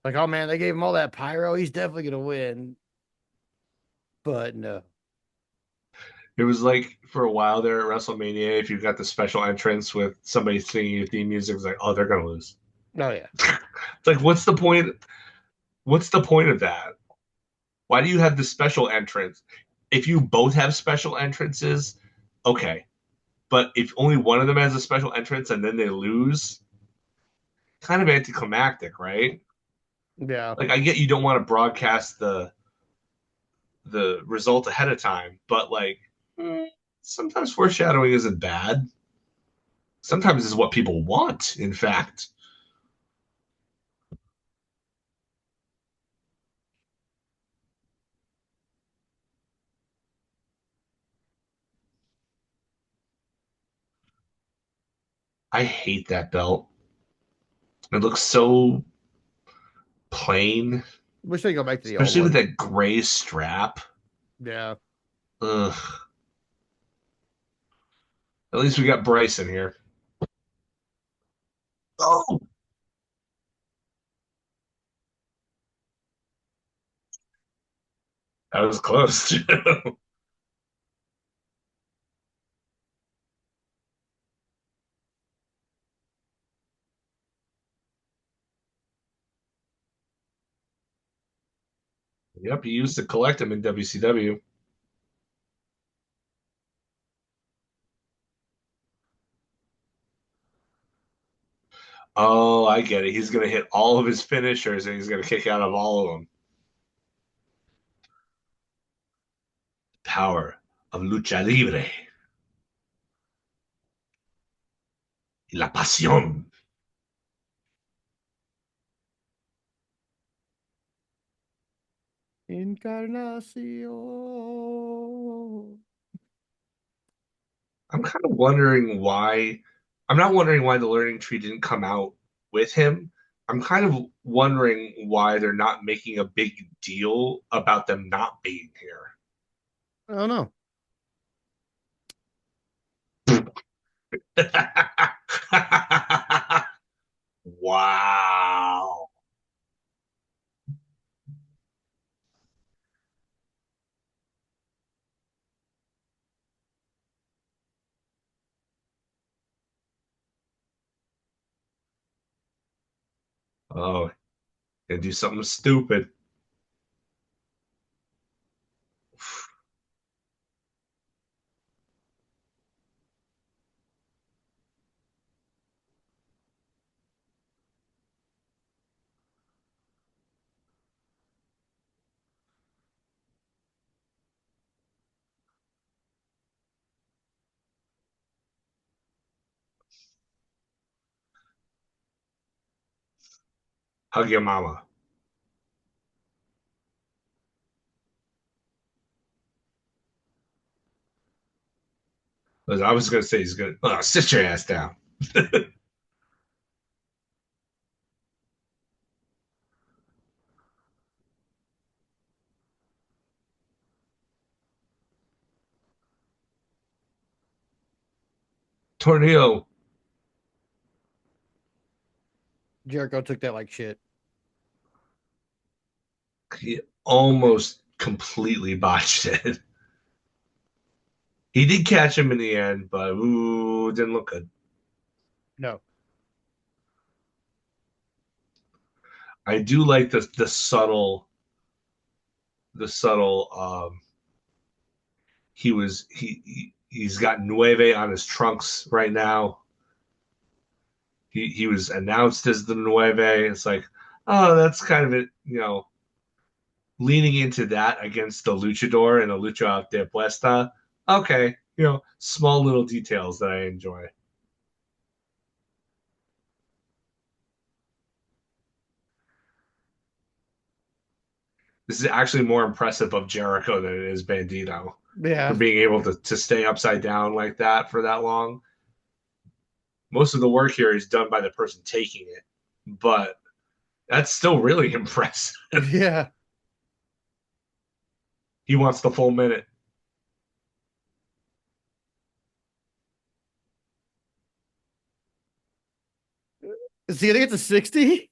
oh man, they gave him all that pyro. He's definitely gonna win. But no. It was like for a while there at WrestleMania, if you got the special entrance with somebody singing your theme music, it was like, oh, they're gonna lose. Oh yeah. It's like, what's the point? What's the point of that? Why do you have the special entrance? If you both have special entrances, okay. But if only one of them has a special entrance and then they lose, kind of anticlimactic, right? Yeah. Like I get you don't want to broadcast the result ahead of time, but like sometimes foreshadowing isn't bad. Sometimes it's what people want, in fact. I hate that belt. It looks so plain, Wish they go back to the old especially with one. that gray strap. Yeah. Ugh. At least we got Bryson here. Oh, that was close. Yep, he used to collect them in WCW. Oh, I get it. He's going to hit all of his finishers and he's going to kick out of all of them. Power of lucha libre. y la pasión. Encarnación. I'm kind of wondering why. I'm not wondering why the learning tree didn't come out with him. I'm kind of wondering why they're not making a big deal about them not being here. I don't know. Wow. Oh, gonna do something stupid. Hug your mama. I was gonna say he's gonna sit your ass down. Tornado. Jericho took that like shit. He almost completely botched it. He did catch him in the end, but ooh, didn't look good. No. I do like the subtle he's got Nueve on his trunks right now. He was announced as the Nueve. It's like, oh, that's kind of it, leaning into that against the luchador and the lucha de puesta. Okay, small little details that I enjoy. This is actually more impressive of Jericho than it is Bandito for Yeah. being able to stay upside down like that for that long. Most of the work here is done by the person taking it, but that's still really impressive. Yeah. He wants the full minute. Is he gonna get to 60?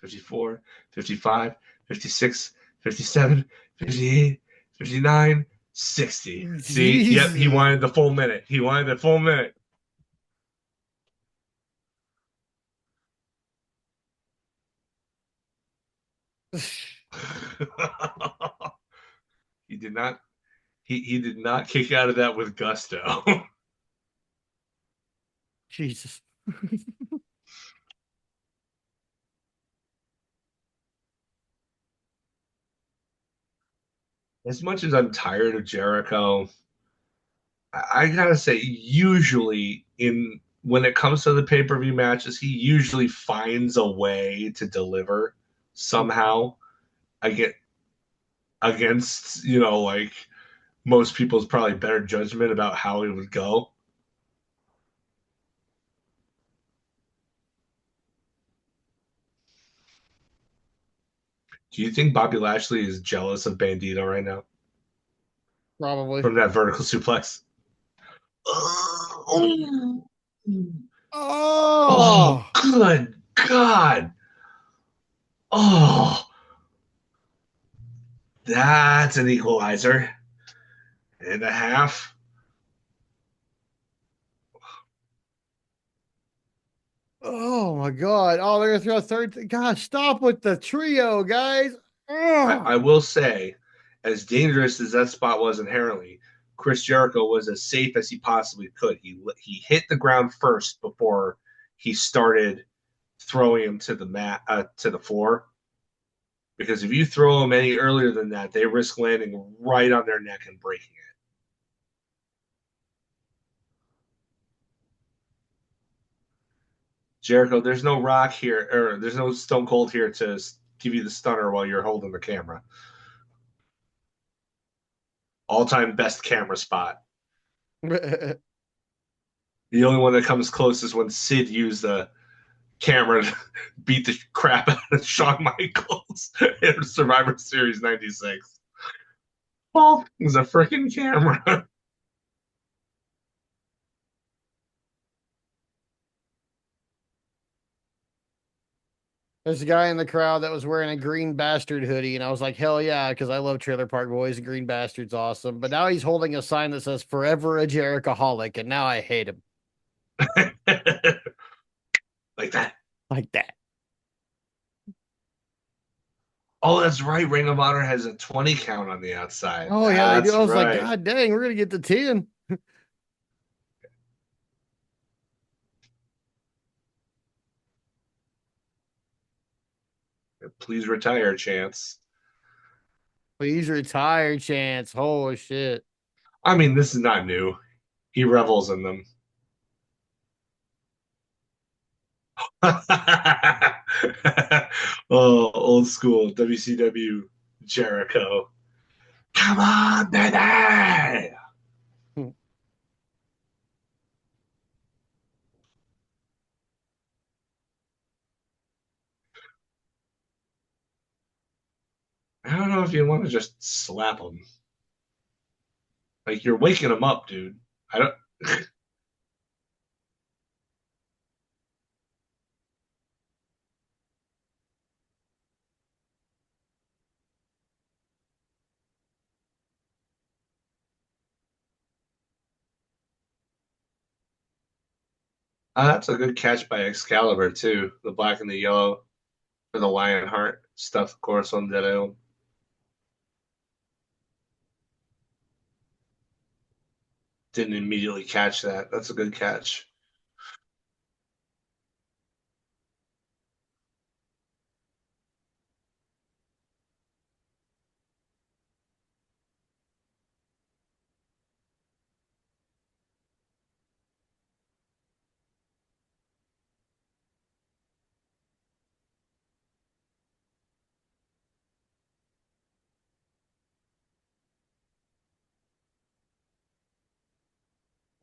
54, 55, 56, 57, 58, 59, 60. See, yep, he Jesus. wanted the full minute. He wanted the full minute. he did not he did not kick out of that with gusto. Jesus. As much as I'm tired of Jericho, I gotta say, usually in when it comes to the pay-per-view matches, he usually finds a way to deliver somehow. I get against, like most people's probably better judgment about how it would go. Do you think Bobby Lashley is jealous of Bandito right now Probably. from that vertical suplex? Oh, Oh, oh, good God. Oh, that's an equalizer and a half. oh my God. Oh, they're gonna throw a third. God, stop with the trio, guys. I Oh, will say, as dangerous as that spot was inherently, Chris Jericho was as safe as he possibly could. He hit the ground first before he started throwing him to the mat to the floor. Because if you throw them any earlier than that, they risk landing right on their neck and breaking it. Jericho, there's no Rock here, or there's no Stone Cold here to give you the stunner while you're holding the camera. All time best camera spot. The only one that comes close is when Sid used the camera to beat the crap out of Shawn Michaels in Survivor Series 96. All things a freaking camera. There's a guy in the crowd that was wearing a Green Bastard hoodie, and I was like, hell yeah, because I love Trailer Park Boys and Green Bastard's awesome. But now he's holding a sign that says Forever a Jerichoholic, and now I hate him Like that. like that. Oh, that's right. Ring of Honor has a 20 count on the outside. Oh yeah, they do. I That's was like, right. God dang, we're gonna get to 10. Please retire, Chance. Please retire, Chance. Holy shit. I mean, this is not new. He revels in them. Oh, old school WCW Jericho. Come on, baby. I don't know if you want to just slap him. Like you're waking him up, dude. I don't. That's a good catch by Excalibur too. The black and the yellow for the lion heart stuff, of course, on Dead Island. Didn't immediately catch that. That's a good catch.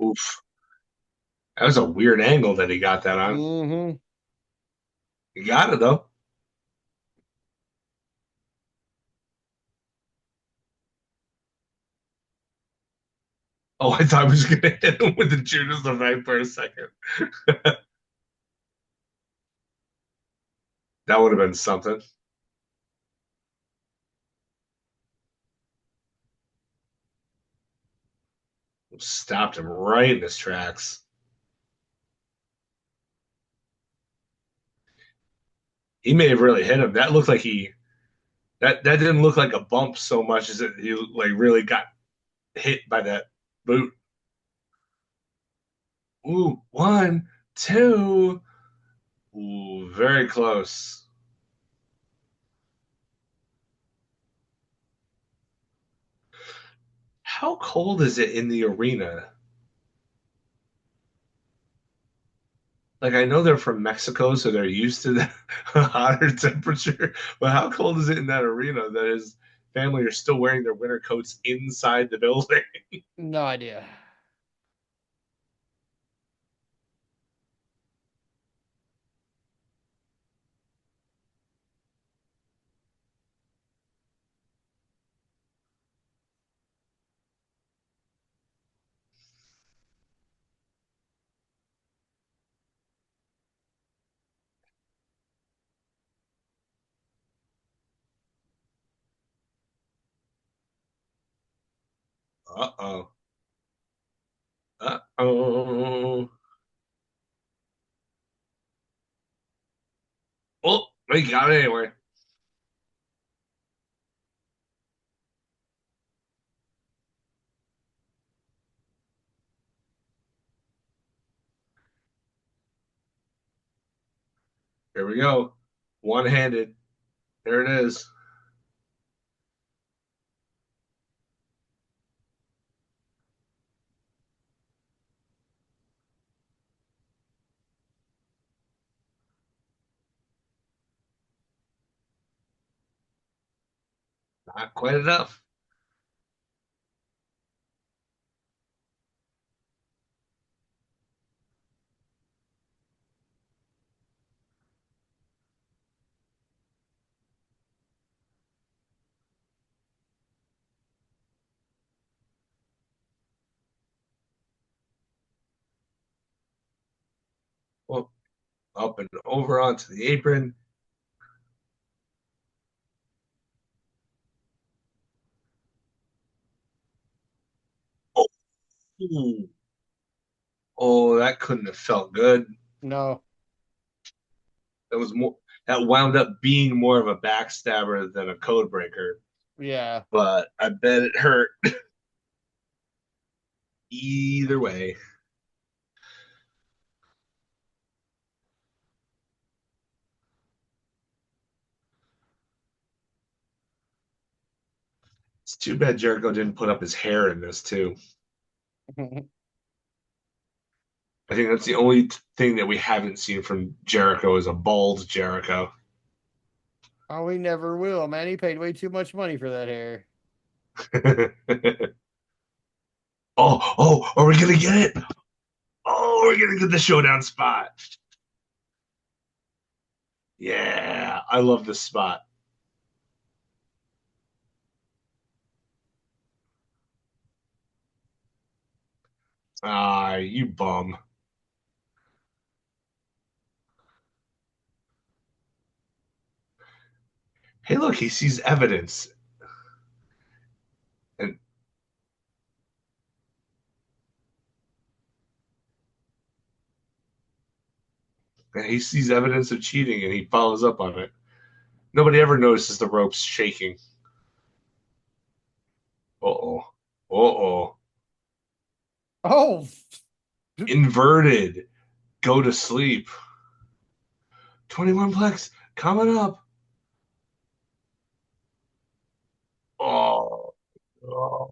Oof. That was a weird angle that he got that on. Mm-hmm. He got it though. Oh, I thought I was gonna hit him with the Judas effect for a second. That would have been something. Stopped him right in his tracks. He may have really hit him. That looked like that didn't look like a bump so much as it he like really got hit by that boot. Ooh, one, two. Ooh, very close. How cold is it in the arena? Like I know they're from Mexico, so they're used to the hotter temperature. But how cold is it in that arena that his family are still wearing their winter coats inside the building? No idea. Uh oh. Uh oh. Oh, they got it anyway. Here we go. One handed. There it is. Not quite enough. Well, up and over onto the apron. Oh, oh, that couldn't have felt good. No. That was more. That wound up being more of a backstabber than a code breaker. Yeah. But I bet it hurt either way. It's too bad Jericho didn't put up his hair in this too. I think that's the only thing that we haven't seen from Jericho is a bald Jericho. Oh, we never will, man. He paid way too much money for that hair. Are we gonna get it? Oh, we're gonna get the showdown spot. Yeah, I love this spot. Ah, you bum. Hey, look, he sees evidence, and he sees evidence of cheating, and he follows up on it. Nobody ever notices the ropes shaking. Uh-oh. Uh-oh. Oh, Inverted. Go to sleep. 21 plex coming up. Oh. Oh.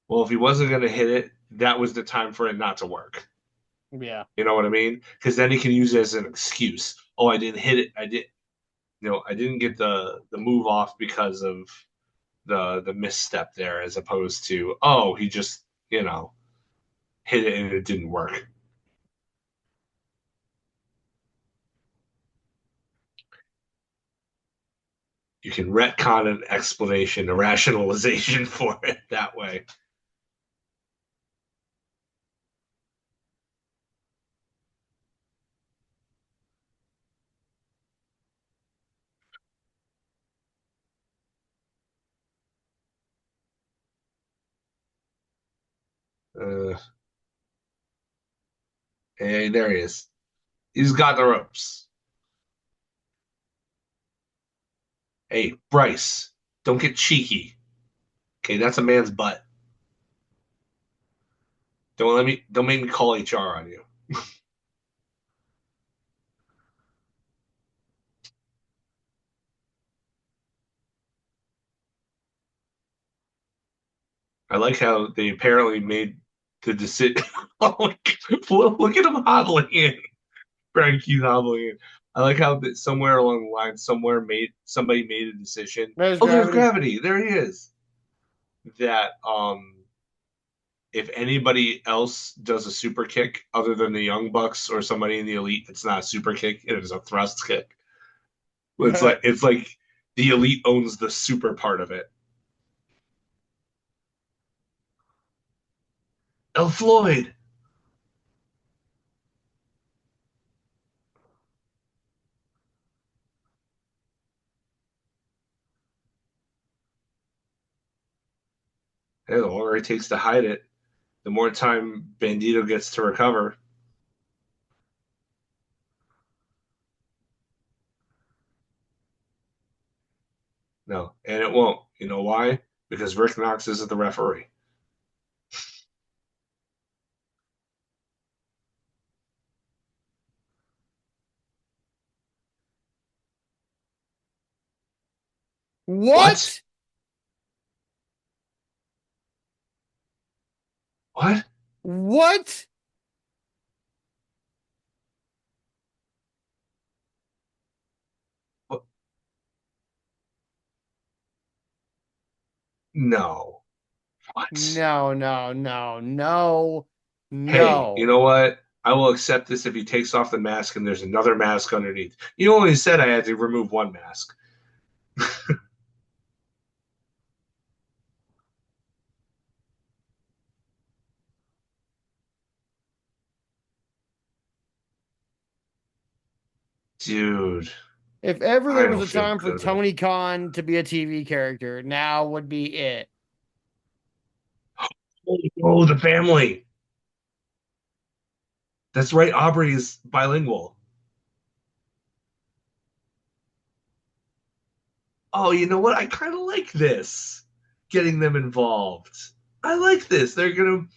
Well, if he wasn't going to hit it, that was the time for it not to work. yeah. You know what I mean? Because then he can use it as an excuse. Oh, I didn't hit it. I didn't get the move off because of the misstep there, as opposed to, oh, he just, hit it and it didn't work. You can retcon an explanation, a rationalization for it that way. Uh, hey, there he is. He's got the ropes. Hey, Bryce, don't get cheeky. Okay, that's a man's butt. Don't make me call HR on you. I like how they apparently made the decision. Oh, look at him hobbling in. Frankie's hobbling in. I like how that somewhere along the line, somebody made a decision. There's Oh, there's gravity. gravity. There he is. That if anybody else does a super kick other than the Young Bucks or somebody in the Elite, it's not a super kick. It is a thrust kick. It's like the Elite owns the super part of it. El Floyd. Yeah, the longer it takes to hide it, the more time Bandito gets to recover. No, and it won't. You know why? Because Rick Knox isn't the referee. What? What? What? What? No. What? No, no, no, no, Hey, you know no. what? I will accept this if he takes off the mask and there's another mask underneath. You only said I had to remove one mask. Dude, If ever I there was don't a feel time for good about Tony Khan to be a TV character, now would be it. it. Oh, the family. That's right. Aubrey is bilingual. Oh, you know what? I kind of like this. Getting them involved. I like this. They're gonna.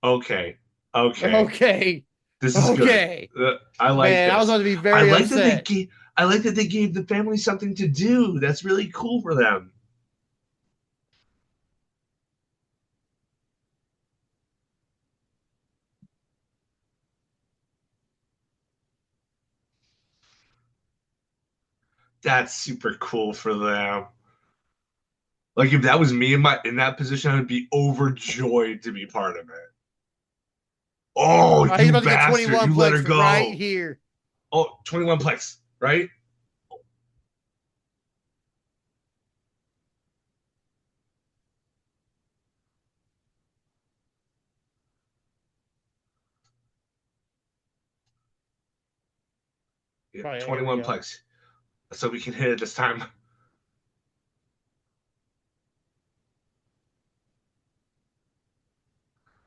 Okay. Okay. Okay. This is good. Okay. I like Man, I was this. about to be I very like that they upset. gave. I like that they gave the family something to do. That's really cool for them. That's super cool for them. Like if that was me in that position, I would be overjoyed to be part of it. Oh, He's you about to get bastard! 21 You let her plex right go. here. Oh, 21 plex, right? Yeah, Oh, yeah, here we 21 go. plex. So we can hit it this time.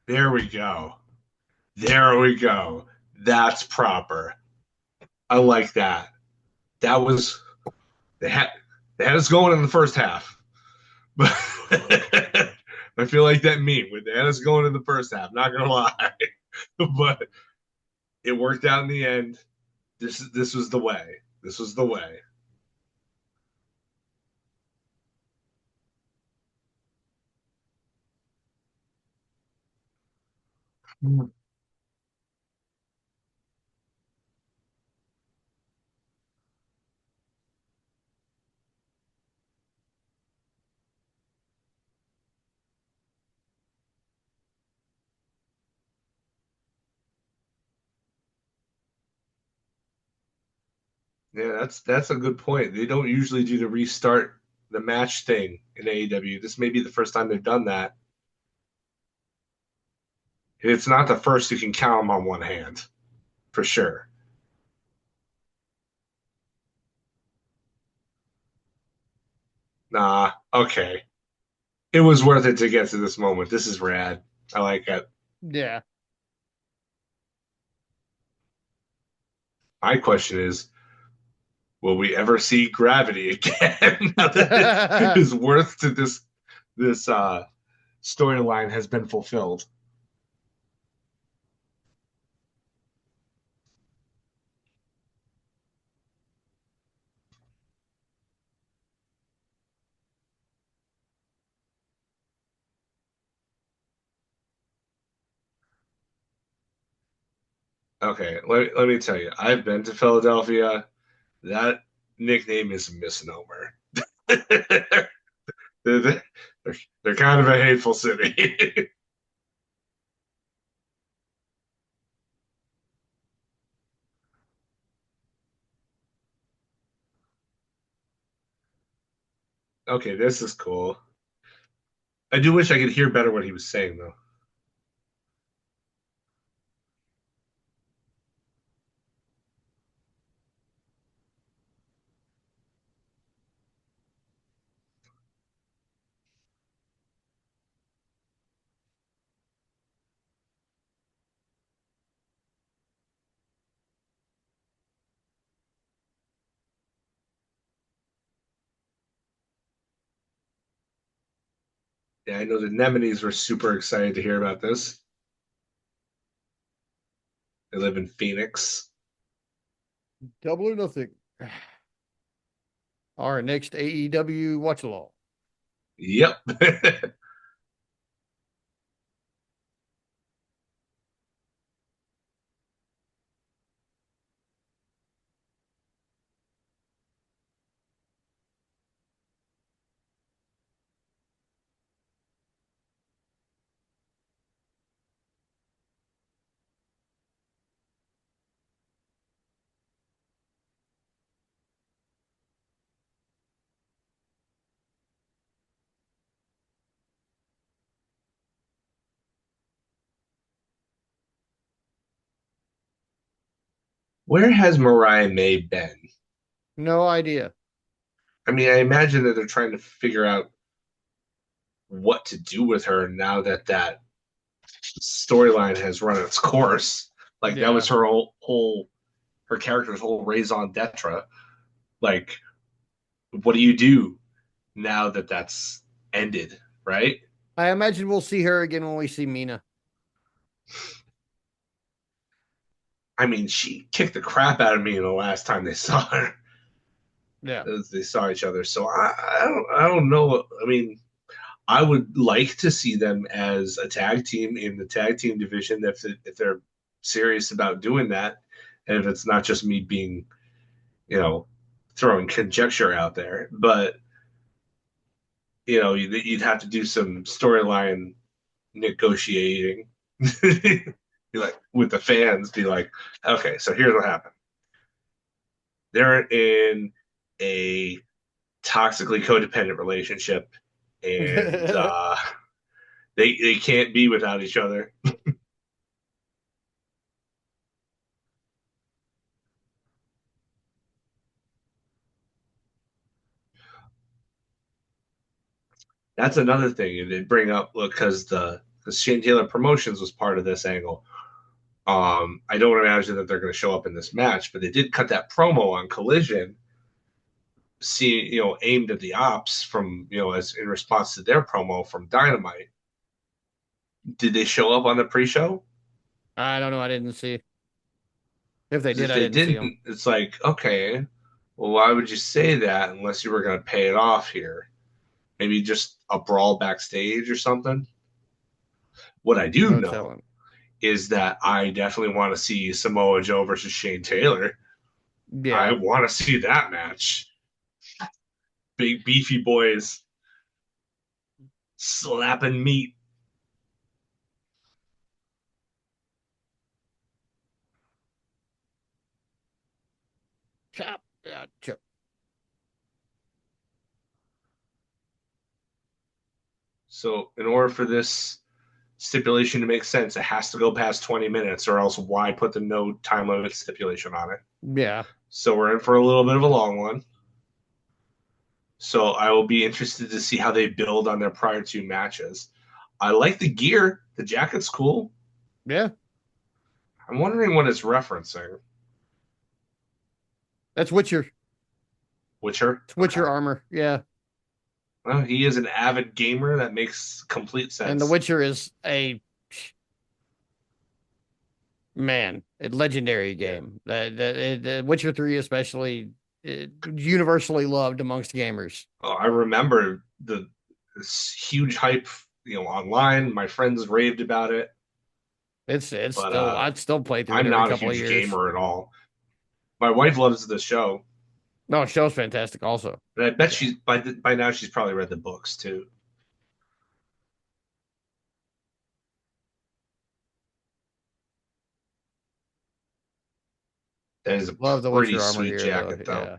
There we go. There we go. That's proper. I like that. That was they had they had us going in the first half. But I feel like that meme with they had us going in the first half, not gonna lie. But it worked out in the end. This was the way. This was the way. Yeah, that's a good point. They don't usually do the restart the match thing in AEW. This may be the first time they've done that. If it's not the first, you can count them on one hand for sure. Nah, okay. It was worth it to get to this moment. This is rad. I like it. Yeah. My question is, will we ever see gravity again? Now that his worth to this storyline has been fulfilled. Okay, let me tell you, I've been to Philadelphia. That nickname is a misnomer. they're, they're, they're kind of a hateful city. Okay, this is cool. I do wish I could hear better what he was saying, though. Yeah, I know the Nemenes were super excited to hear about this. They live in Phoenix. Double or nothing. Our next AEW watch along. Yep. Where has Mariah May been? No idea. I mean, I imagine that they're trying to figure out what to do with her now that that storyline has run its course. Like that Yeah. was her whole her character's whole raison d'etre. Like, what do you do now that that's ended, right? I imagine we'll see her again when we see Mina. I mean, she kicked the crap out of me the last time they saw her. Yeah. As they saw each other. So I don't know. I mean, I would like to see them as a tag team in the tag team division if they're serious about doing that, and if it's not just me being, you know, throwing conjecture out there. But you'd have to do some storyline negotiating. Be like with the fans, be like, okay, so here's what happened. They're in a toxically codependent relationship, and they can't be without each other. That's another thing they bring up because the Shane Taylor Promotions was part of this angle. I don't imagine that they're going to show up in this match, but they did cut that promo on Collision, aimed at the Ops from as in response to their promo from Dynamite. Did they show up on the pre-show? I don't know. I didn't see. If they did, If I they didn't see them. didn't, it's like, okay, well, why would you say that unless you were going to pay it off here? Maybe just a brawl backstage or something. What I do No know telling. is that I definitely want to see Samoa Joe versus Shane Taylor. I Yeah. want to see that match. Big beefy boys slapping meat. Chop. Yeah. Chop. So, in order for this stipulation to make sense, it has to go past 20 minutes, or else why put the no time limit stipulation on it? Yeah. So, we're in for a little bit of a long one. So, I will be interested to see how they build on their prior two matches. I like the gear, the jacket's cool. Yeah. I'm wondering what it's referencing. That's Witcher. Witcher? It's Okay. Witcher armor. Yeah. Well, he is an avid gamer. That makes complete And The sense. Witcher is a man, a legendary Yeah. game. The Witcher 3 especially universally loved amongst gamers. Oh, I remember this huge hype, online. My friends raved about it, It's but still I'd still play through it I'm every not a couple of huge years. gamer at all. My wife loves the show, No, show's fantastic also. but I bet Yeah. she's by now she's probably read the books too. That is a Love the pretty Witcher armor sweet here though. jacket, though. Yeah.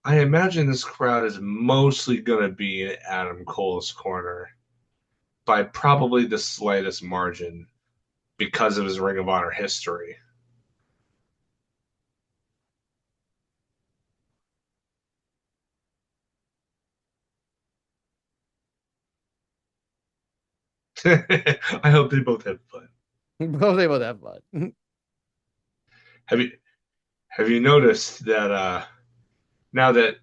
I imagine this crowd is mostly going to be in Adam Cole's corner by probably the slightest margin because of his Ring of Honor history. I hope they both have fun. Both able to have fun. Have you Have you noticed that now that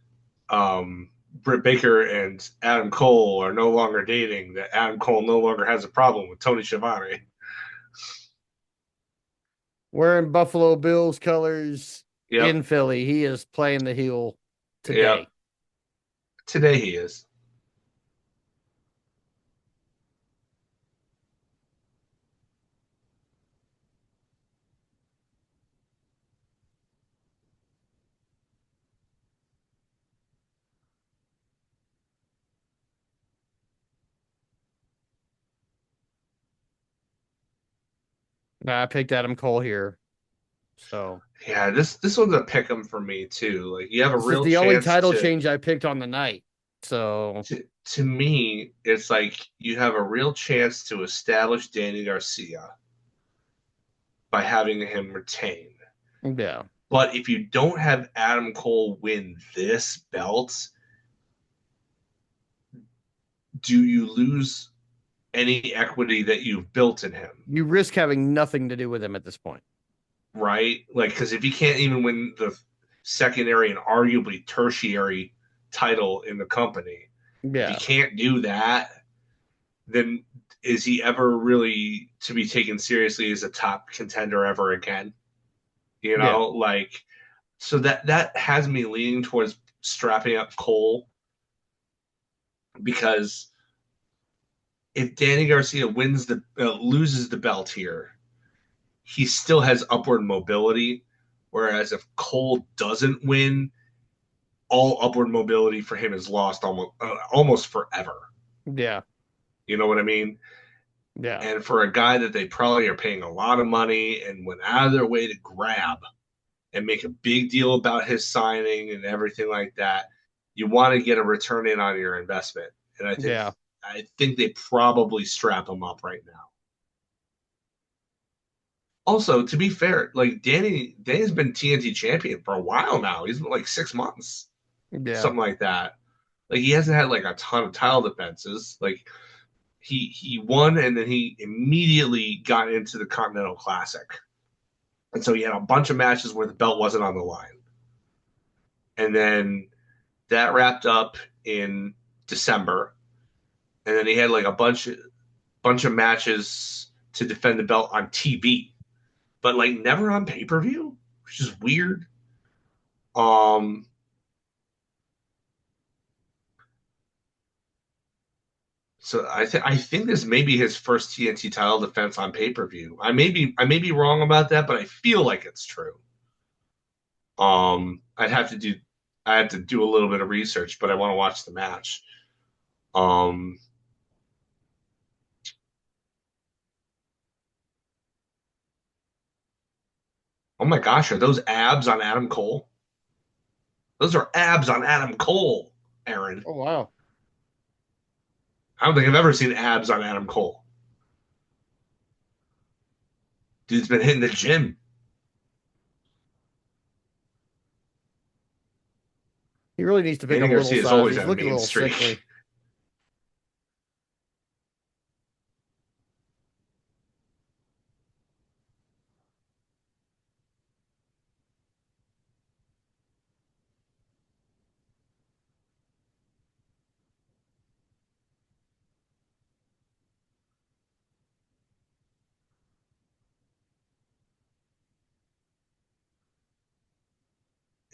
Britt Baker and Adam Cole are no longer dating, that Adam Cole no longer has a problem with Tony Schiavone? Wearing Buffalo Bills colors Yep, in Philly. He is playing the heel yep. today. Today he is. I picked Adam Cole here. So Yeah, this one's a pick 'em for me too. Like you have a this is real the only chance title change I picked on the night. So to me, it's like you have a real chance to establish Danny Garcia by having him retain. yeah. But if you don't have Adam Cole win this belt, do you lose any equity that you've built in him? You risk having nothing to do with him at this point. Right? Like, because if he can't even win the secondary and arguably tertiary title in the company, if he Yeah. can't do that, then is he ever really to be taken seriously as a top contender ever again? You Yeah. know, like so that has me leaning towards strapping up Cole because if Danny Garcia wins the loses the belt here, he still has upward mobility. Whereas if Cole doesn't win, all upward mobility for him is lost almost forever. Yeah. You know what I mean? Yeah. And for a guy that they probably are paying a lot of money and went out of their way to grab and make a big deal about his signing and everything like that, you want to get a return in on your investment. And Yeah. I think they probably strap him up right now. Also, to be fair, like Danny's been TNT champion for a while now. He's been like 6 months, Yeah. something like that. Like he hasn't had like a ton of title defenses. Like he won and then he immediately got into the Continental Classic. And so he had a bunch of matches where the belt wasn't on the line. And then that wrapped up in December. And then he had like a bunch of matches to defend the belt on TV, but like never on pay-per-view, which is weird. Um so I think this may be his first TNT title defense on pay-per-view. I may be wrong about that, but I feel like it's true. I'd have to do I had to do a little bit of research, but I want to watch the match. Um, oh my gosh, are those abs on Adam Cole? Those are abs on Adam Cole, Aaron. Oh wow. I don't think I've ever seen abs on Adam Cole. Dude's been hitting the gym. He really needs to pick Danny up a little Garcia's size. always He's had a looking a mean little streak. sickly.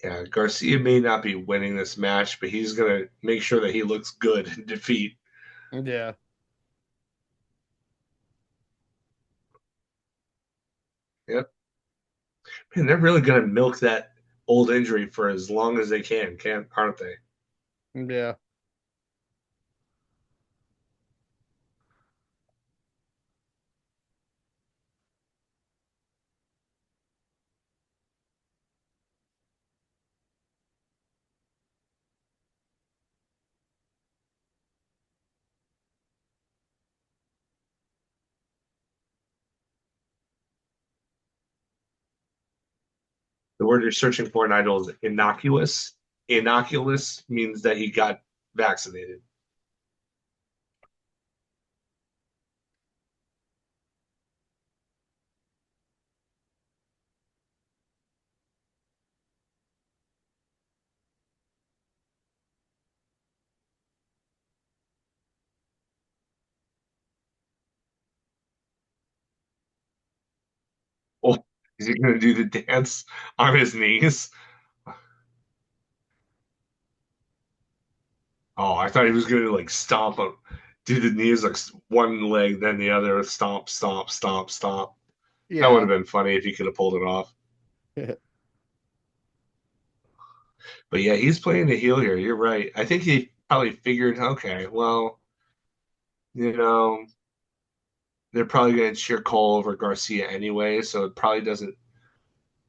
Yeah, Garcia may not be winning this match, but he's gonna make sure that he looks good in defeat. Yeah. Yep. Man, they're really gonna milk that old injury for as long as they can, aren't they? Yeah. The word you're searching for, Nigel, is innocuous. Innocuous means that he got vaccinated. Is he gonna do the dance on his knees? Oh, I thought he was gonna like stomp him, do the knees like one leg, then the other, stomp, stomp, stomp, stomp. That would Yeah. have been funny if he could have pulled it off. But yeah, he's playing the heel here. You're right. I think he probably figured, okay, well, you know, they're probably going to cheer Cole over Garcia anyway, so it probably doesn't.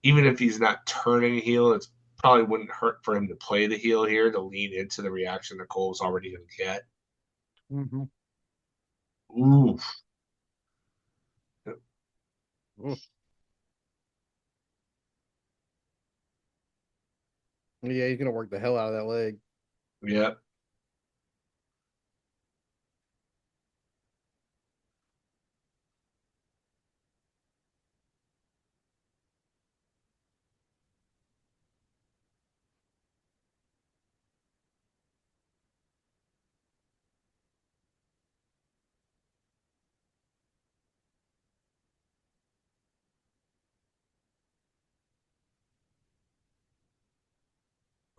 Even if he's not turning heel, it's probably wouldn't hurt for him to play the heel here to lean into the reaction that Cole's already going to get. Hmm. Ooh, Yeah, he's gonna work the hell out of that leg. yeah.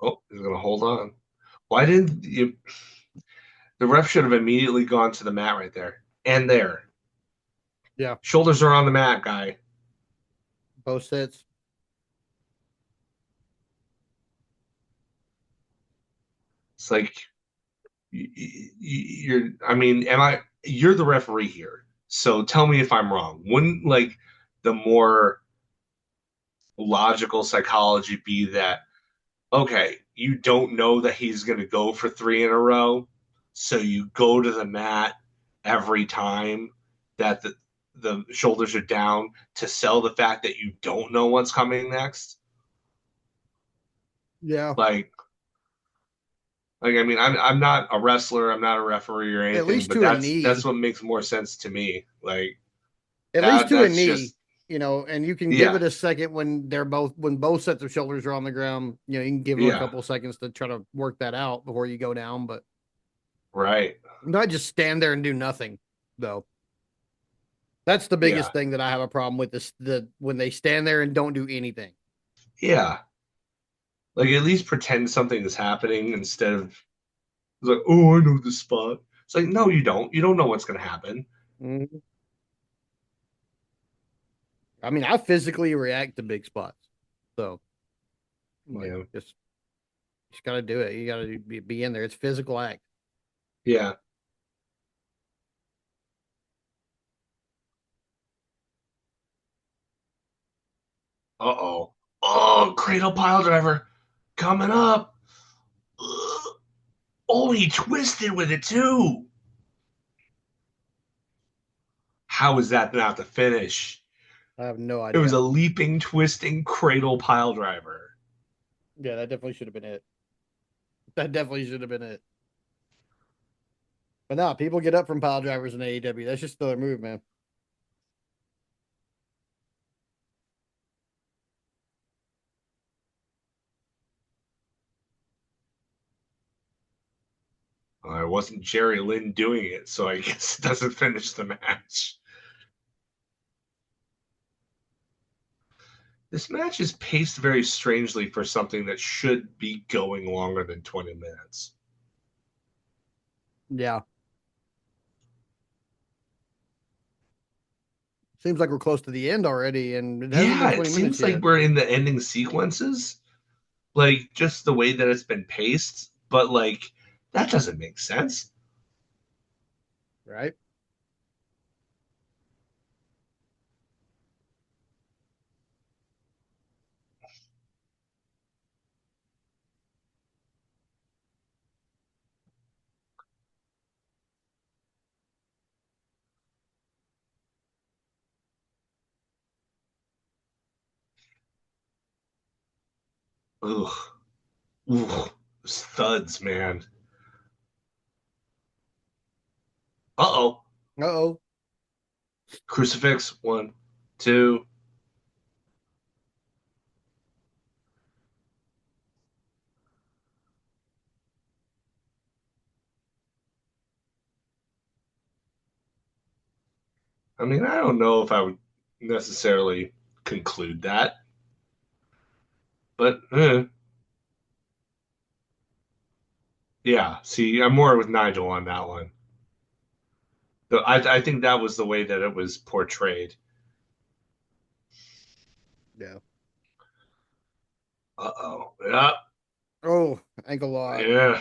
Oh, he's going to hold on. Why didn't you? The ref should have immediately gone to the mat right there and there. Yeah, Shoulders are on the mat, guy. both sets. It's like you're. I mean, am I? You're the referee here, so tell me if I'm wrong. Wouldn't like the more logical psychology be that okay, you don't know that he's going to go for three in a row, so you go to the mat every time that the shoulders are down to sell the fact that you don't know what's coming next. Yeah, Like I mean, I'm not a wrestler, I'm not a referee or at anything, least but to a that's knee. what makes more sense to me. Like At least to a that's knee. just And you can give yeah, it a second when both sets of shoulders are on the ground. You can give them a yeah, couple seconds to try to work that out before you go down, but right, not just stand there and do nothing though. That's the yeah, biggest thing that I have a problem with this the when they stand there and don't do anything. yeah. Like at least pretend something is happening instead of like, oh, I know the spot. It's like, no, you don't. You don't know what's gonna happen. Mhm. I mean, I physically react to big spots. So, like, Yeah, just got to do it. You got to be in there. It's physical act. yeah. Uh-oh. Oh, cradle pile driver coming up. Ugh. Oh, he twisted with it too. How is that not the finish? I have no It was idea. a leaping, twisting cradle pile driver. Yeah, that definitely should have been it. That definitely should have been it. But no, people get up from pile drivers in AEW. That's just their move, man. It wasn't Jerry Lynn doing it, so I guess it doesn't finish the match. This match is paced very strangely for something that should be going longer than 20 minutes. Yeah. Seems like we're close to the end already, and it hasn't been Yeah, it 20 minutes seems like yet. we're in the ending sequences, like just the way that it's been paced, but like that doesn't make sense. Right? Ugh. Ooh, studs, man. Uh-oh. Uh-oh. Crucifix. One, two. I mean, I don't know if I would necessarily conclude that. But yeah, see, I'm more with Nigel on that one. I think that was the way that it was portrayed. Yeah. Uh-oh. Yeah. Oh, ankle lock. Yeah.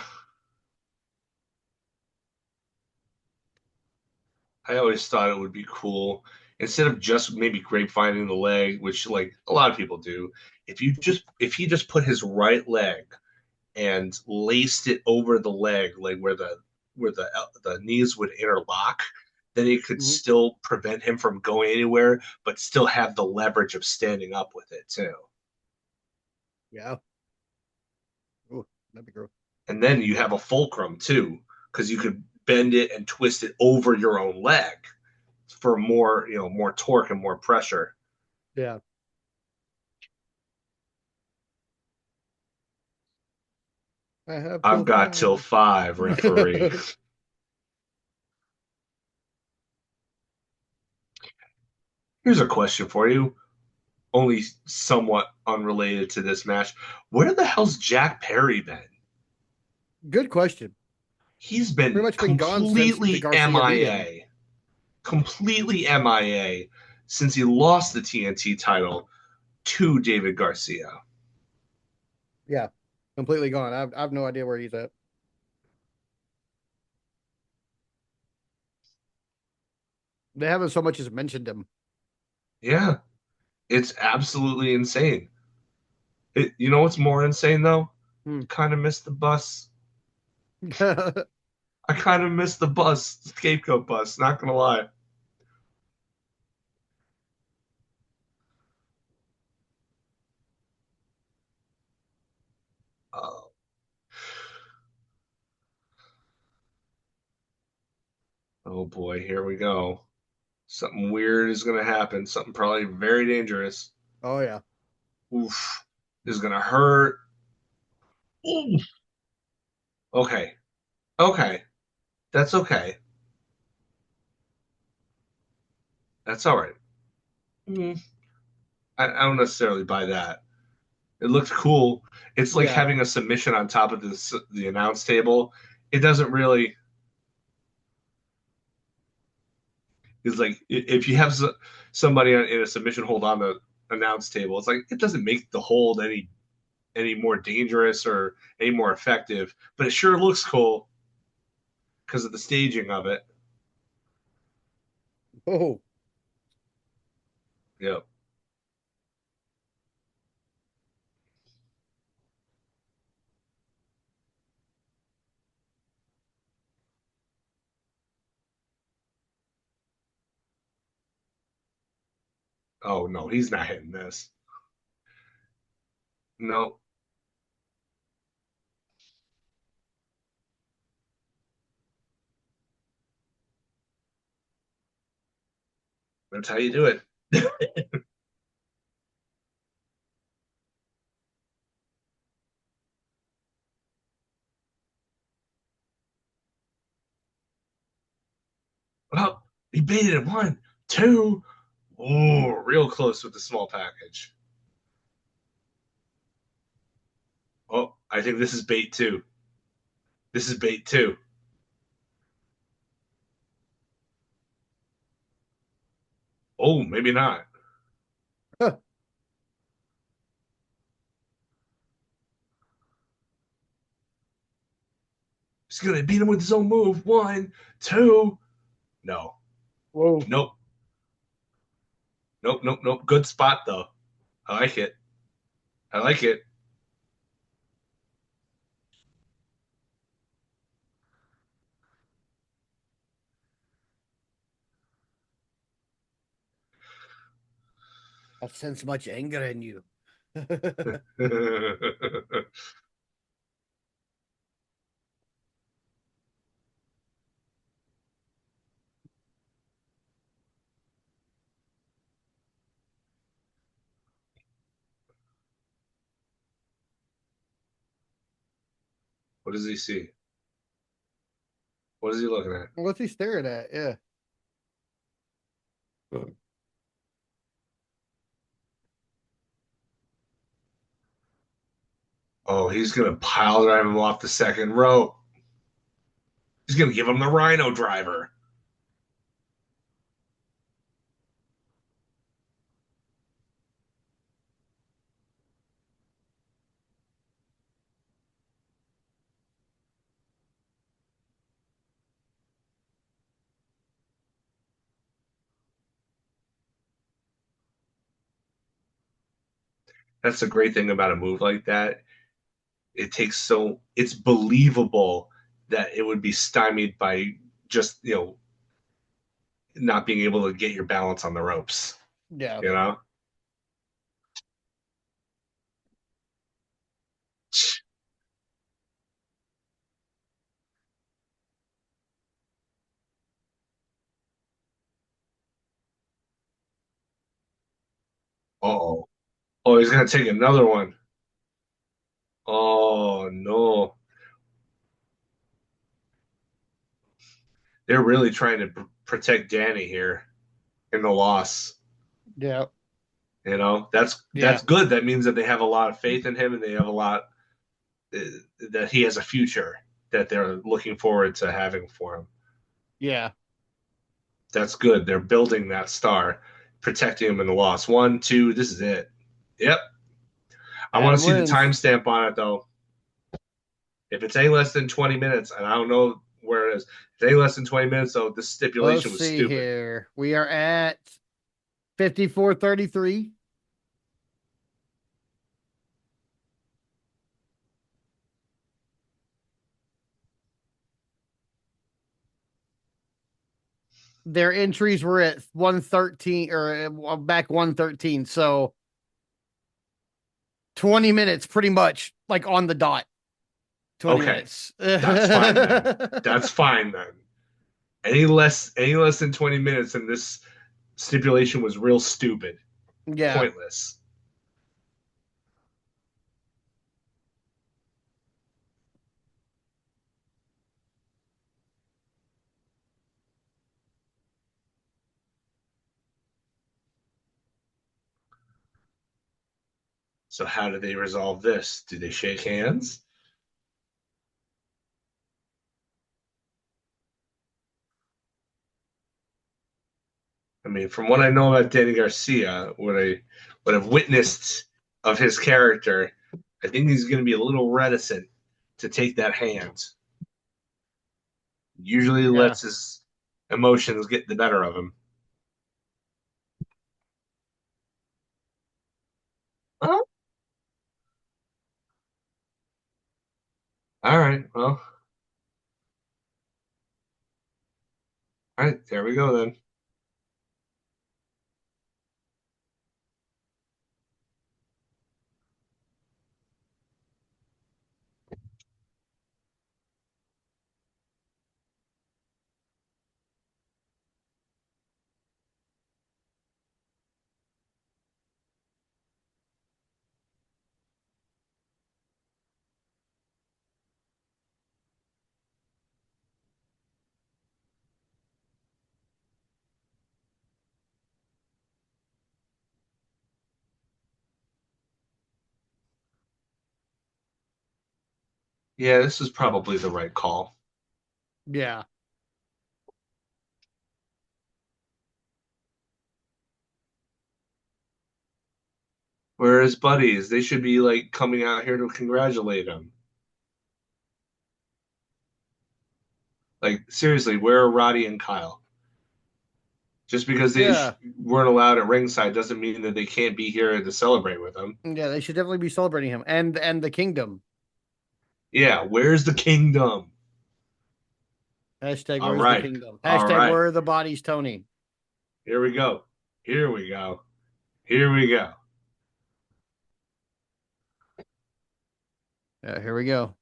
I always thought it would be cool instead of just maybe grapevine the leg, which like a lot of people do. If he just put his right leg and laced it over the leg, like where the knees would interlock, then it could Mhm. still prevent him from going anywhere, but still have the leverage of standing up with it too. Yeah. Oh, that'd be gross. And then you have a fulcrum too, because you could bend it and twist it over your own leg for more, more torque and more pressure. Yeah. I have I've till got till 5. 5, referee. Here's a question for you, only somewhat unrelated to this match. Where the hell's Jack Perry been? Good question. He's Pretty been much been gone since the completely Garcia beat him. MIA, completely MIA since he lost the TNT title to David Garcia. Yeah. Completely gone. I've no idea where he's at. They haven't so much as mentioned him. Yeah, it's absolutely insane. You know what's more insane though? Hmm. Kind of missed the bus. I kind of missed the bus, the scapegoat bus. Not gonna lie. Oh, oh boy, here we go. Something weird is gonna happen. Something probably very dangerous. Oh yeah. Oof, this is gonna hurt. Oof. Okay, okay, that's okay. That's all right. Mm, I don't necessarily buy that. It looked cool. It's like Yeah. having a submission on top of the announce table. It doesn't really. It's like if you have somebody in a submission hold on the announce table, it's like it doesn't make the hold any more dangerous or any more effective, but it sure looks cool because of the staging of it. Oh. Yep. Oh no, he's not hitting this. No, that's how you do it. Oh, he baited it. 1, 2. Oh, real close with the small package. Oh, I think this is bait too. This is bait too. Oh, maybe not. He's gonna beat him with his own move. 1, 2. No. Whoa. Nope. Nope. Nope. Nope. Good spot though. I like it. I like it. I sense much anger in you. What does he see? What is he looking at? What's he staring at? Yeah. Oh, he's gonna pile drive him off the second rope. He's gonna give him the Rhino driver. That's the great thing about a move like that. It's believable that it would be stymied by just, not being able to get your balance on the ropes, Yeah. you know? Uh-oh. Oh, he's gonna take another one. Oh no. They're really trying to protect Danny here in the loss. Yeah. That's Yeah. good. That means that they have a lot of faith in him, and they have a lot uh, that he has a future that they're looking forward to having for him. Yeah. That's good. They're building that star, protecting him in the loss. One, two, this is it. Yep. I want to Adam see the wins. timestamp on it though. If it's any less than 20 minutes, and I don't know where it is, if it's any less than 20 minutes, though, this Let's stipulation was see stupid. here. We are at 54:33. Their entries were at 113 or back 113. So 20 minutes pretty much like on the dot. 20 Okay, minutes. that's fine then. That's fine then. Any less than 20 minutes, and this stipulation was real stupid, Yeah. pointless. So how do they resolve this? Do they shake hands? I mean, from what I know about Danny Garcia, what I've witnessed of his character, I think he's going to be a little reticent to take that hand. Usually Yeah. lets his emotions get the better of him. Oh, all right. Well, all right. There we go then. Yeah, this is probably the right call. Yeah. Where his buddies, they should be like coming out here to congratulate him. Like seriously, where are Roddy and Kyle? Just because Yeah. weren't allowed at ringside doesn't mean that they can't be here to celebrate with him. Yeah. They should definitely be celebrating him and the kingdom. Yeah, where's the kingdom? Hashtag All where's the right, kingdom? all Hashtag right. where are the bodies, Tony? Here we go. Here we go. Here we go. Yeah, here we go.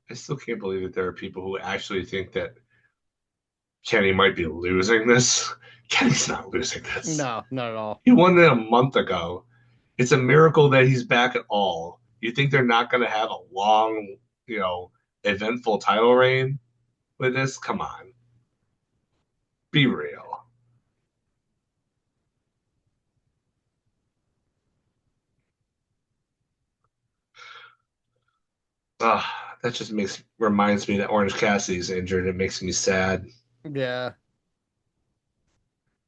I still can't believe that there are people who actually think that Kenny might be losing this. Kenny's not losing this. No, not at all. He won it a month ago. It's a miracle that he's back at all. You think they're not going to have a long, you know, eventful title reign with this. Come on, be real. That just reminds me that Orange Cassidy's injured. It makes me sad. Yeah.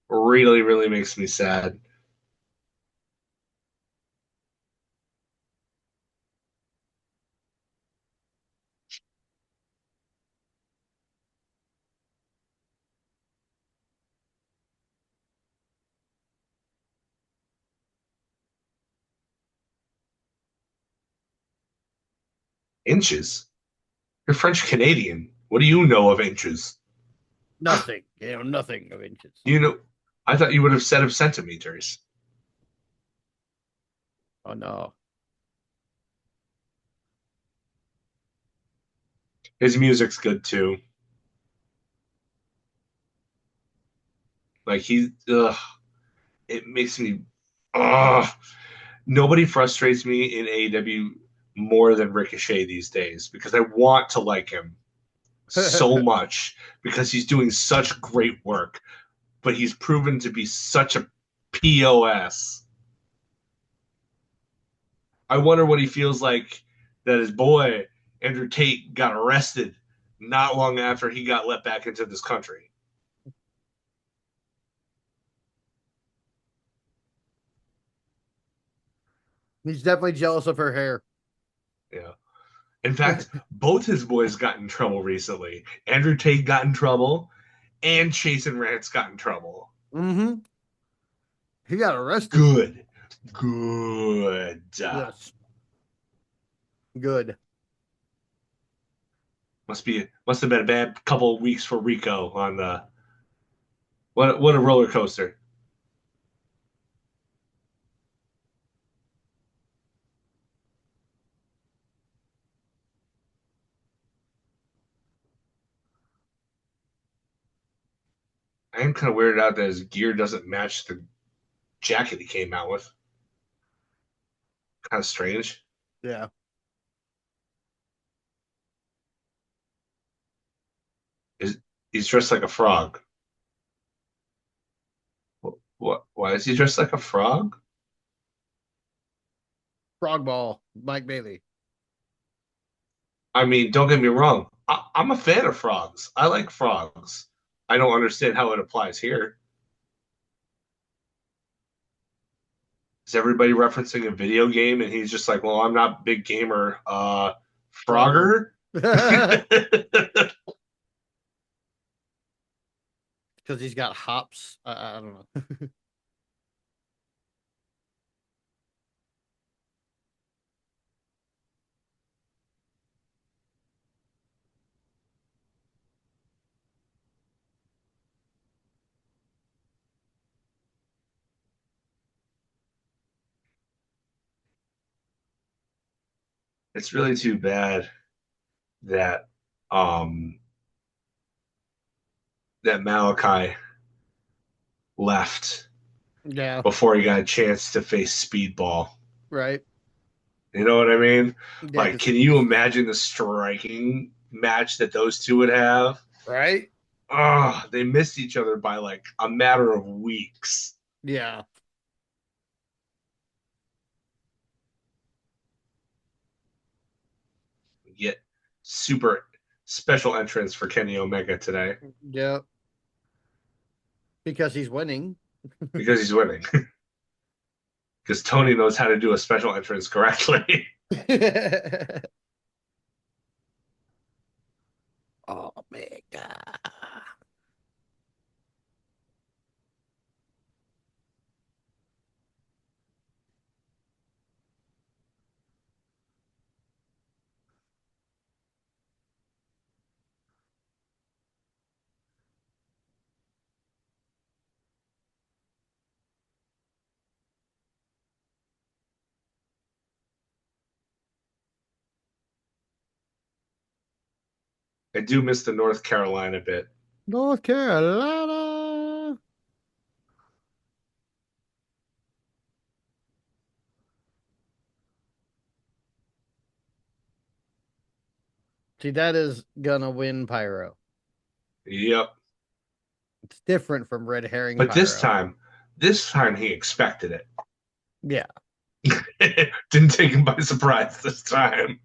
Really, really makes me sad. Inches? You're French Canadian. What do you know of inches? Nothing. Nothing of inches. You know, I thought you would have said of centimeters. Oh no. His music's good too. Like it makes me, ugh. Nobody frustrates me in AEW more than Ricochet these days because I want to like him so much because he's doing such great work, but he's proven to be such a POS. I wonder what he feels like that his boy Andrew Tate got arrested not long after he got let back into this country. He's definitely jealous of her hair. Yeah. In fact, both his boys got in trouble recently. Andrew Tate got in trouble, and Chase and Rance got in trouble. Mm-hmm. He got arrested. Good. Good. Yes. Good. Must have been a bad couple of weeks for Rico on the what a roller coaster. I am kind of weirded out that his gear doesn't match the jacket he came out with. Kind of strange. Yeah. Is He's dressed like a frog. What? Why is he dressed like a frog? Frog ball. Mike Bailey. I mean, don't get me wrong. I'm a fan of frogs. I like frogs. I don't understand how it applies here. Is everybody referencing a video game and he's just like, well, I'm not a big gamer. Frogger. Frogger? Because he's got hops. I don't know. It's really too bad that um that Malachi left Yeah. before he got a chance to face Speedball. Right. You know what I mean? Yeah. Like, can you imagine the striking match that those two would have? Right. Oh, they missed each other by like a matter of weeks. Yeah. Yet, super special entrance for Kenny Omega today Yeah. Because he's winning. because he's winning. Because Tony knows how to do a special entrance correctly. Oh my god. I do miss the North Carolina bit. North Carolina. See, that is gonna win Pyro. Yep. It's different from red herring But Pyro. this time he expected it. Yeah. Didn't take him by surprise this time.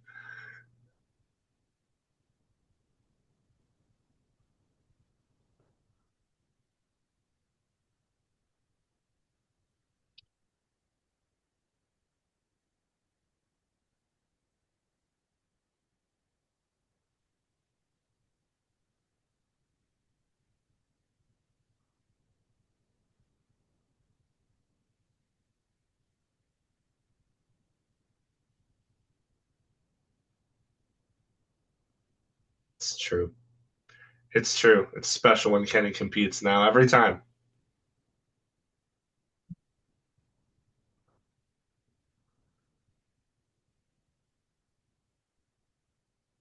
It's true. It's true. It's special when Kenny competes now every time.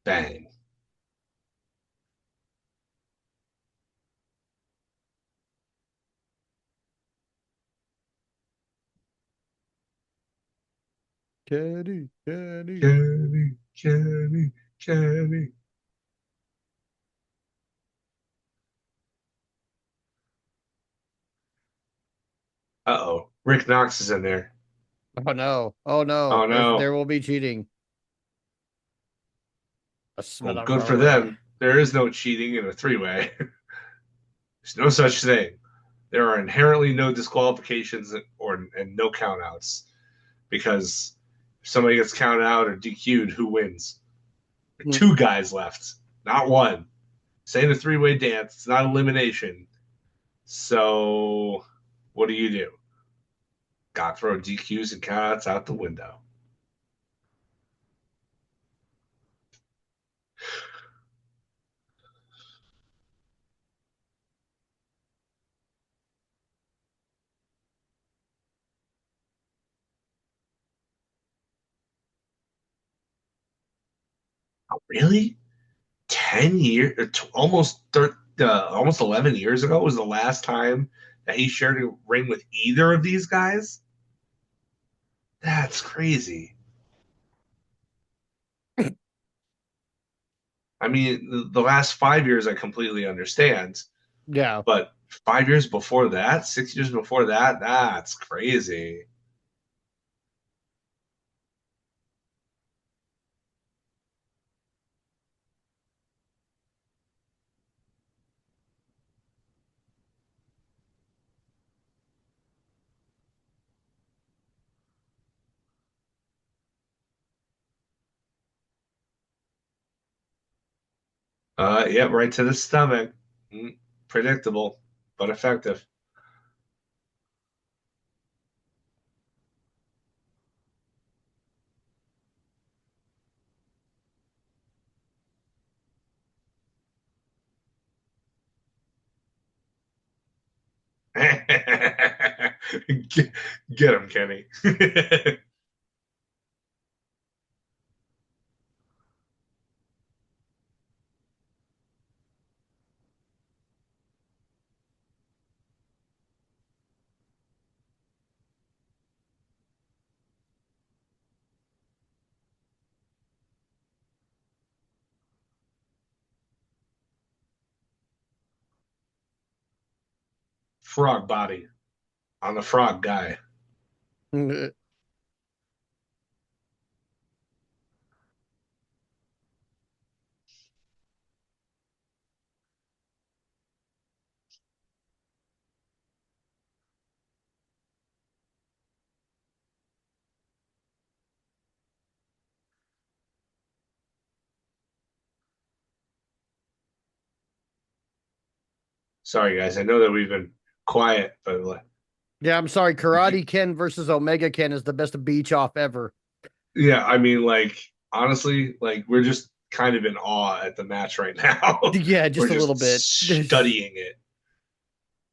Bang. Kenny, Kenny. Kenny, Kenny, Kenny. Uh-oh. Rick Knox is in there. Oh no. Oh no. Oh There no. will be cheating. I smell Well, the good for rolling. them. There is no cheating in a three-way. There's no such thing. There are inherently no disqualifications and no countouts because if somebody gets counted out or DQ'd, who wins? There are Hmm. two guys left, not one. Saying a three-way dance, it's not elimination. So what do? Got to throw DQs and countouts out the window. Oh, really? 10 years, almost 11 years ago was the last time that he shared a ring with either of these guys. That's crazy. I mean, the last 5 years I completely understand, Yeah. but 5 years before that, 6 years before that, that's crazy. Yeah, right to the stomach. Predictable, but effective. get, get him, Kenny. Frog body on the frog guy. Sorry, guys. I know that we've been quiet, but Yeah, I'm sorry. you, Karate Ken versus Omega Ken is the best beach off ever. yeah, I mean, like, honestly, like, we're just kind of in awe at the match right now. Yeah, We're just a little just bit. studying it.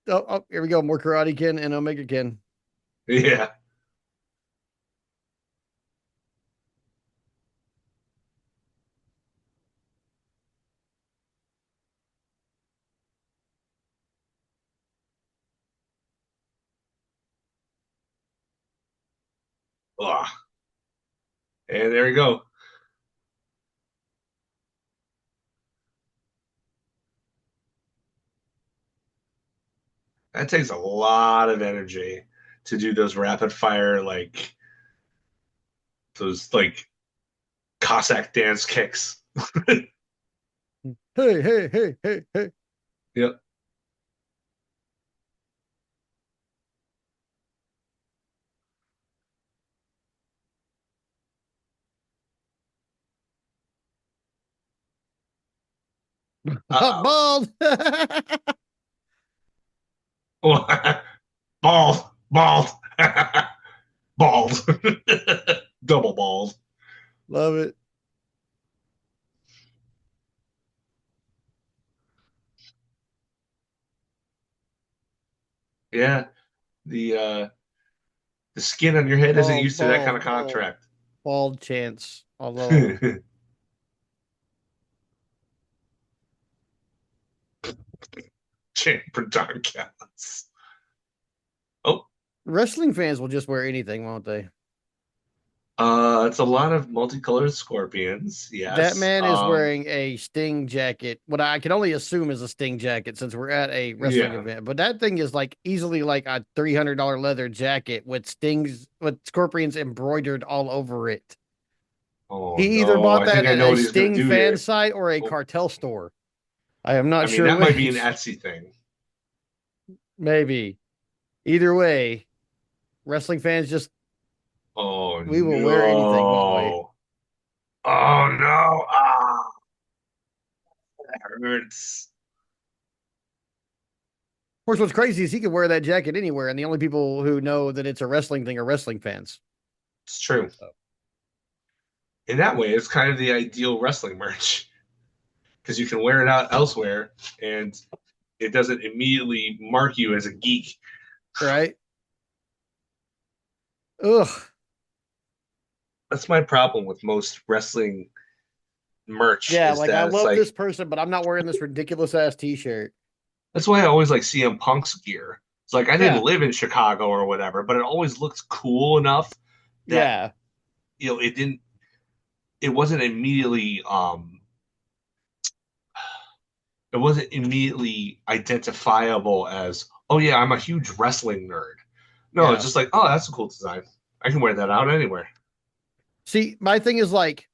Oh, here we go. More Karate Ken and Omega Ken. Yeah. Ugh. And there we go. That takes a lot of energy to do those rapid fire, like those like Cossack dance kicks. Hey, hey, hey, hey, hey. Yep. Uh Bald. oh. Bald. Bald. Bald. Double bald. Love it. Yeah. The skin on your head isn't Bald, used to that kind bald, of bald, contract. bald chance. Although Chamber Don Callis. Oh, wrestling fans will just wear anything, won't they? it's a lot of multicolored scorpions. That Yes. man is wearing a Sting jacket. What I can only assume is a Sting jacket since we're at a wrestling Yeah. event. But that thing is like easily like a $300 leather jacket with stings with scorpions embroidered all over it. Oh He either no, bought I think that I at know a what he's gonna Sting do fan here. site or a Oh, cartel store. I am I not mean, sure that might be an which. Etsy thing. Maybe. Either way, wrestling fans just Oh we will wear anything, won't we? Of no. Oh no. Ah, that hurts. course, what's crazy is he can wear that jacket anywhere, and the only people who know that it's a wrestling thing are wrestling fans. It's true. So, In that way, it's kind of the ideal wrestling merch because you can wear it out elsewhere and it doesn't immediately mark you as a geek. right? Ugh. That's my problem with most wrestling merch Yeah, is like I that it's love like this person, but I'm not wearing this ridiculous ass t-shirt. that's why I always like CM Punk's gear. It's like I didn't Yeah. live in Chicago or whatever, but it always looks cool enough that Yeah. it wasn't immediately it wasn't immediately identifiable as, oh yeah, I'm a huge wrestling nerd. No, it's Yeah. just like, oh, that's a cool design. I can wear that out anywhere. See, my thing is like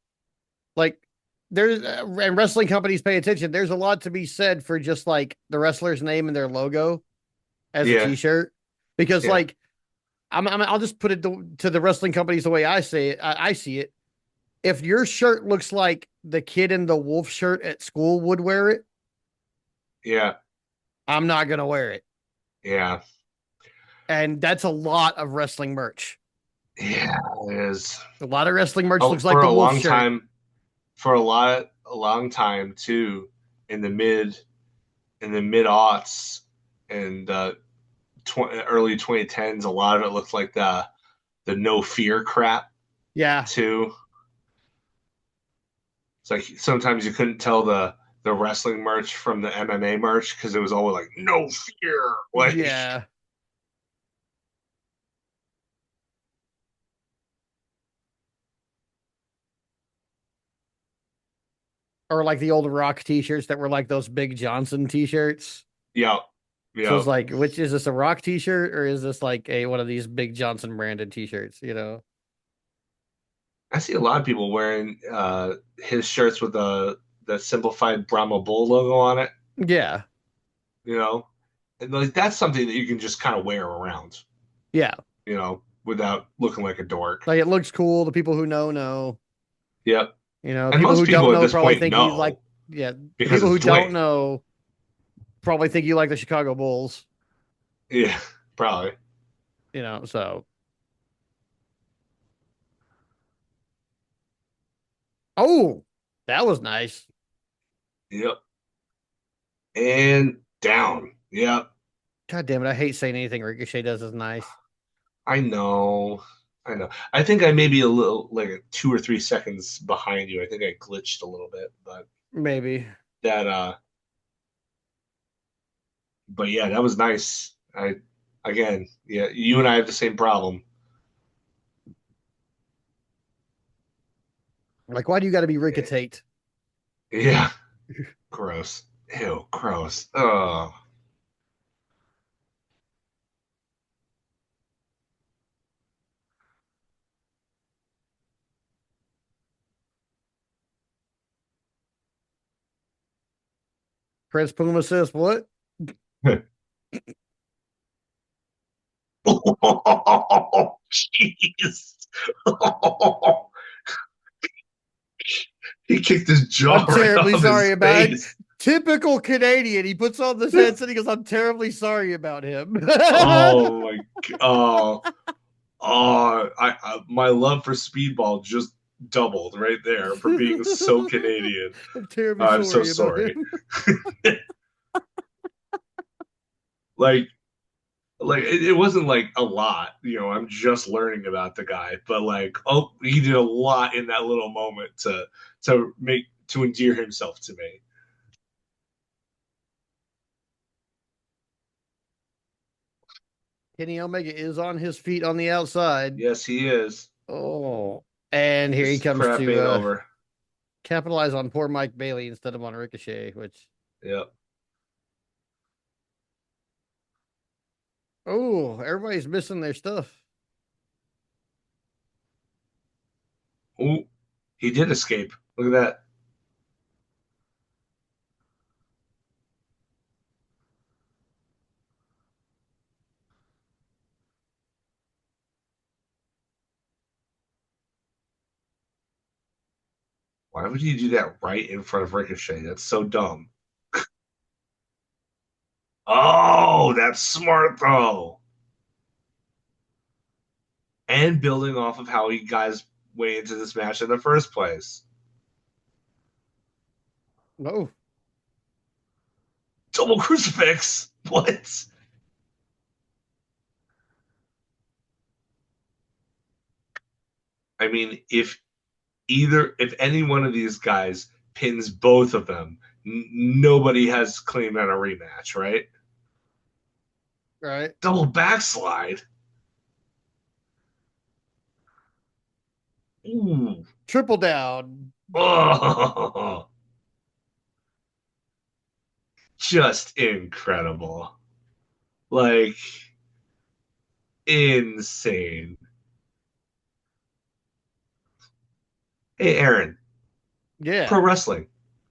there's and wrestling companies pay attention. There's a lot to be said for just like the wrestler's name and their logo as a Yeah, t-shirt because yeah, like I'll just put it to the wrestling companies the way I say it. I see it. If your shirt looks like the kid in the wolf shirt at school would wear it, yeah, I'm not gonna wear it. yeah, And that's a lot of wrestling merch. yeah. It is. A lot of wrestling merch Oh, looks like the wolf shirt. for a long time too, in the mid aughts and early 2010s, a lot of it looked like the no fear crap Yeah. too. It's like sometimes you couldn't tell the wrestling merch from the MMA merch because it was always like no fear, like Yeah. Or like the old rock t-shirts that were like those Big Johnson t-shirts. yeah, So yeah. it's like, which is this a rock t-shirt or is this like a one of these Big Johnson branded t-shirts, you know? I see a lot of people wearing his shirts with the simplified Brahma Bull logo on it. Yeah. You know, and like that's something that you can just kind of wear around. Yeah. Without looking like a dork. Like it looks cool. The people who know. Yep. You know, And people most who don't people at know this probably point think you like, know yeah, the because people it's who don't Dwayne. know probably think you like the Chicago Bulls, Yeah, probably. you know, so. Oh, that was nice. Yep. And down. Yep. God damn it. I hate saying anything Ricochet does is nice. I know. I know. I think I may be a little like 2 or 3 seconds behind you. I think I glitched a little bit, Maybe. that but yeah, that was nice. I again, yeah, you and I have the same problem. Like, why do you got to be Ricochet? Yeah, gross. Ew, gross. Oh, Prince Puma says what? Oh, jeez. He kicked his jaw I'm right terribly off his sorry about it. face. Typical Canadian. He puts on this headset. He goes, "I'm terribly sorry about him." Oh my god. My love for Speedball just doubled right there for being so Canadian. I'm terribly I'm so sorry about sorry. him. Like it wasn't like a lot, I'm just learning about the guy, but like, oh, he did a lot in that little moment to endear himself to me. Kenny Omega is on his feet on the outside. Yes, he is. Oh, and here he This comes crap to ain't over. capitalize on poor Mike Bailey instead of on Ricochet, which, Yep. oh, everybody's missing their stuff. Ooh, he did escape. Look at that. Why would you do that right in front of Ricochet? That's so dumb. Oh, that's smart though. And building off of how he guys way into this match in the first place. No, Double crucifix. What? I mean, if any one of these guys pins both of them, nobody has claimed on a rematch, right? right? Double backslide. Ooh. Triple down. Oh, just incredible. Like insane. Hey, Aaron, pro Yeah, wrestling.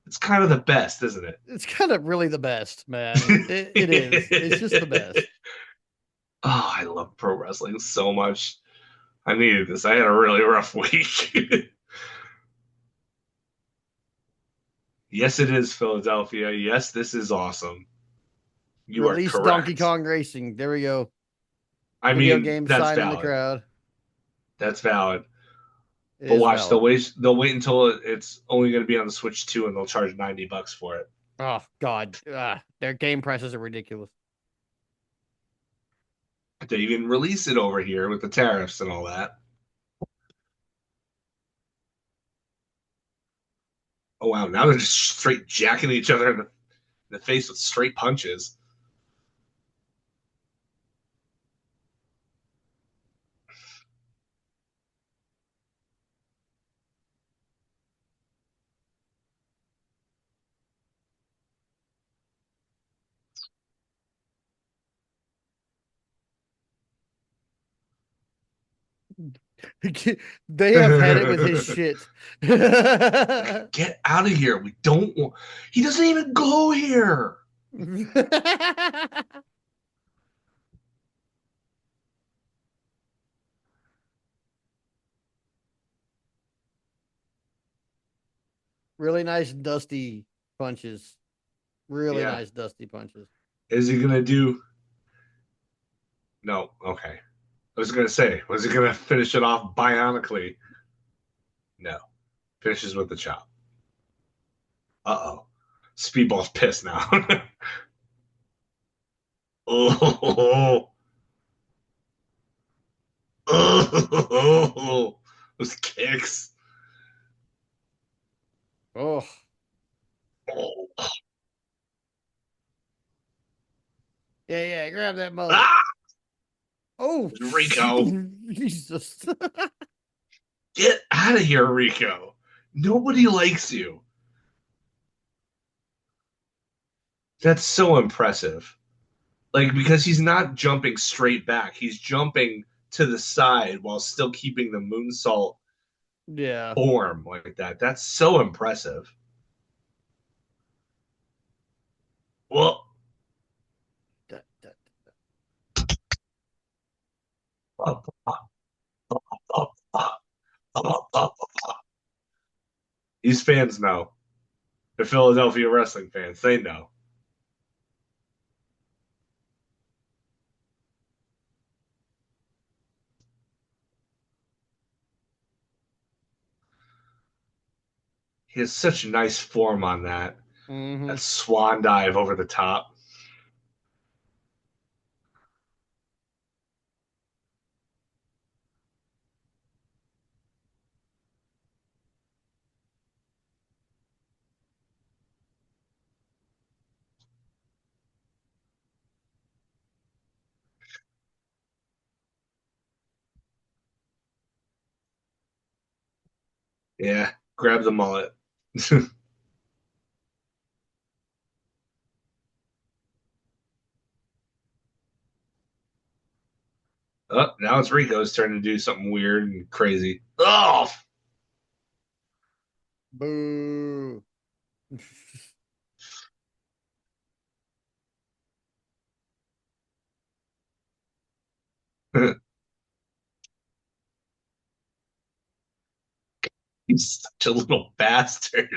It's kind of the best, isn't it? it's kind of really the best, man. It is. It's just the best. Oh, I love pro wrestling so much. I needed this. I had a really rough week. Yes, it is Philadelphia. Yes, this is awesome. You are Release Donkey correct. Kong Racing. There we go. I Video mean, game that's sign in the valid. crowd. That's valid. It But is watch, valid. they'll wait until it's only going to be on the Switch 2 and they'll charge $90 for it. Oh God, their game prices are ridiculous. They even release it over here with the tariffs and all that. Oh wow, now they're just straight jacking each other in the face with straight punches. They have had it with his shit. Get out of here. We don't want. He doesn't even go here. Really nice dusty punches. Really Yeah. nice dusty punches. Is he gonna do? No. Okay. I was gonna say, was he gonna finish it off bionically? No. Finishes with the chop. Uh oh. Speedball's pissed now. Oh. Oh. Those kicks. Oh, Oh. yeah, grab that mullet. Ah! Oh, Rico. Jesus. Get out of here, Rico. Nobody likes you. That's so impressive. Like, because he's not jumping straight back, he's jumping to the side while still keeping the moonsault Yeah. form like that. That's so impressive. Well, Da- da- these fans know. The Philadelphia wrestling fans, they know. He has such nice form on that. That Mhm. swan dive over the top. Yeah, grab the mullet. Oh, now it's Rico's turn to do something weird and crazy. Oh, Boo. he's such a little bastard.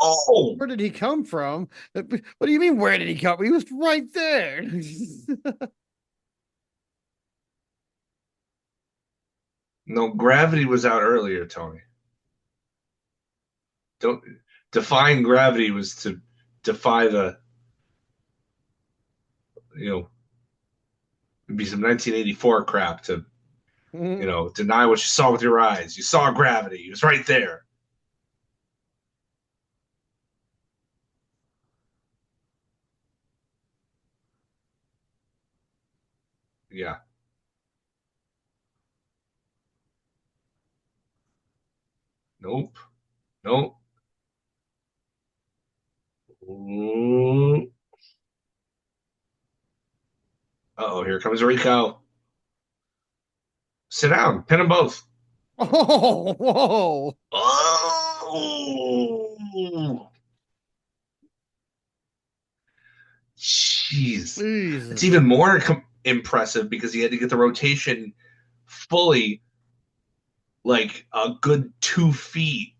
Oh, Where did he come from? What do you mean, where did he come? He was right there. no, gravity was out earlier, Tony. Don't defying gravity was to defy the you know it'd be some 1984 crap to deny what you saw with your eyes. You saw gravity. He was right there. Yeah. Nope. Nope. Uh-oh, here comes Rico. Sit down. Pin them both. Oh, whoa. Oh, jeez. It's Jesus. even more impressive because he had to get the rotation fully, like a good 2 feet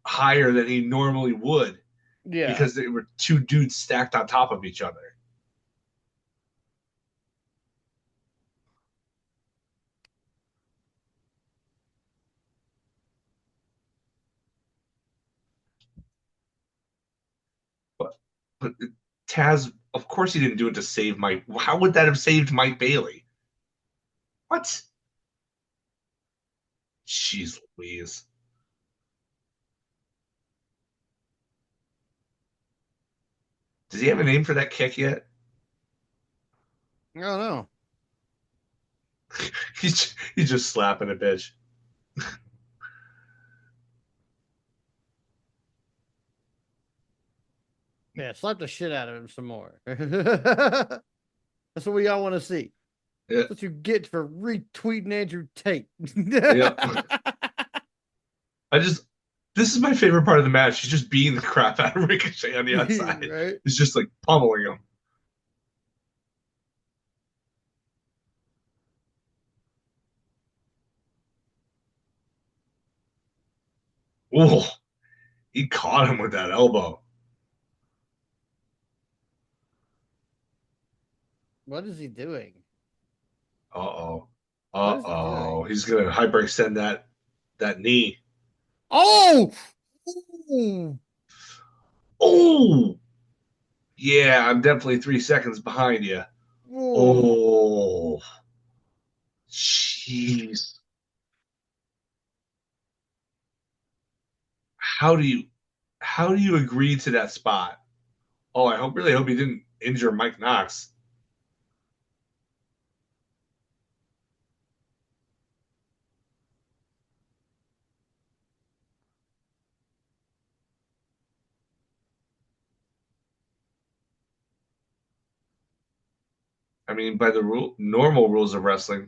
higher than he normally would Yeah. because they were two dudes stacked on top of each other. But, but Taz, of course, he didn't do it to save Mike. How would that have saved Mike Bailey? What? Jeez Louise. Does he have a name for that kick yet? I don't know. He's just slapping a bitch. Yeah, slap the shit out of him some more. That's what we all want to see. Yeah, That's what you get for retweeting Andrew Tate. yep. I just this is my favorite part of the match. He's just beating the crap out of Ricochet on the outside. Right? He's just like pummeling him. Oh, he caught him with that elbow. What is he doing? Uh oh. What Uh is he oh. doing? He's gonna hyperextend that knee. Oh! Ooh. Oh yeah, I'm definitely 3 seconds behind you. Ooh. Oh jeez. How do you how do you agree to that spot? Oh, I hope he didn't injure Mike Knox. I mean, by the normal rules of wrestling,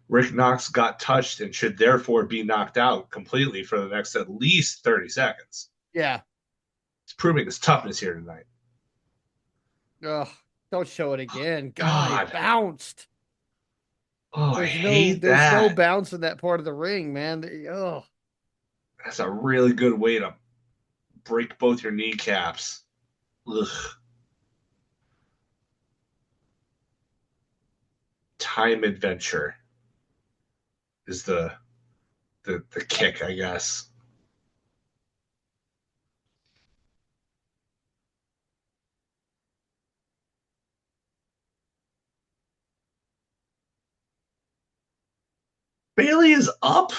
Rick Knox got touched and should therefore be knocked out completely for the next at least 30 seconds. Yeah. He's proving his toughness here tonight. Ugh. Don't show it again. God, he God. bounced. Oh, I There's no hate there's no that. bounce in that part of the ring, man. Oh, That's a really good way to break both your kneecaps. Ugh. Time adventure is the kick, I guess. Bailey is up?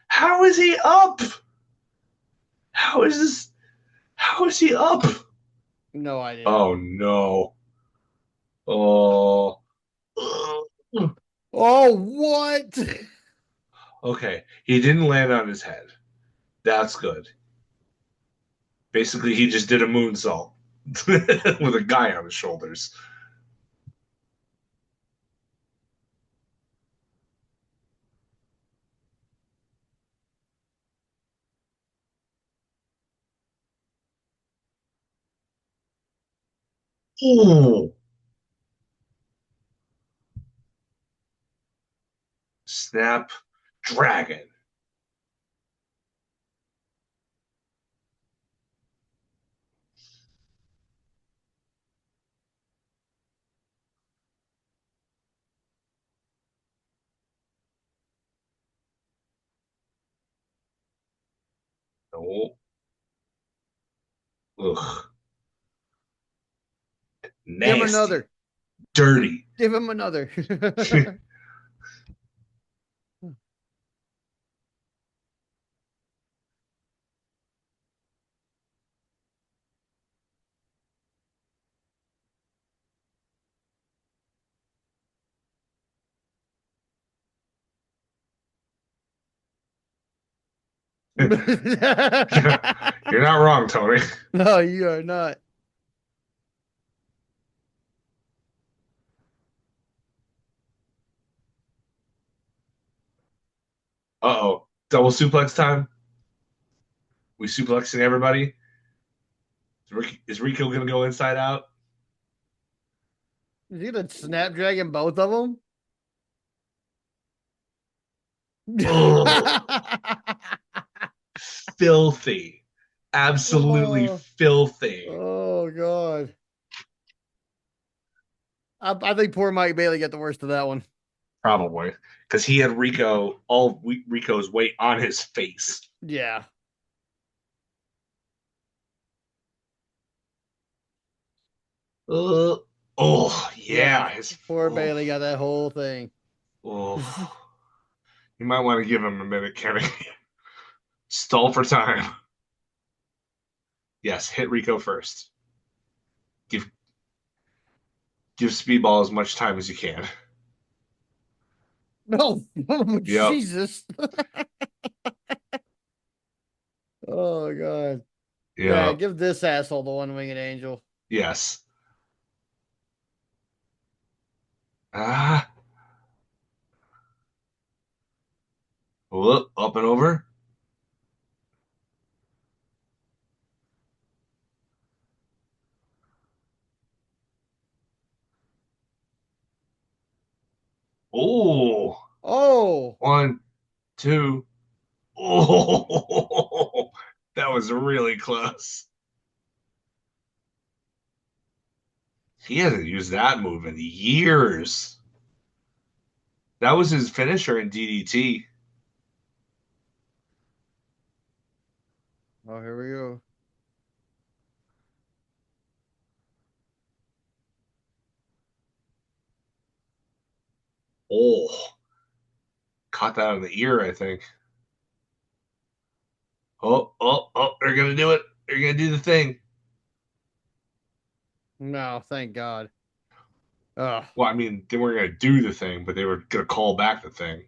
How is he up? How is this? How is he up? no idea. Oh no. Oh. Oh, what? Okay. He didn't land on his head. That's good. Basically, he just did a moonsault with a guy on his shoulders. Ooh. Snap Dragon. Oh. Ugh. Give him Nasty. another. Dirty. Give him another. You're not wrong, Tony. No, you are not. Uh-oh. Double suplex time. We suplexing everybody. Is Rico going to go inside out? Is he gonna snapdragon both of them? Oh, filthy. Absolutely oh, filthy. oh God. I think poor Mike Bailey got the worst of that one. Probably. Because he had Rico's weight on his face. Yeah. Oh, yeah. Yeah. Poor Bailey got that whole thing. Oh. You might want to give him a minute, Kenny. Stall for time. Yes, hit Rico first. Give give Speedball as much time as you can. No, oh, Yep. Jesus. Oh God. Yeah, Yep. give this asshole the one winged angel. Yes. Ah. Whoop, up and over. Oh. Oh, One, two. Oh. That was really close. He hasn't used that move in years. That was his finisher in DDT. oh, here we go. Oh. Caught that on the ear, I think. Oh, oh, oh, they're gonna do it. They're gonna do the thing. No, thank God. Ugh. Well, I mean, they weren't gonna do the thing, but they were gonna call back the thing.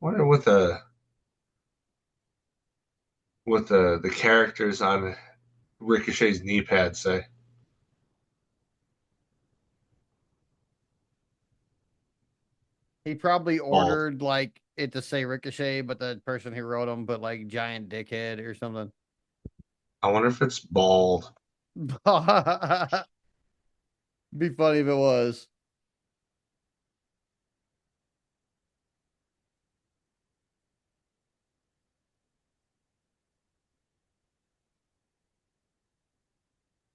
Wonder what the characters on Ricochet's knee pad say. He probably Bald. ordered like it to say Ricochet, but the person who wrote him put like giant dickhead or something. I wonder if it's bald. Be funny if it was.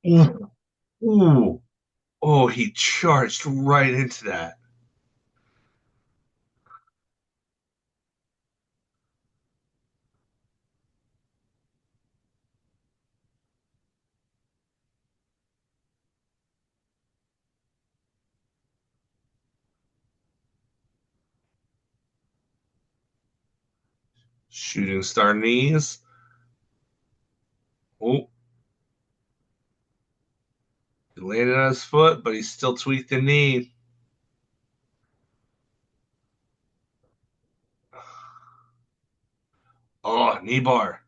Ooh. Ooh. Oh, he charged right into that. Shooting star knees. Oh, he landed on his foot, but he still tweaked the knee. Oh, knee bar.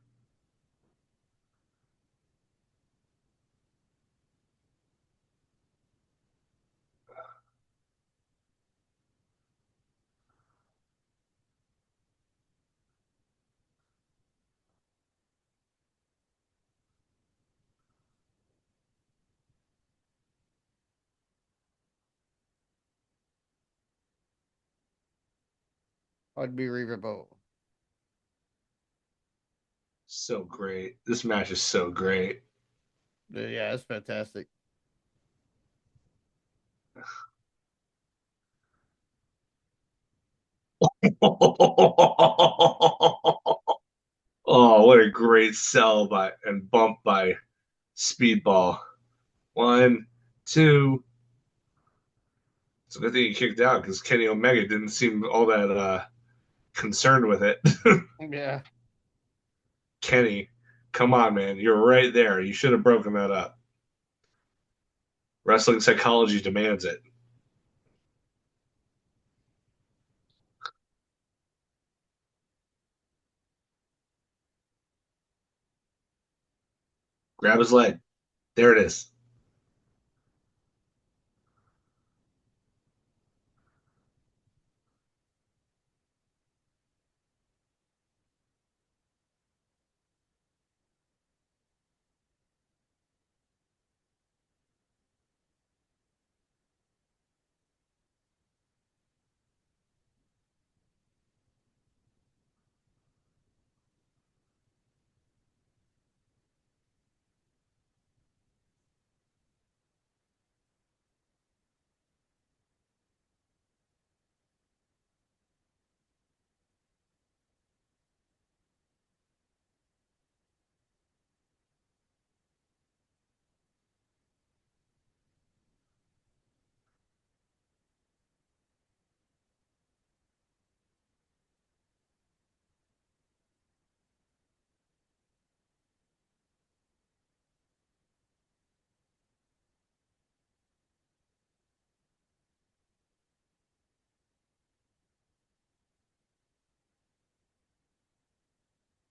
I'd be Riverboat. So great. This match is so great. Yeah, it's fantastic. Oh, what a great sell by and bump by Speedball. One, two. It's a good thing he kicked out because Kenny Omega didn't seem all that concerned with it. Yeah. Kenny, come on, man. You're right there. You should have broken that up. Wrestling psychology demands it. Grab his leg. There it is.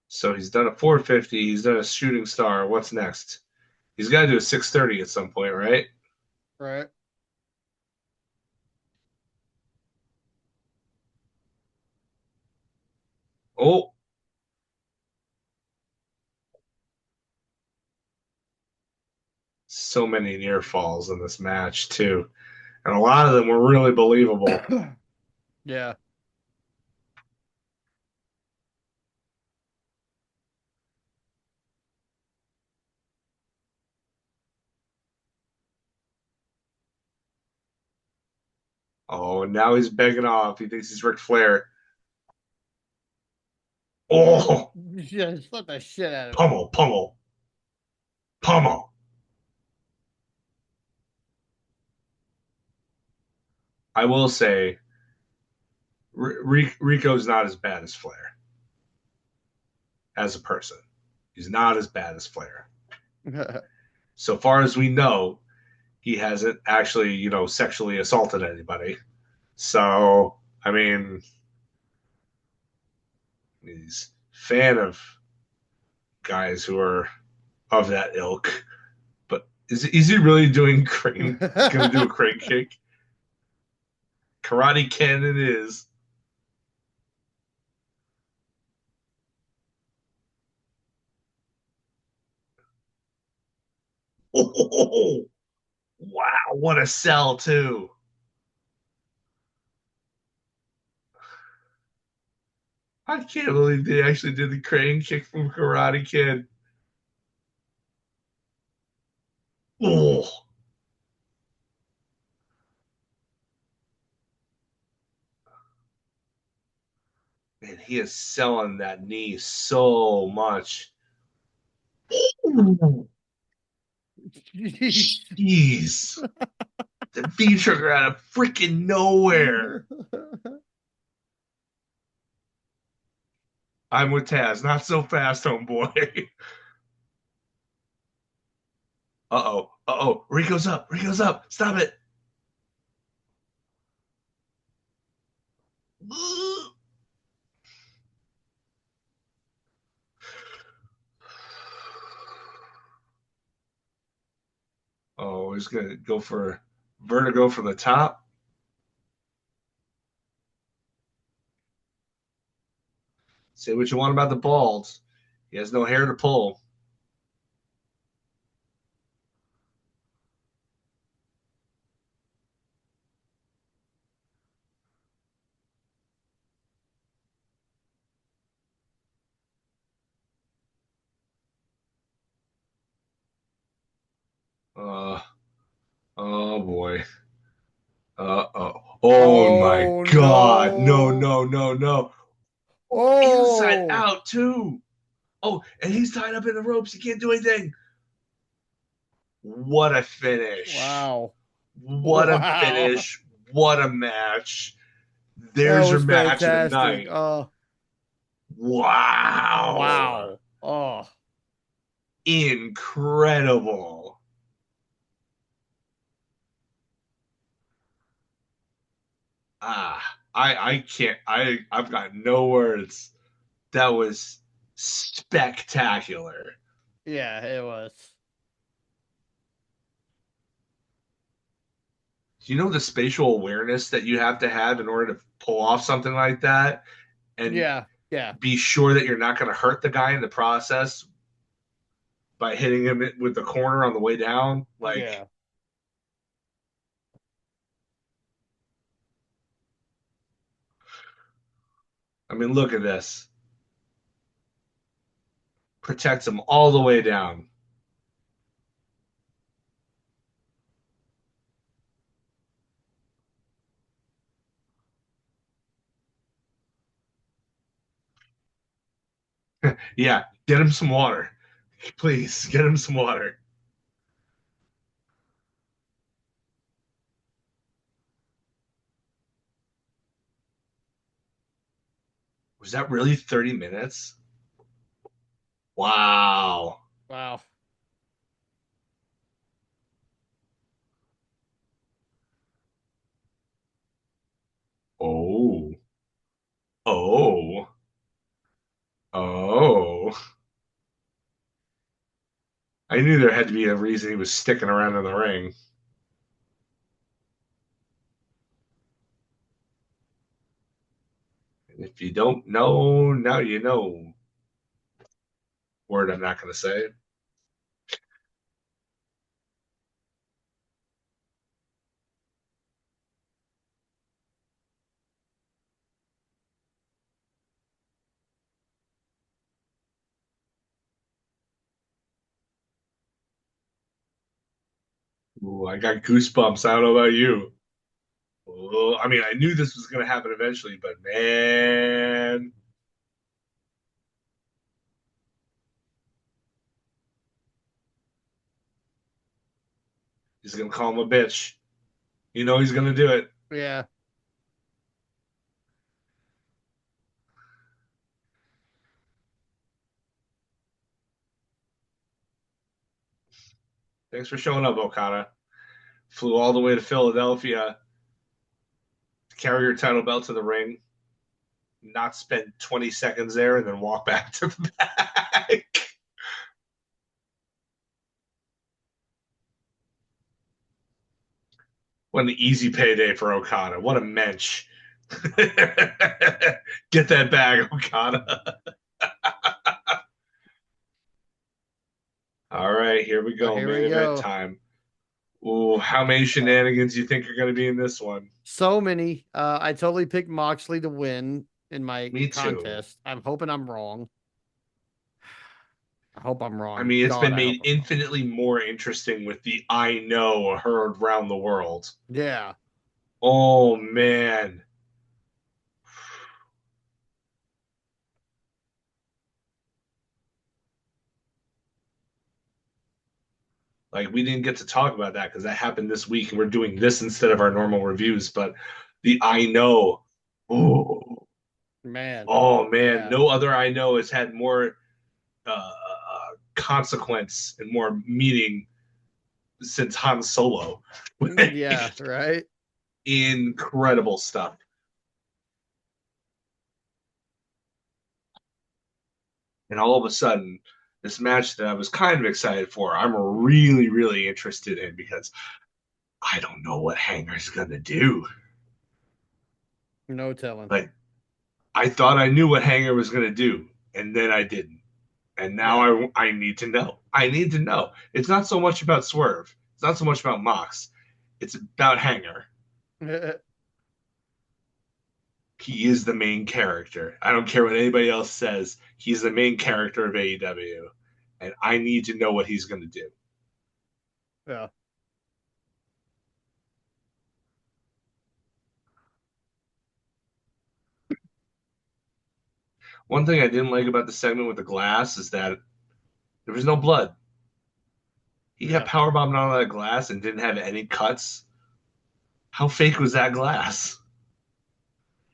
So he's done a 450. He's done a shooting star. What's next? He's got to do a 630 at some point, right? Right. Oh, so many near falls in this match, too. And a lot of them were really believable. Yeah. Oh, and now he's begging off. He thinks he's Ric Flair. Oh, Yeah, slap the shit out of him. pummel, pummel, pummel. I will say, Rico's not as bad as Flair as a person. He's not as bad as Flair. So far as we know, he hasn't actually, sexually assaulted anybody. So, I mean, He's fan of guys who are of that ilk. But is he really doing crane? Gonna do a crane kick? Karate Ken it is. Oh, wow, what a sell too. I can't believe they actually did the crane kick from Karate Kid. Oh, man, he is selling that knee so much. Ooh, Jeez. jeez. The V trigger out of freaking nowhere. I'm with Taz. Not so fast, homeboy. Uh-oh. Uh-oh. Rico's up. Rico's up. Stop it. Oh, he's gonna go for vertigo from the top. Say what you want about the balls. He has no hair to pull. Uh oh boy. Oh. Oh my Oh god. No, no. no, no, no. Inside Oh. out too. Oh, and he's tied up in the ropes. He can't do anything. What a finish. Wow. What a Wow. finish. What a match. That There's your was match of the fantastic. night. Oh, Wow. wow. Oh, Incredible. I can't I've got no words. That was spectacular. yeah, it was. Do you know the spatial awareness that you have to have in order to pull off something like that and Yeah, yeah, be sure that you're not going to hurt the guy in the process by hitting him with the corner on the way down? Like, yeah. I mean, look at this. Protects him all the way down. Yeah, get him some water. Please, get him some water. Was that really 30 minutes? Wow. Wow. Oh. Oh. Oh. I knew there had to be a reason he was sticking around in the ring. And if you don't know, now you know. Word I'm not going to say. Ooh, I got goosebumps. I don't know about you. Oh, I mean, I knew this was going to happen eventually, but man, he's going to call him a bitch. You know he's going to do it. Yeah. Thanks for showing up, Okada. Flew all the way to Philadelphia to carry your title belt to the ring. not spend 20 seconds there and then walk back to the back. What an easy payday for Okada. What a mensch. Get that bag, Okada. All right, here we So go. here Main we event go. time. Ooh, how many shenanigans do you think are going to be in this one? So many. I totally picked Moxley to win in my Me too. contest. I'm hoping I'm wrong. I hope I'm I wrong. mean, it's God, been I hope made I'm wrong. infinitely more interesting with the I know heard round the world. Yeah. Oh, man. Like, we didn't get to talk about that because that happened this week and we're doing this instead of our normal reviews. But the I know. Oh, Man. oh man. Yeah. No other I know has had more consequence and more meaning since Han Solo. Yeah, right? Incredible stuff. And all of a sudden, this match that I was kind of excited for, I'm really, really interested in because I don't know what Hanger's gonna do. No telling. Like I thought I knew what Hanger was gonna do, and then I didn't. And now Yeah. I need to know. I need to know. It's not so much about Swerve. It's not so much about Mox. It's about Hanger. He is the main character. I don't care what anybody else says. He's the main character of AEW, and I need to know what he's going to do. Yeah. One thing I didn't like about the segment with the glass is that there was no blood. He got Yeah. powerbombed out of that glass and didn't have any cuts. How fake was that glass?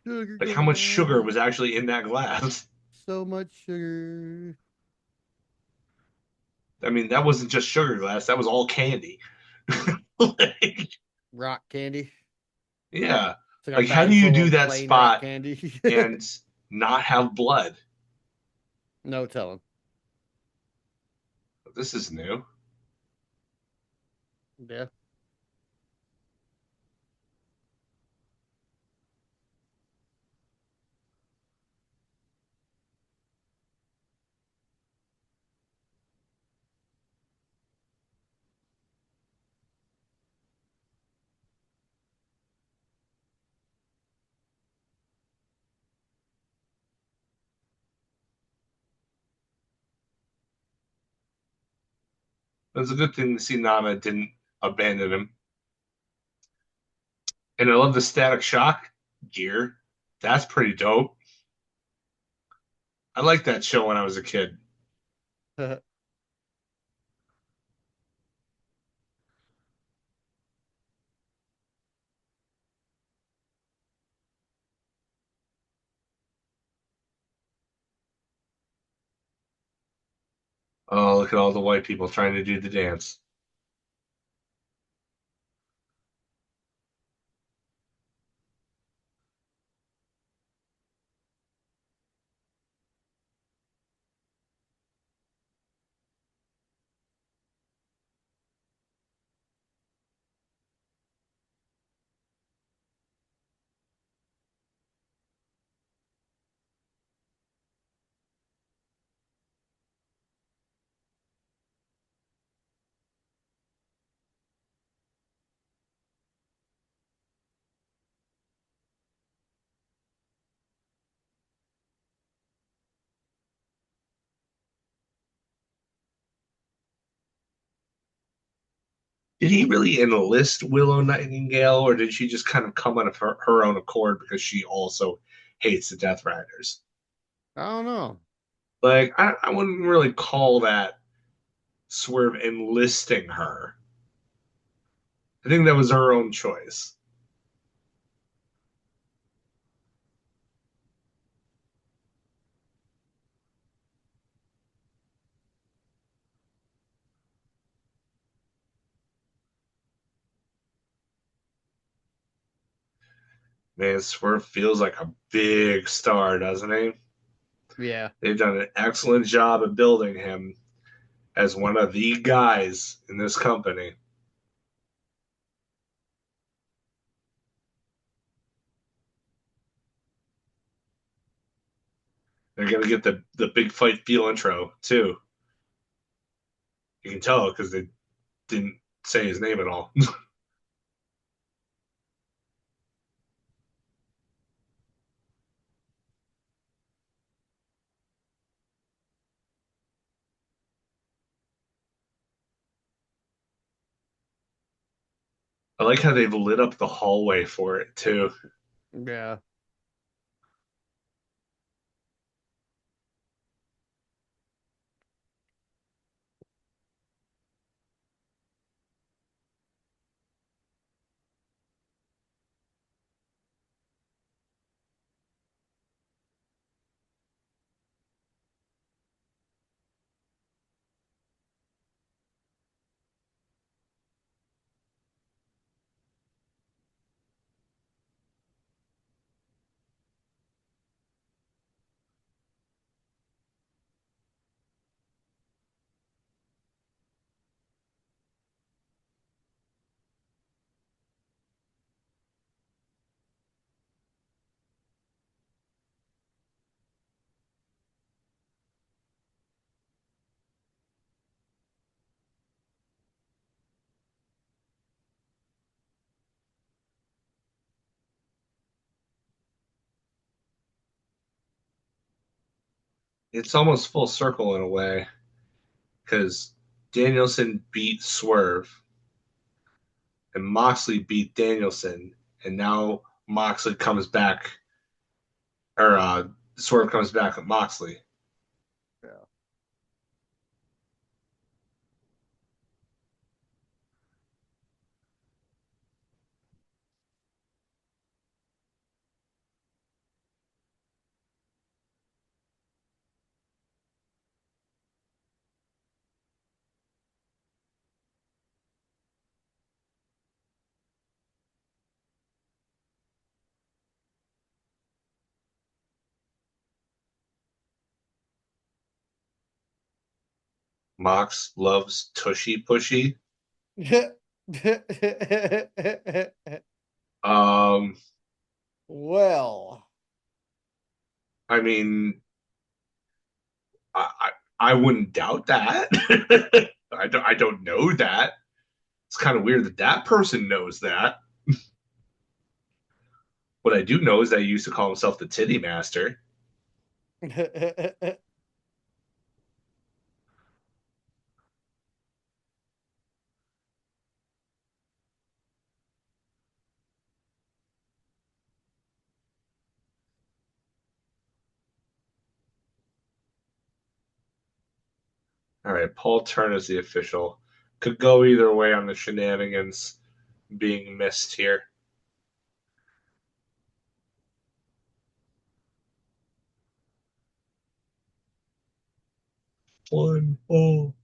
Sugar Like how much sugar glass. was actually in that glass? So much sugar. I mean, that wasn't just sugar glass. That was all candy. Like, Rock candy. yeah. It's like a Like, how do bag you full do of that plain rock spot candy. and not have blood? No telling. This is new. Yeah. It's a good thing to see Nana didn't abandon him. And I love the Static Shock gear. That's pretty dope. I liked that show when I was a kid. Oh, look at all the white people trying to do the dance. Did he really enlist Willow Nightingale, or did she just kind of come out of her own accord because she also hates the Death Riders? I don't know. Like, I wouldn't really call that Swerve enlisting her. I think that was her own choice. Man, Swerve feels like a big star, doesn't he? Yeah. They've done an excellent job of building him as one of the guys in this company. They're gonna get the big fight feel intro too. You can tell because they didn't say his name at all. I like how they've lit up the hallway for it too. Yeah. It's almost full circle in a way because Danielson beat Swerve and Moxley beat Danielson, and now Moxley comes back, or Swerve comes back at Moxley. Yeah. Mox loves Tushy Pushy. Um, Well, I mean, I, I wouldn't doubt that. I don't know that. It's kind of weird that that person knows that. What I do know is that he used to call himself the Titty Master. All right, Paul Turner's the official. Could go either way on the shenanigans being missed here. One ball.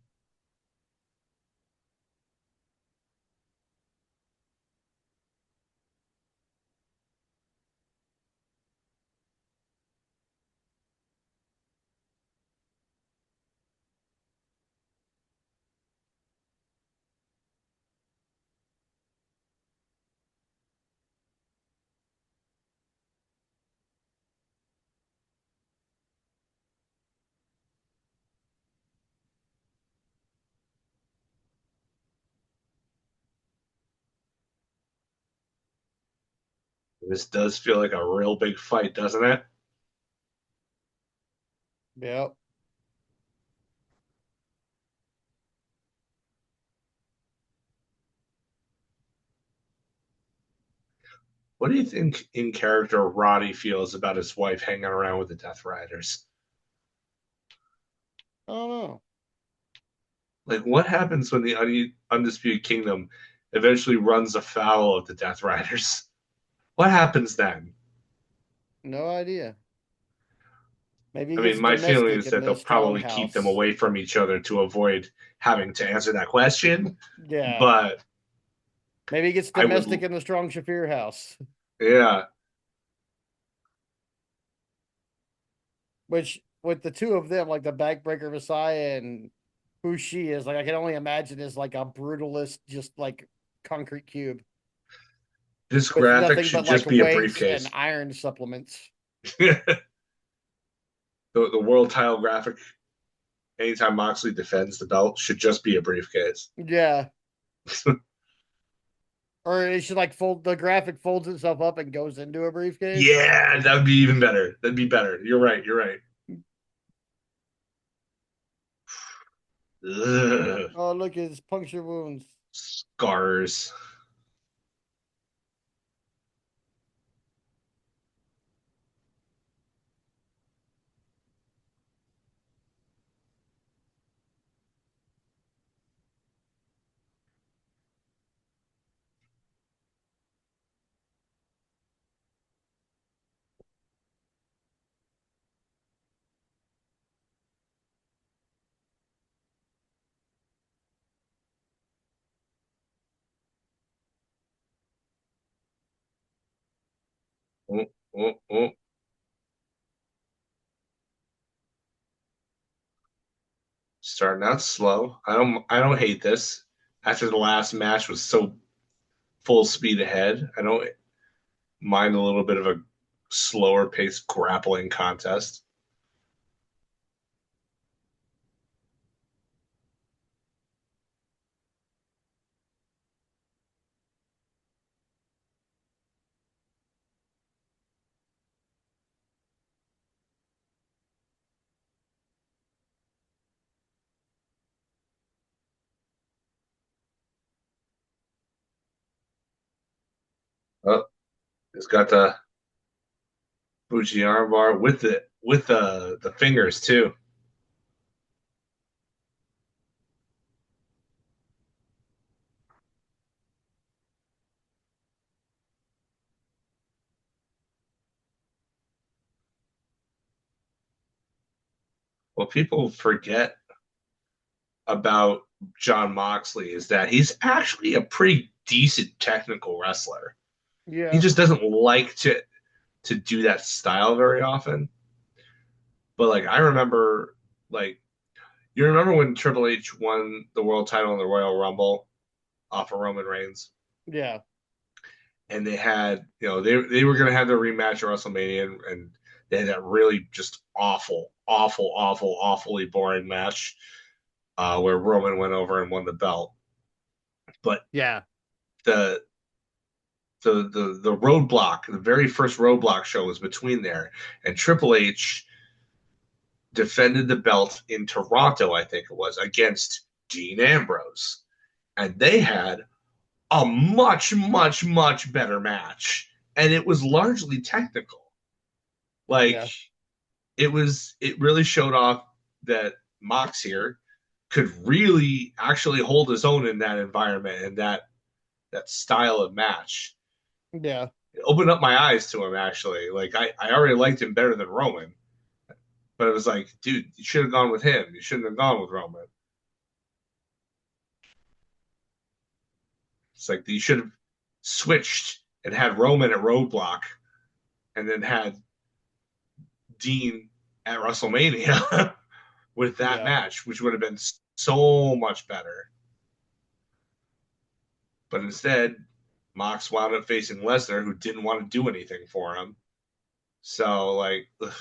This does feel like a real big fight, doesn't it? yep. What do you think in character Roddy feels about his wife hanging around with the Death Riders? I don't know. Like, what happens when the Undisputed Kingdom eventually runs afoul of the Death Riders? What happens then? No idea. Maybe it I mean, gets my feeling domestic is in that the they'll strong probably keep them house. away from each other to avoid having to answer that question. Yeah. But Maybe it gets I would, domestic in the strong Shafir house. yeah. which with the two of them, like the backbreaker Messiah and who she is, like I can only imagine is like a brutalist, just like concrete cube This with graphic nothing should but like just be a weights and briefcase. iron supplements. The world title graphic, anytime Moxley defends the belt, should just be a briefcase. Yeah. Or it should like fold the graphic folds itself up and goes into a briefcase. Yeah, that would be even better. That'd be better. You're right. You're right. Ugh, Oh, look, his puncture wounds. scars. Mm, mm, mm. Starting out slow. I don't hate this. After the last match was so full speed ahead, I don't mind a little bit of a slower paced grappling contest. Oh, it's got the Fuji armbar with the fingers too. What people forget about John Moxley is that he's actually a pretty decent technical wrestler. He Yeah. just doesn't like to do that style very often. But like I remember, like you remember when Triple H won the world title in the Royal Rumble off of Roman Reigns, Yeah. and they had they were gonna have their rematch at WrestleMania, and they had that really just awfully boring match where Roman went over and won the belt. But Yeah. the the roadblock, the very first roadblock show was between there, and Triple H defended the belt in Toronto, I think it was, against Dean Ambrose. And they had a much better match. And it was largely technical. Like Yeah. it really showed off that Mox here could really actually hold his own in that environment and that style of match. Yeah. It opened up my eyes to him actually. Like I already liked him better than Roman. But it was like, dude, you should have gone with him. You shouldn't have gone with Roman. It's like you should have switched and had Roman at Roadblock and then had Dean at WrestleMania with that Yeah. match, which would have been so much better. But instead, Mox wound up facing Lesnar, who didn't want to do anything for him. So, like, ugh,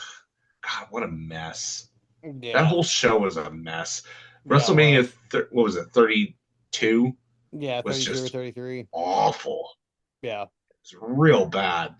God, what a mess. That Yeah. whole show was a mess. Yeah, it WrestleMania, was. what was it, 32? Yeah, Was 32 or just 33. awful. Yeah. It's real bad.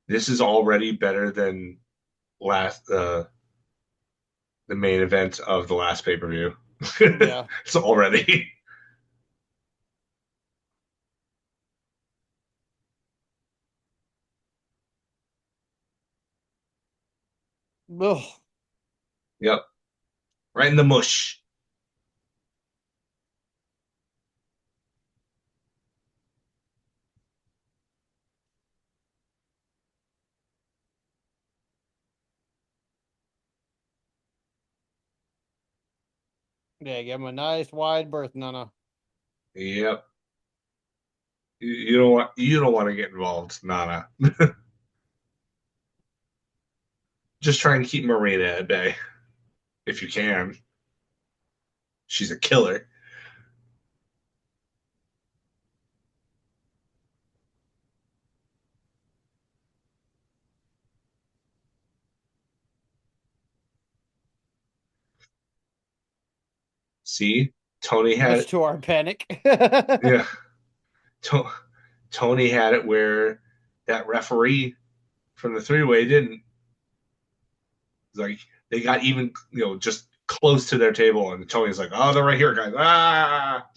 This is already better than last the main event of the last pay per view. Yeah. It's already. Ugh. Yep, right in the mush. Yeah, give him a nice wide berth, Nana. Yep. You don't want to get involved, Nana. Just try and keep Marina at bay if you can. She's a killer. See, Tony had Much it. to our panic. Yeah, to- Tony had it where that referee from the three-way didn't. Like they got even, just close to their table, and Tony's like, "Oh, they're right here, guys!" Ah,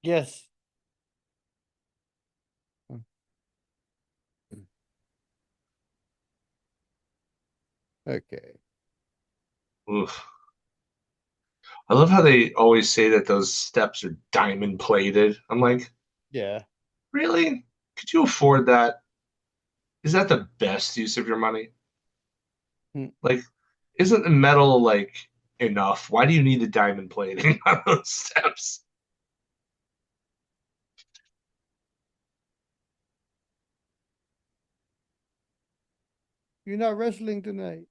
Yes. Okay. oof. I love how they always say that those steps are diamond plated. I'm like, Yeah. really? Could you afford that? Is that the best use of your money? Hmm. Like, isn't the metal like enough? Why do you need the diamond plating on those steps? You're not wrestling tonight.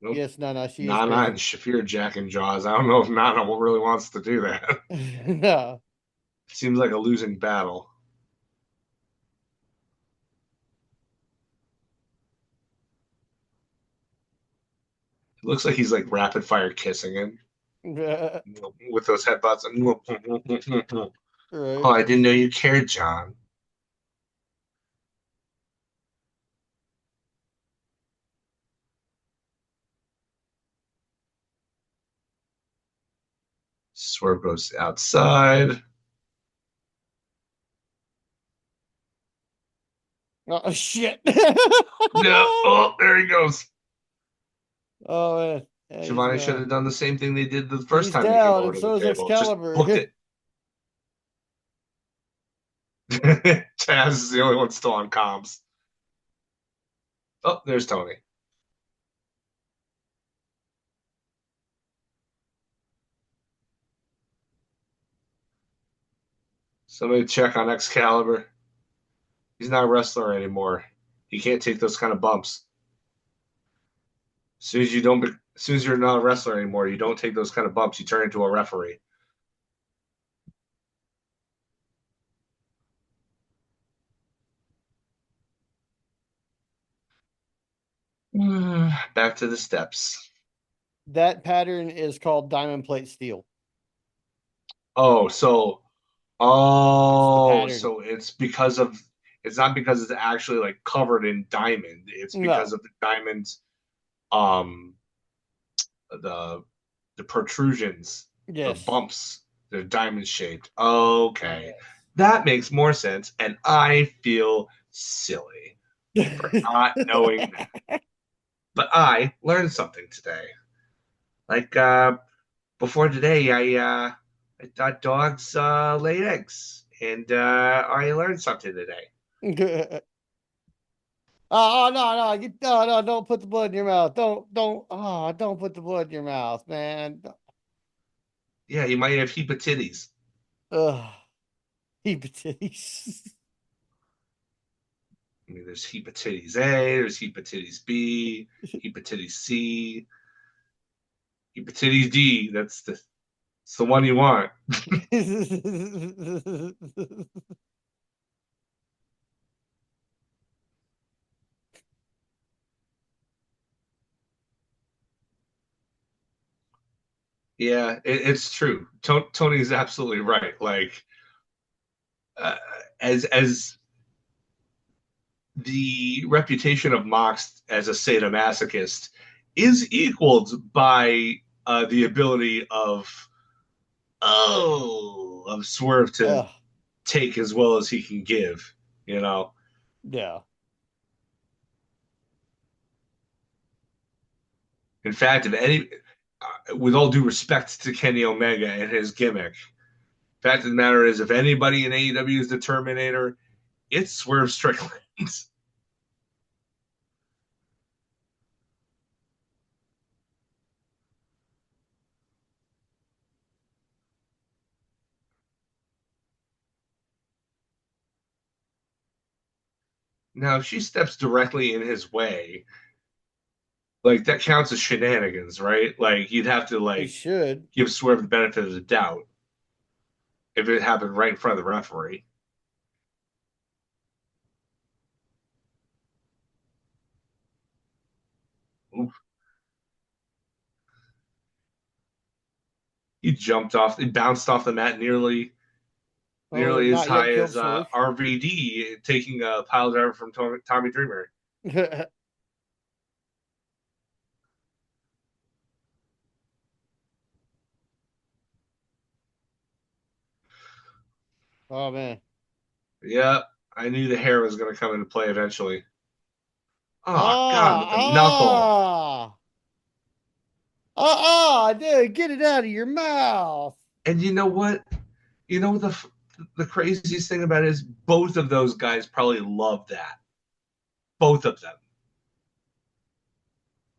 Nope. Yes, Nana, she is Nana and crazy. Shafir Jack and Jaws. I don't know if Nana really wants to do that. No. Seems like a losing battle. It looks like he's like rapid fire kissing him with those headbutts. Oh, Right. I didn't know you cared, John. Swerve goes outside. Oh shit. No. Oh, there he goes. Oh man. Yeah, Shivani should have done the same thing they did the first he's time they came down, over and to the so is table. Just Excalibur. booked it. Taz is the only one still on comms. Oh, there's Tony. Somebody check on Excalibur. He's not a wrestler anymore. He can't take those kind of bumps. As soon as you're not a wrestler anymore, you don't take those kind of bumps. You turn into a referee. Back to the steps. That pattern is called diamond plate steel. Oh, so It's the oh, pattern. so it's not because it's actually like covered in diamond. It's because No. of the diamonds, um, the the protrusions, the Yes. bumps, they're diamond shaped. Okay. Yes. That makes more sense, and I feel silly for not knowing that. But I learned something today. Like before today, I thought dogs laid eggs, and I learned something today. Oh, no, no, no, don't put the blood in your mouth. Don't put the blood in your mouth, man. Yeah, you might have hepatitis. Ugh, hepatitis. I mean, there's hepatitis A, there's hepatitis B, hepatitis C, hepatitis D. It's the one you want. Yeah, it's true. Tony is absolutely right. Like, uh, as the reputation of Mox as a sadomasochist is equaled by the ability of Swerve to Ugh, take as well as he can give. You know, yeah, in fact, if any, with all due respect to Kenny Omega and his gimmick, fact of the matter is, if anybody in AEW is the Terminator, it's Swerve Strickland. Now, if she steps directly in his way, like that counts as shenanigans, right? Like you'd have to it like should. give Swerve the benefit of the doubt if it happened right in front of the referee. Oof. He bounced off the mat Oh, nearly as not yet high killed as Swerve. RVD taking a pile driver from Tommy Dreamer. Oh man. Yeah, I knew the hair was going to come into play eventually. Oh God, with the knuckle. Ah, dude, get it out of your mouth. And you know what? You know the craziest thing about it is both of those guys probably love that. Both of them.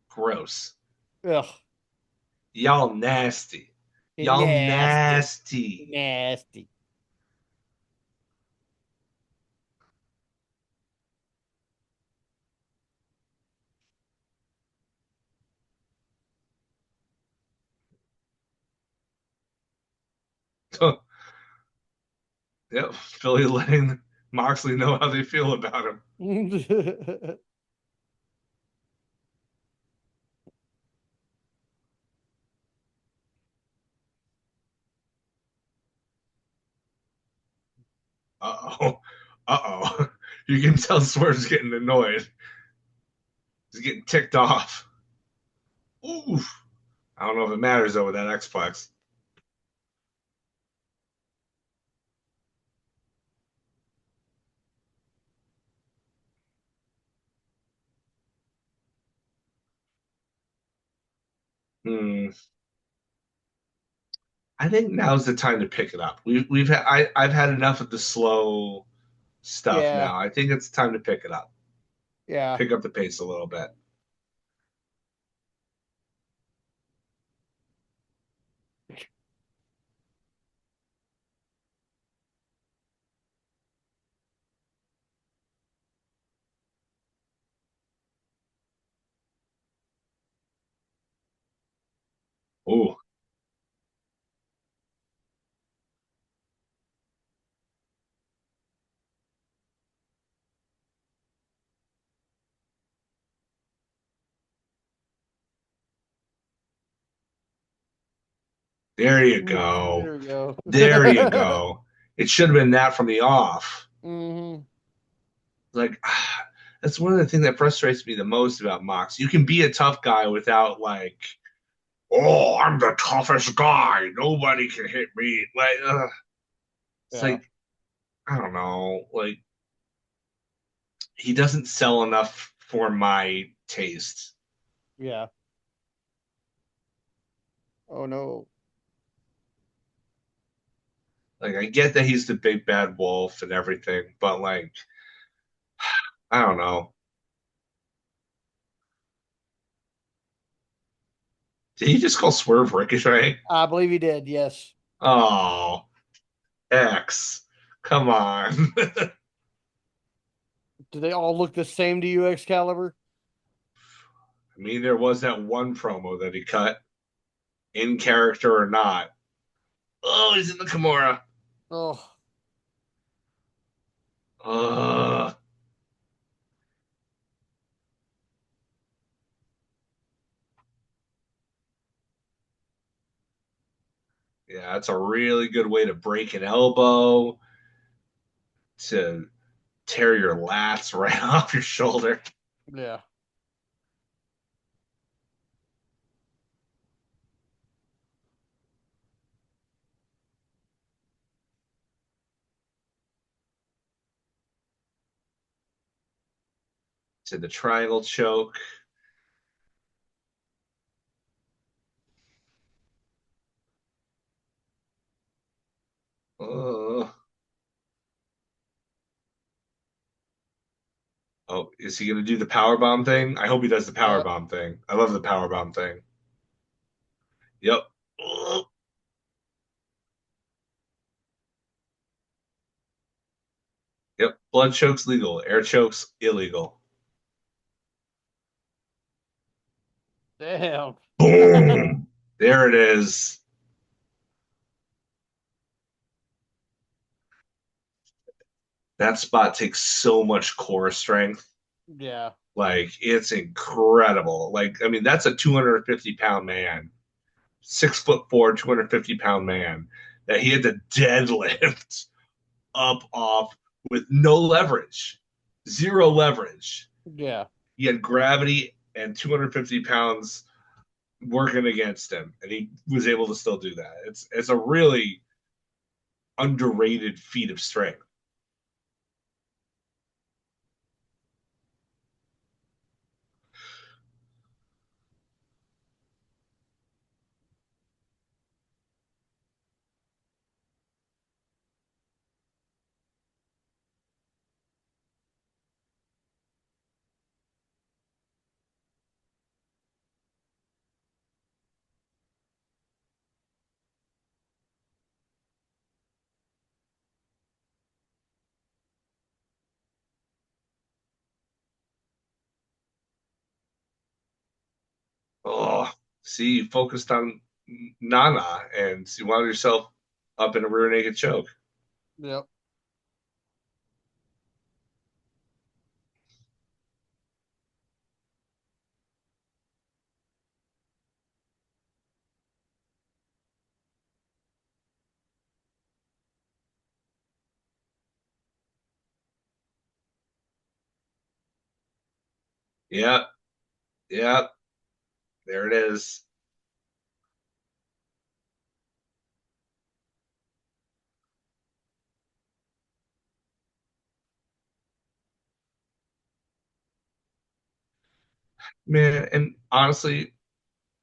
Gross. Ugh, Y'all nasty. Y'all nasty, nasty. nasty. Yep, Philly letting Moxley know how they feel about him. Uh oh. Uh oh. You can tell Swerve's getting annoyed. He's getting ticked off. Oof. I don't know if it matters though with that Xplex. Hmm. I think now's the time to pick it up. We've had I've had enough of the slow stuff Yeah, now. I think it's time to pick it up. yeah. Pick up the pace a little bit. Oh, there you go. There we go. There you go. It should have been that from the off. Hmm. Like that's one of the things that frustrates me the most about Mox. You can be a tough guy without like, oh, I'm the toughest guy. Nobody can hit me. Like, it's Yeah, like I don't know. Like he doesn't sell enough for my taste. yeah. Oh no. Like I get that he's the big bad wolf and everything, but like I don't know. Did he just call Swerve Ricochet? I believe he did. Yes. Oh, X. Come on. Do they all look the same to you, Excalibur? I mean, there was that one promo that he cut, in character or not. Oh, he's in the Kimura. Oh, Uh, yeah, that's a really good way to break an elbow, to tear your lats right off your shoulder. yeah. To the triangle choke. Uh, oh, is he going to do the power bomb thing? I hope he does the power Yep. bomb thing. I love the power bomb thing. Yep. Yep. Blood choke's legal. Air choke's illegal. Damn. Boom. There it is. That spot takes so much core strength. Yeah. Like, it's incredible. Like, I mean, that's a 250-pound man, 6'4", 250-pound man that he had to deadlift up off with no leverage, zero leverage. Yeah. He had gravity and 250 pounds working against him, and he was able to still do that. It's a really underrated feat of strength. Oh, see, you focused on Nana and you wound yourself up in a rear naked choke. Yep. Yep, yep, there it is. Man, and honestly,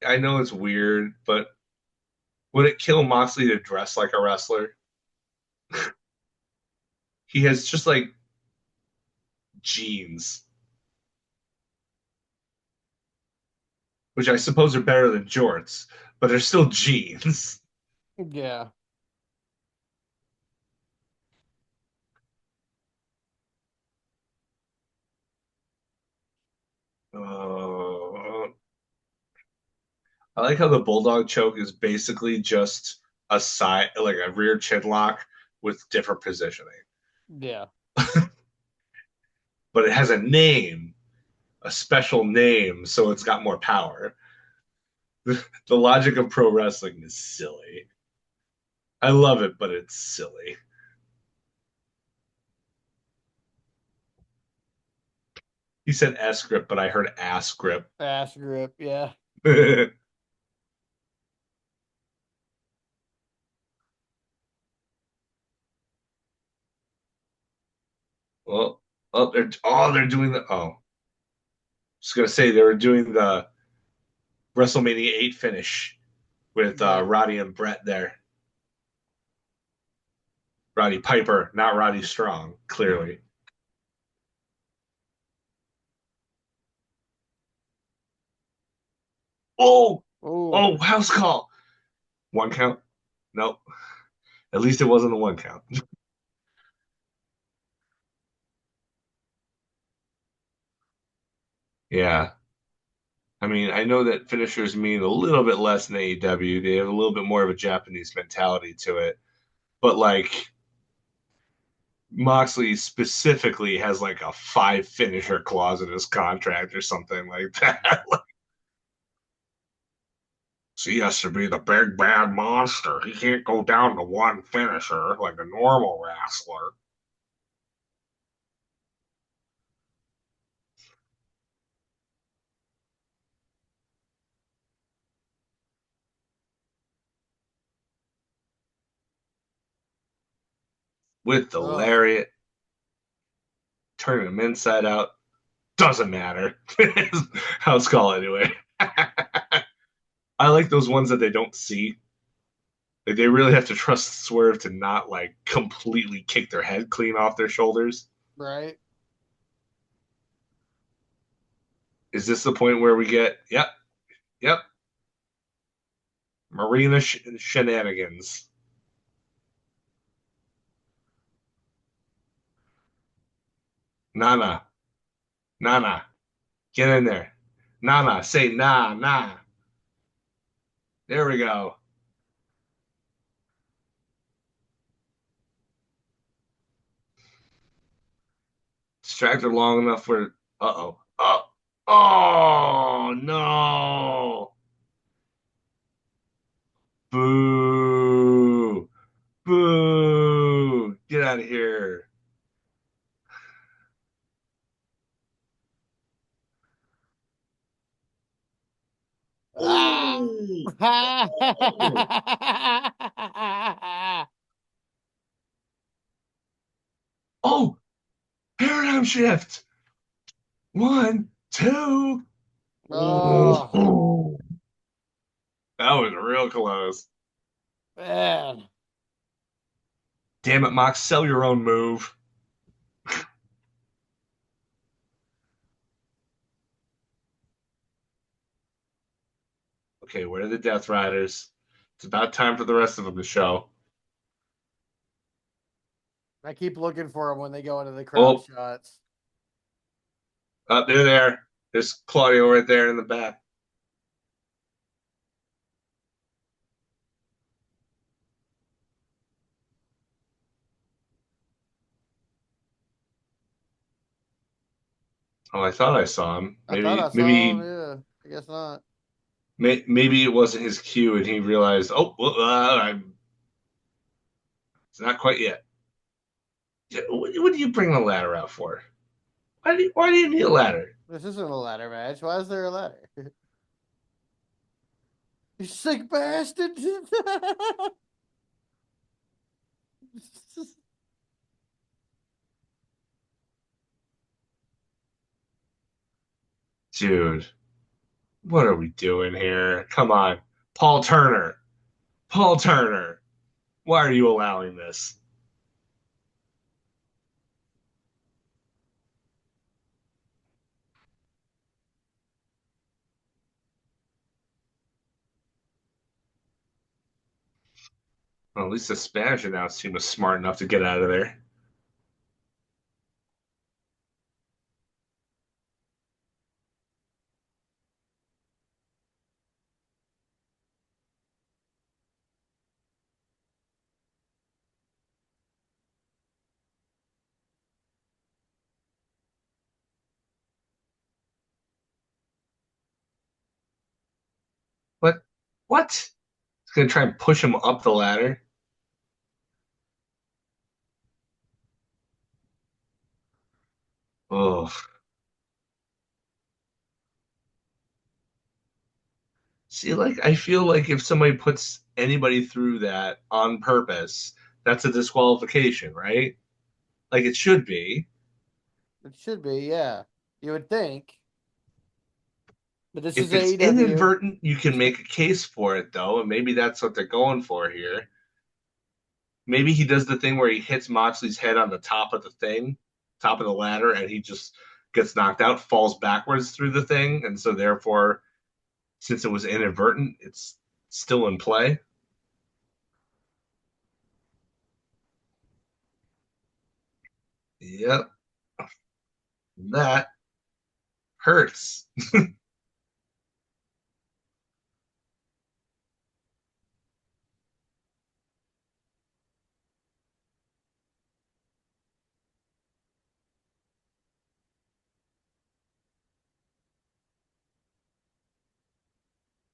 I know it's weird, but would it kill Moxley to dress like a wrestler? He has just like jeans, which I suppose are better than jorts, but they're still jeans. Yeah. Uh, I like how the bulldog choke is basically just a side, like a rear chin lock with different positioning, Yeah. but it has a name, a special name, so it's got more power. The logic of pro wrestling is silly. I love it, but it's silly. He said S grip, but I heard ass grip. Ass grip. Yeah. Well, they're doing the I was gonna say they were doing the WrestleMania 8 finish with Yeah. Roddy and Brett there. Roddy Piper, not Roddy Strong, clearly. Oh, Oh, Oh, house call. One count? Nope. At least it wasn't a one count. Yeah. I mean, I know that finishers mean a little bit less than AEW. They have a little bit more of a Japanese mentality to it. But like Moxley specifically has like a five finisher clause in his contract or something like that. So he has to be the big bad monster. He can't go down to one finisher like a normal wrestler. With the ugh. lariat, turning him inside out, doesn't matter. House call anyway. I like those ones that they don't see. Like they really have to trust Swerve to not like completely kick their head clean off their shoulders. Right. Is this the point where we get, yep, yep, Marina shenanigans? Nana, Nana, get in there. Nana, say nah, nah. There we go. Distract her long enough where, uh-oh. Oh, no. Boo. Boo. Get out of here. Ah. Oh. Oh. Oh, paradigm shift. One, two. Oh, Oh, that was real close. man. Damn it, Mox, sell your own move. Okay, where are the Death Riders? It's about time for the rest of them to show. I keep looking for them when they go into the crowd Oh, shots. they're there. There's Claudio right there in the back. Oh, I thought I saw him. I thought I Maybe, saw them. maybe, Yeah, I guess not. maybe it wasn't his cue, and he realized, oh, well, it's not quite yet. What do you bring the ladder out for? Why do you need a ladder? This isn't a ladder match. Why is there a ladder? You sick bastard. Dude, what are we doing here? Come on. Paul Turner. Paul Turner. Why are you allowing this? Well, at least the Spanish announce team was smart enough to get out of there. What? What? He's going to try and push him up the ladder? Oh. See, like, I feel like if somebody puts anybody through that on purpose, that's a disqualification, right? Like, it should be. It should be, yeah. You would think. But this is If it's AEW. inadvertent, you can make a case for it, though, and maybe that's what they're going for here. Maybe he does the thing where he hits Moxley's head on the top of the thing, top of the ladder, and he just gets knocked out, falls backwards through the thing, and so therefore since it was inadvertent, it's still in play. Yep, that hurts.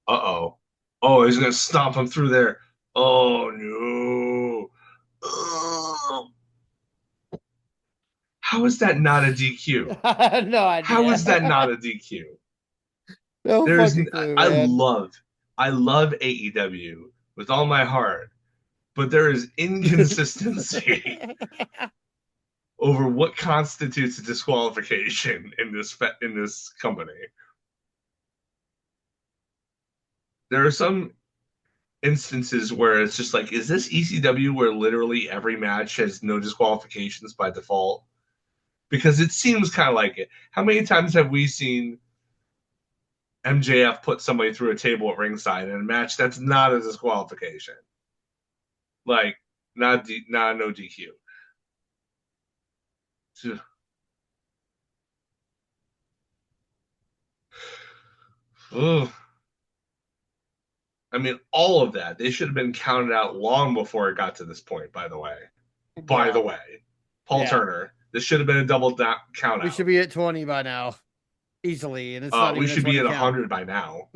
Uh-oh. Oh, he's gonna stomp him through there. Oh no. Ugh. How is that not a DQ? I had no How is that idea. not a DQ? No There's fucking clue, I man. love I love AEW with all my heart, but there is inconsistency over what constitutes a disqualification in this company. There are some instances where it's just like, is this ECW where literally every match has no disqualifications by default? Because it seems kind of like it. How many times have we seen MJF put somebody through a table at ringside in a match that's not a disqualification? Like, not no DQ. Ugh. I mean, all of that. They should have been counted out long before it got to this point, by the way. By Yeah, the way, Paul yeah. Turner, this should have been a double count We should out. be at 20 by now, easily, and it's not We even a should be 20 at count. 100 by now.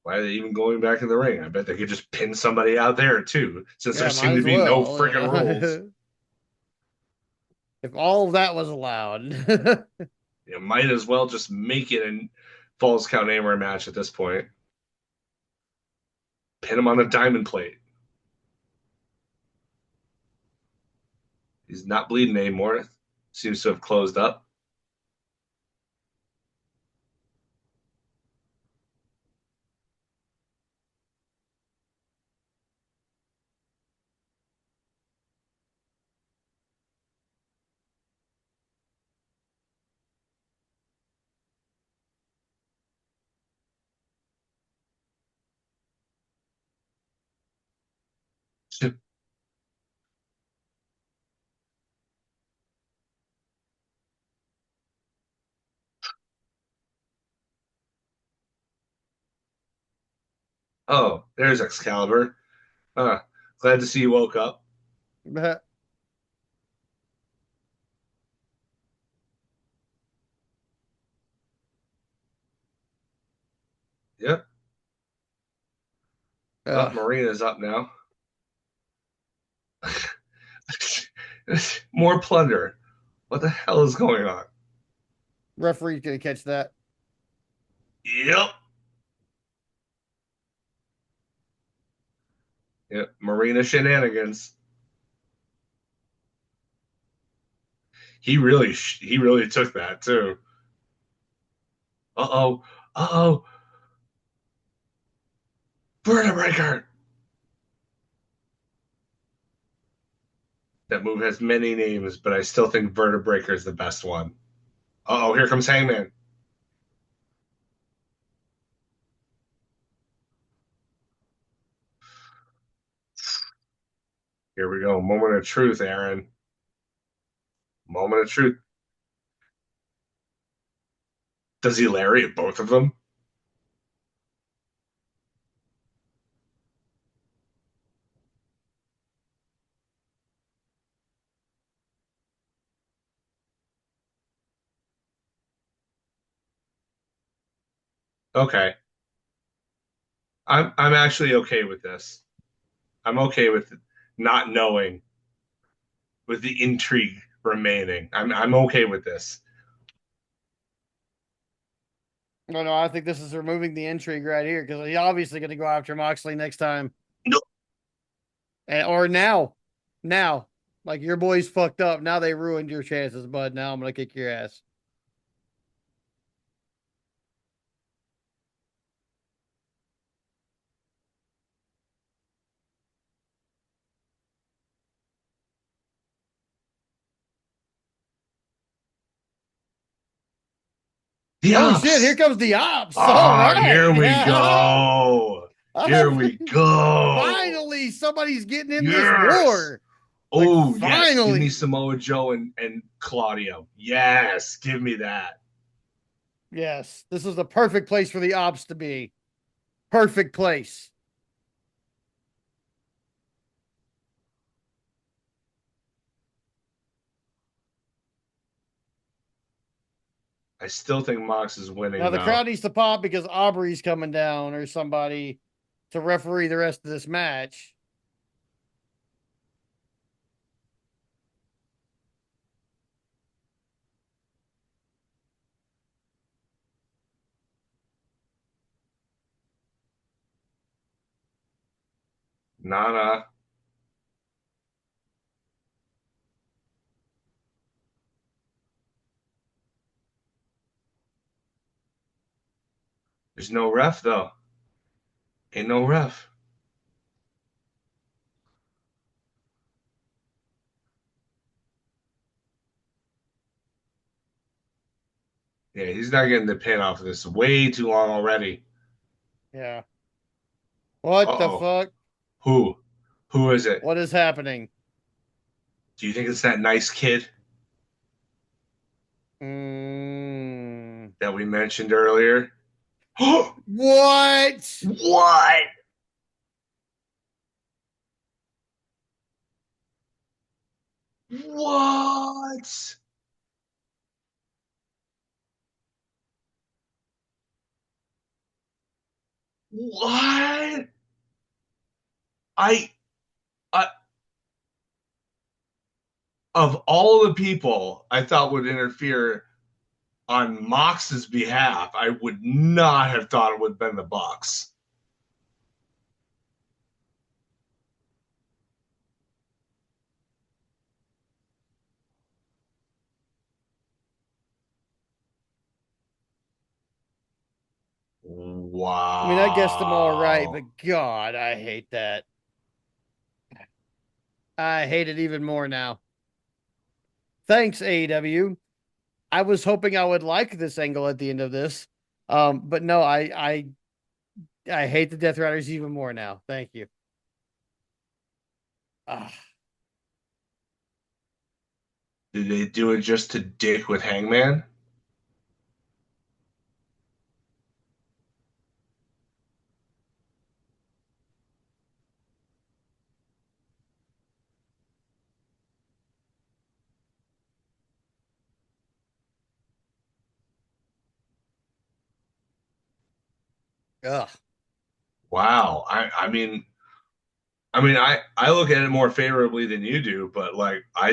Why are they even going back in the ring? I bet they could just pin somebody out there too, since there Yeah, might seem to as be no well. freaking rules. If all of that was allowed. You might as well just make it a Falls Count Anywhere match at this point. Pin him on a diamond plate. He's not bleeding anymore. Seems to have closed up. Oh, there's Excalibur. Glad to see you woke up. Yep. Oh, Marina's up now. More plunder. What the hell is going on? Referee's gonna catch that. Yep. Yep. Marina shenanigans. He really took that too. Uh oh. Uh oh. Vertebraker. That move has many names, but I still think Vertebraker is the best one. Uh oh, here comes Hangman. Here we go. Moment of truth, Aaron. Moment of truth. Does he lariat both of them? Okay. I'm actually okay with this. I'm okay with not knowing, with the intrigue remaining. I'm okay with this. No, I think this is removing the intrigue right here because he's obviously going to go after Moxley next time, No. or now. Now. Like your boys fucked up. Now they ruined your chances, bud. Now I'm gonna kick your ass. The Oh shit! Here ops. comes the ops. All Ah, right. here we go. Here we go. Finally, somebody's getting in this Yes. war. Like Oh, yes. Give me finally. Samoa Joe and Claudio. Yes. Give me that. Yes, this is the perfect place for the ops to be. Perfect place. I still think Mox is Now winning, the though. crowd needs to pop because Aubrey's coming down or somebody to referee the rest of this match. Nana. There's no ref, though. Ain't no ref. Yeah, he's not getting the pin off of this. Way too long already. Yeah. What the Uh-oh. fuck? Who? Who is it? What is happening? Do you think it's that nice kid Mm. that we mentioned earlier? What? What? What? What? I, I of all the people I thought would interfere on Mox's behalf, I would not have thought it would have been the Bucks. I mean, I guessed them all right, Wow. but God, I hate that. I hate it even more now. Thanks, AEW. I was hoping I would like this angle at the end of this. But no, I hate the Death Riders even more now. Thank you. Ah, Did they do it just to dick with Hangman? ugh. Wow. I look at it more favorably than you do, but like I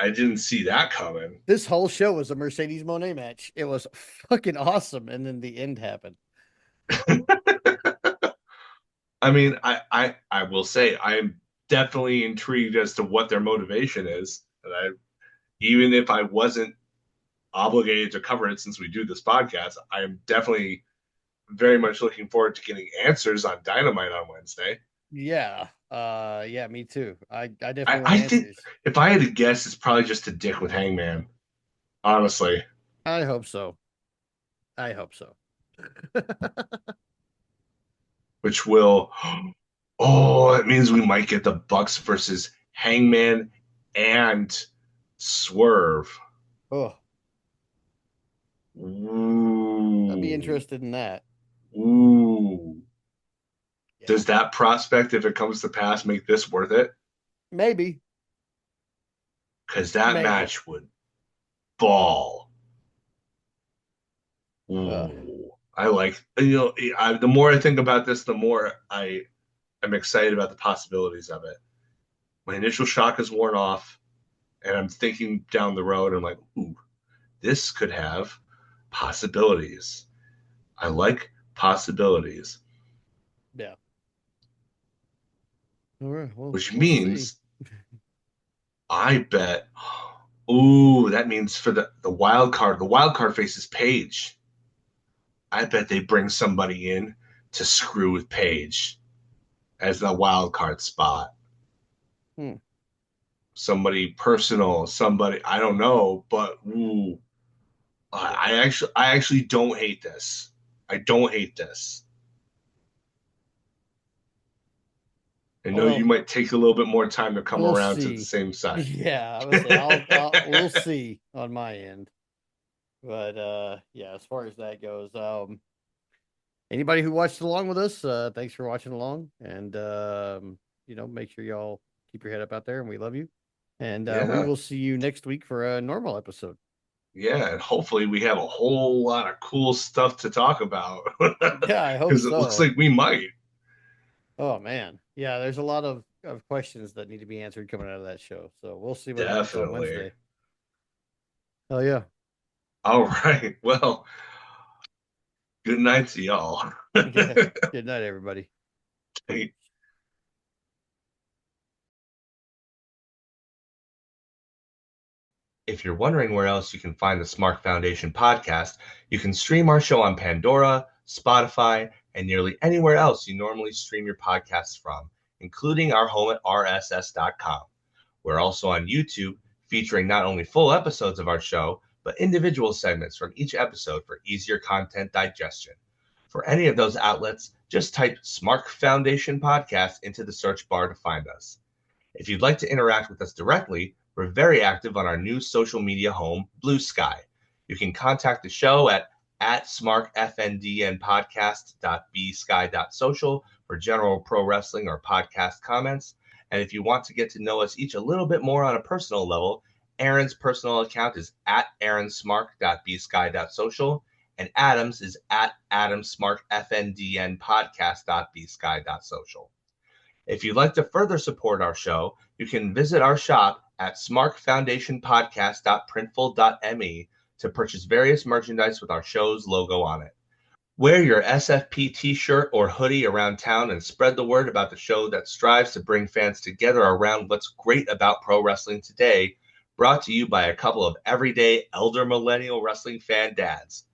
didn't see that coming. This whole show was a Mercedes Monet match. It was fucking awesome, and then the end happened. I will say I'm definitely intrigued as to what their motivation is. And I even if I wasn't obligated to cover it since we do this podcast, I'm definitely very much looking forward to getting answers on Dynamite on Wednesday. Yeah. Yeah, me too. I definitely want I think answers. if I had to guess, it's probably just a dick with Hangman, honestly. I hope so. I hope so. Which will oh, it means we might get the Bucks versus Hangman and Swerve. Oh, I'd be Ooh. interested in that. Ooh. Yeah. Does that prospect, if it comes to pass, make this worth it? Maybe. Because that Maybe. match would ball. Ugh. Ooh. I like, the more I think about this, the more I am excited about the possibilities of it. My initial shock is worn off, and I'm thinking down the road. I'm like, ooh, this could have possibilities. I like possibilities, Yeah. All right. Well, which we'll see. means I bet. Ooh, that means for the wild card faces Paige. I bet they bring somebody in to screw with Paige as the wild card spot. Hmm. Somebody personal, somebody I don't know, but ooh, Yeah. I actually don't hate this. I don't hate this. I know you Well, might take a little bit more time to come we'll around to the see. same side. Yeah, I would say we'll see on my end. But yeah, as far as that goes, anybody who watched along with us, thanks for watching along. And make sure y'all keep your head up out there and we love you. And we Yeah, will see you next week for a normal episode. yeah, and hopefully we have a whole lot of cool stuff to talk about Yeah, I hope because it looks so. like we might. Oh man. Yeah, there's a lot of questions that need to be answered coming out of that show. So we'll see what happens on Definitely. Wednesday. Oh yeah. All right. Well, good night to y'all. Yeah. Good night, everybody. If you're wondering where else you can find the Smark Foundation podcast, you can stream our show on Pandora, Spotify, and nearly anywhere else you normally stream your podcasts from, including our home at rss.com. We're also on YouTube, featuring not only full episodes of our show, but individual segments from each episode for easier content digestion. For any of those outlets, just type Smark Foundation Podcast into the search bar to find us. If you'd like to interact with us directly, we're very active on our new social media home, Blue Sky. You can contact the show at smarkfndnpodcast.bsky.social for general pro wrestling or podcast comments. And if you want to get to know us each a little bit more on a personal level, Aaron's personal account is at aaronsmark.bsky.social and Adam's is at adamsmarkfndnpodcast.bsky.social. If you'd like to further support our show, you can visit our shop at smarkfoundationpodcast.printful.me to purchase various merchandise with our show's logo on it. Wear your SFP t-shirt or hoodie around town and spread the word about the show that strives to bring fans together around what's great about pro wrestling today, brought to you by a couple of everyday elder millennial wrestling fan dads.